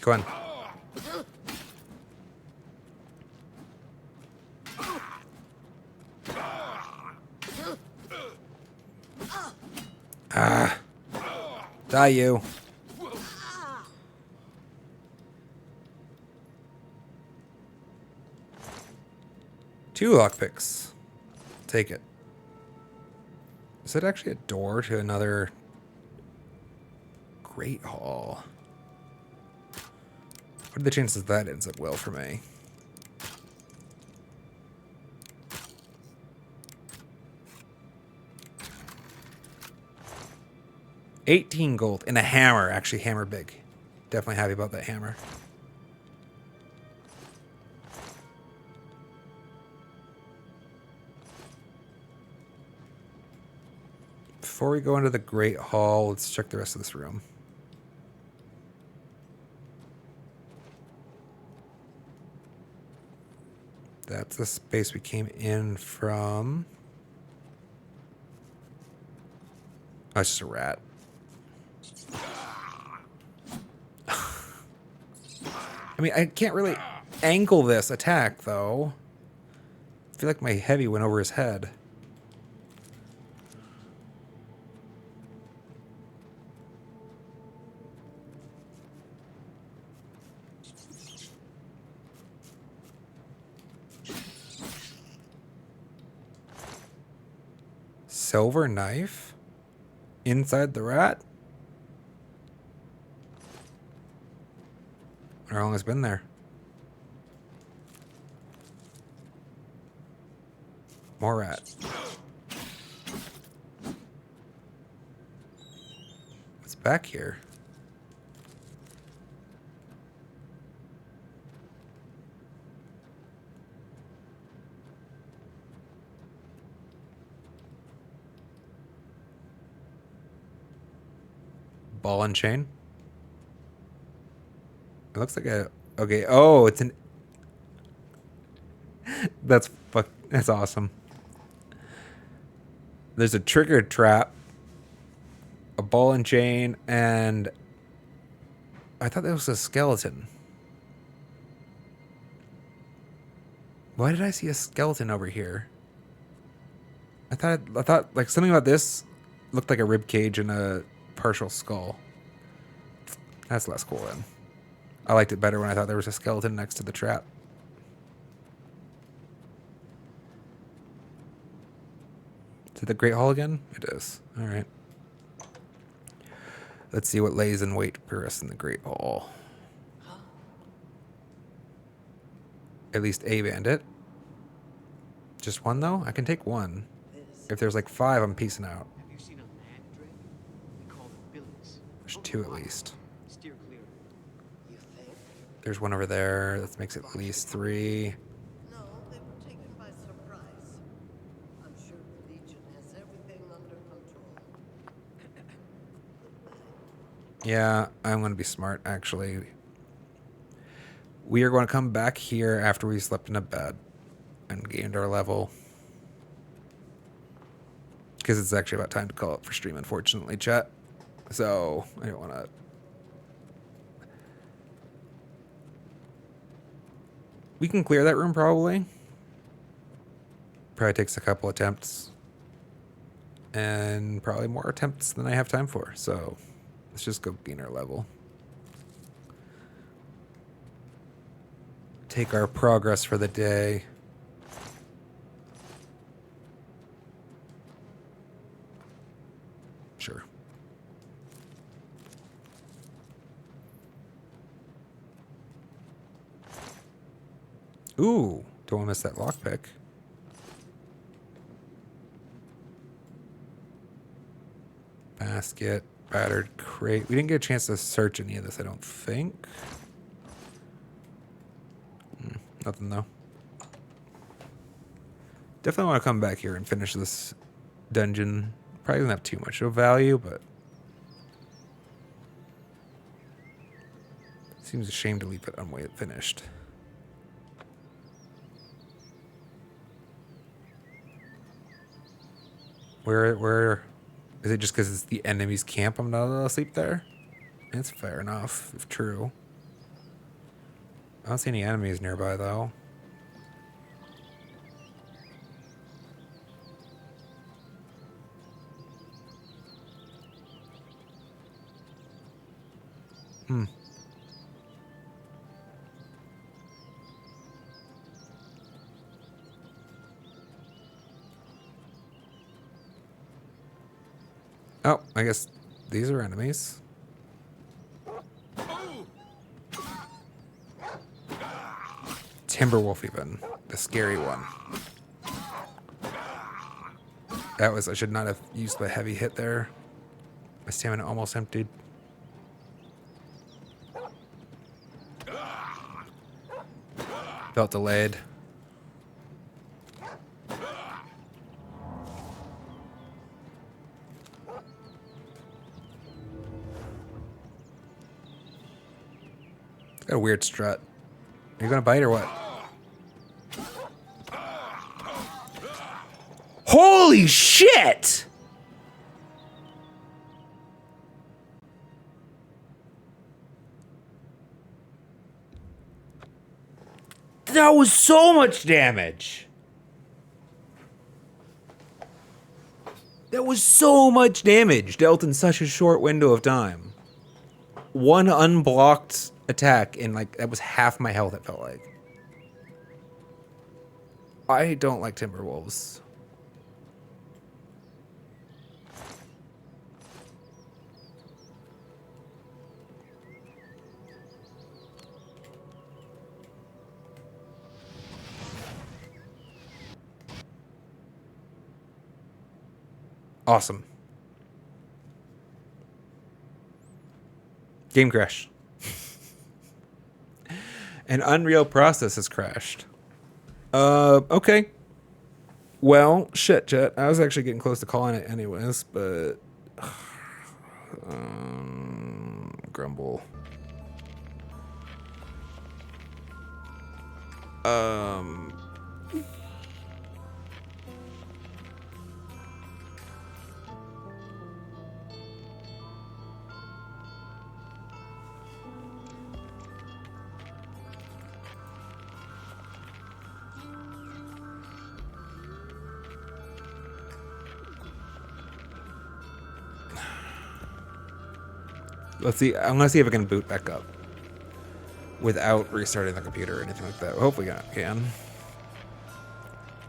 Go on. Ah. Die, you. Two lockpicks. Take it. Is it actually a door to another Great Hall? What are the chances that ends up well for me? $18 gold and a hammer. Actually, hammer big. Definitely happy about that hammer. Before we go into the Great Hall, let's check the rest of this room. That's the space we came in from. Oh, it's just a rat. I mean, I can't really angle this attack, though. I feel like my heavy went over his head. Silver knife? Inside the rat? How long has it been there? More rat. What's back here? Ball and chain? It looks like a... Okay, oh, it's an... That's awesome. There's a trigger trap, a ball and chain, and... I thought that was a skeleton. Why did I see a skeleton over here? I thought like something about this looked like a rib cage and a partial skull. That's less cool then. I liked it better when I thought there was a skeleton next to the trap. Is it the Great Hall again? It is. All right. Let's see what lays in wait for us in the Great Hall. At least a bandit. Just one though? I can take one. If there's like 5, I'm peacing out. Have you seen a land dread? We call them billies. There's 2 at least. Steer clear. You think? There's one over there. That makes it at least 3. No, they were taken by surprise. I'm sure the Legion has everything under control. Yeah, I'm going to be smart, actually. We are going to come back here after we slept in a bed and gained our level. Because it's actually about time to call it for stream, unfortunately, chat. So, I don't want to... We can clear that room, probably. Probably takes a couple attempts. And probably more attempts than I have time for. So, let's just go gain our level. Take our progress for the day. Sure. Ooh, don't want to miss that lockpick. Basket, battered crate. We didn't get a chance to search any of this, I don't think. Nothing though. Definitely want to come back here and finish this dungeon. Probably doesn't have too much of value, but Seems a shame to leave it unfinished. Where is it? Just because it's the enemy's camp, I'm not allowed to sleep there? It's fair enough, if true. I don't see any enemies nearby, though. Oh, I guess these are enemies. Timberwolf even. The scary one. I should not have used the heavy hit there. My stamina almost emptied. Felt delayed. Got a weird strut. Are you gonna bite or what? Holy shit! That was so much damage. That was so much damage dealt in such a short window of time. One unblocked attack and like that was half my health, it felt like. I don't like Timberwolves. Awesome. Game crash. An Unreal process has crashed. Okay. Well, shit, Jet. I was actually getting close to calling it anyways, but... grumble. Let's see. I'm gonna see if I can boot back up without restarting the computer or anything like that. Hopefully I can.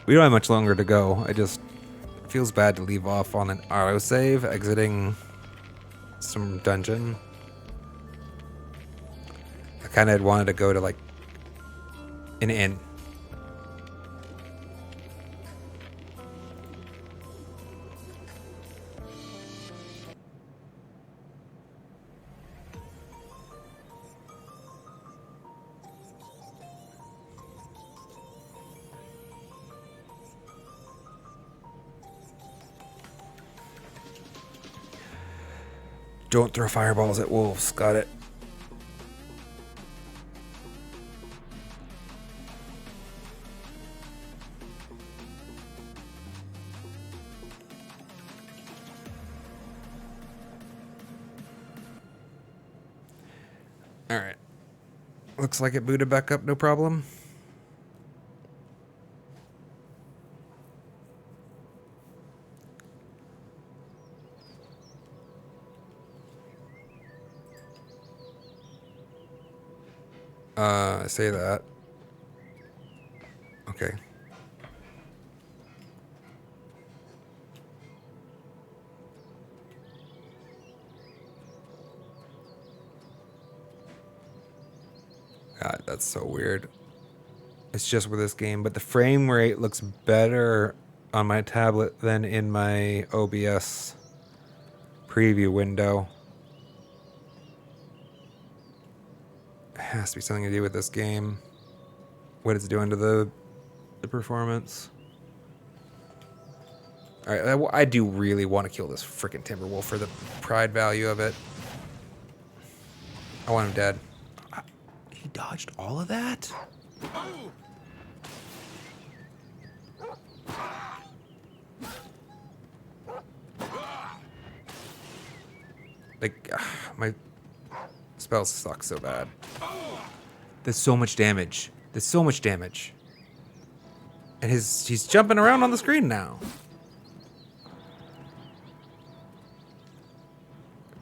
We don't have much longer to go. It feels bad to leave off on an autosave, exiting some dungeon. I kind of wanted to go to like an inn. Don't throw fireballs at wolves. Got it. All right. Looks like it booted back up, no problem. I say that. Okay. God, that's so weird. It's just with this game, but the frame rate looks better on my tablet than in my OBS preview window. It has to be something to do with this game. What it's doing to the performance. Alright, I do really want to kill this freaking Timberwolf for the pride value of it. I want him dead. He dodged all of that? Like, my spells suck so bad. There's so much damage. There's so much damage. And he's jumping around on the screen now.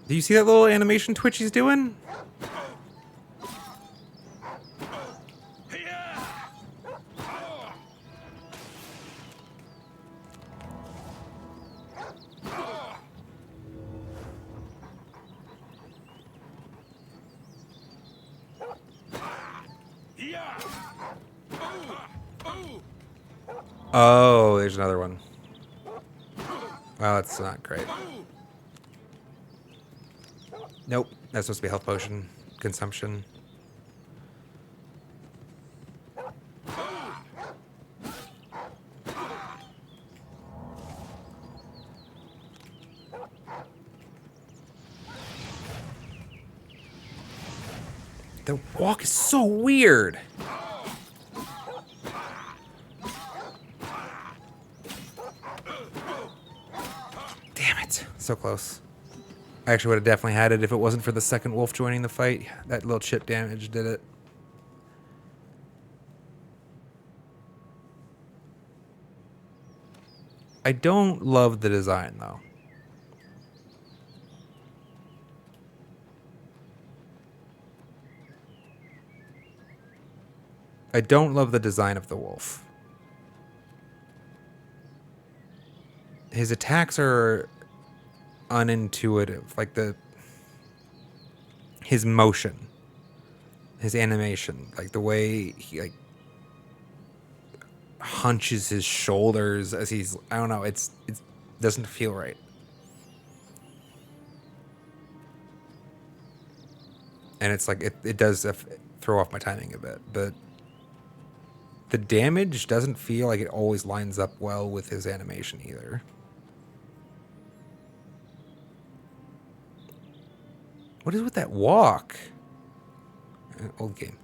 Do you see that little animation twitch he's doing? Oh, there's another one. Well, that's not great. Nope, that's supposed to be health potion consumption. The walk is so weird. Damn it. So close. I actually would have definitely had it if it wasn't for the second wolf joining the fight. That little chip damage did it. I don't love the design, though. I don't love the design of the wolf. His attacks are unintuitive. Like his motion, his animation, like the way he like hunches his shoulders as he's, I don't know, it doesn't feel right. And it's like it does throw off my timing a bit, but the damage doesn't feel like it always lines up well with his animation either. What is with that walk? Old game.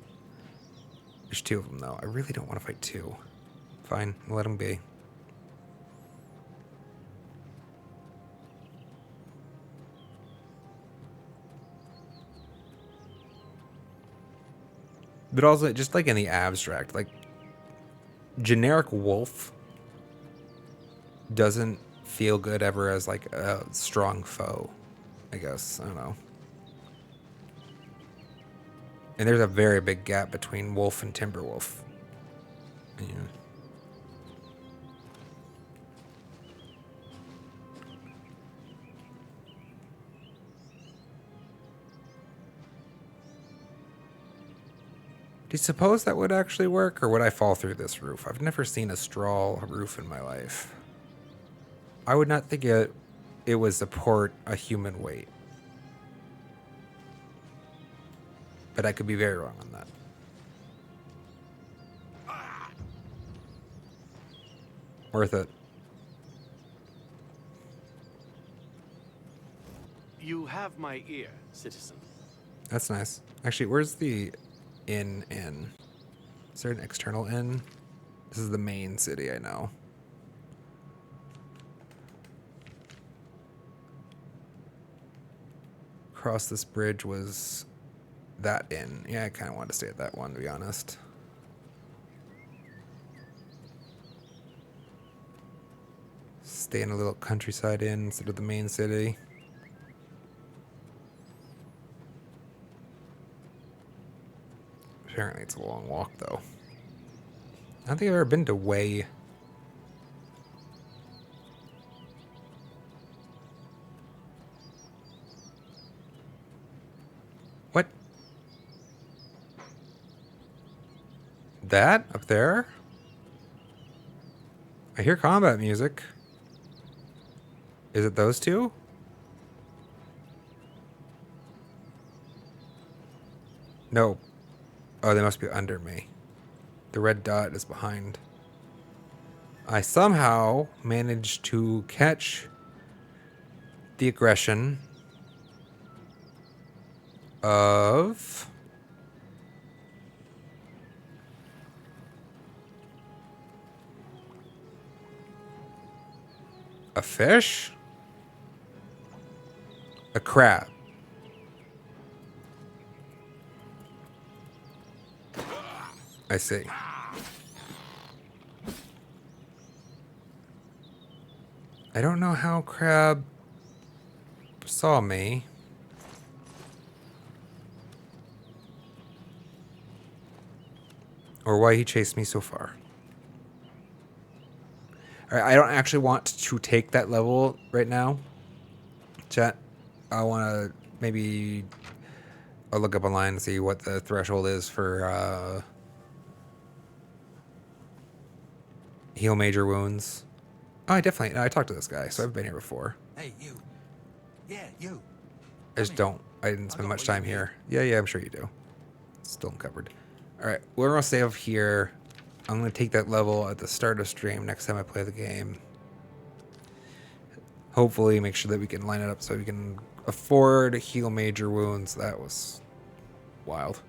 There's two of them, though. I really don't want to fight two. Fine, let them be. But also, just like in the abstract, like, generic wolf doesn't feel good ever as, like, a strong foe, I guess. I don't know. And there's a very big gap between wolf and timber wolf. Yeah. Do you suppose that would actually work, or would I fall through this roof? I've never seen a straw roof in my life. I would not think it would support a human weight. But I could be very wrong on that. Worth it. You have my ear, citizen. That's nice. Actually, where's the inn? Is there an external inn? This is the main city, I know. Across this bridge was that inn. Yeah, I kind of wanted to stay at that one, to be honest. Stay in a little countryside inn instead of the main city. Apparently it's a long walk, though. I don't think I've ever been to Way. What? That up there? I hear combat music. Is it those two? No. Oh, they must be under me. The red dot is behind. I somehow managed to catch the aggression of A fish? A crab. I see. I don't know how crab saw me. Or why he chased me so far. Alright, I don't actually want to take that level right now. Chat, I want to maybe... I'll look up online and see what the threshold is for heal major wounds. Oh, I talked to this guy, so I've been here before. Hey, you. Yeah, you. I didn't spend much time here. Yeah, I'm sure you do. Still uncovered. Alright, we're going to save here. I'm going to take that level at the start of stream next time I play the game. Hopefully make sure that we can line it up so we can afford heal major wounds. That was wild.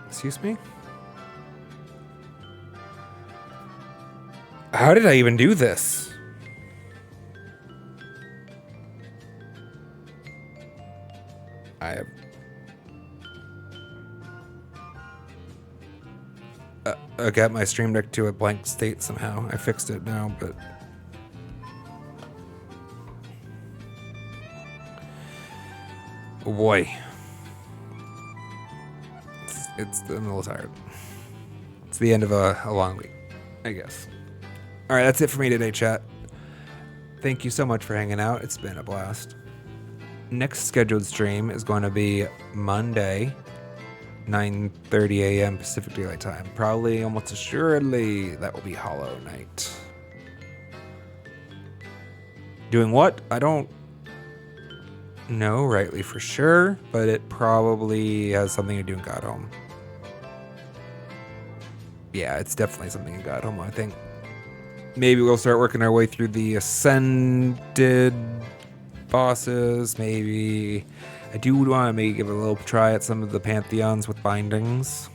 Excuse me? How did I even do this? I got my stream deck to a blank state somehow. I fixed it now, but... Oh boy. I'm a little tired. It's the end of a long week, I guess. Alright, that's it for me today, chat. Thank you so much for hanging out. It's been a blast. Next scheduled stream is going to be Monday, 9:30 a.m. Pacific Daylight Time. Probably, almost assuredly, that will be Hollow Knight. Doing what? I don't know rightly for sure, but it probably has something to do in God Home. Yeah, it's definitely something in God Home, I think. Maybe we'll start working our way through the Ascended bosses. Maybe I do want to maybe give a little try at some of the Pantheons with bindings.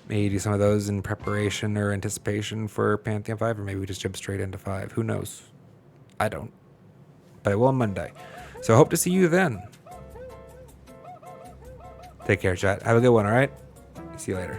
Maybe do some of those in preparation or anticipation for Pantheon 5, or maybe we just jump straight into 5. Who knows? I don't. But I will on Monday. So I hope to see you then. Take care, chat. Have a good one, alright? See you later.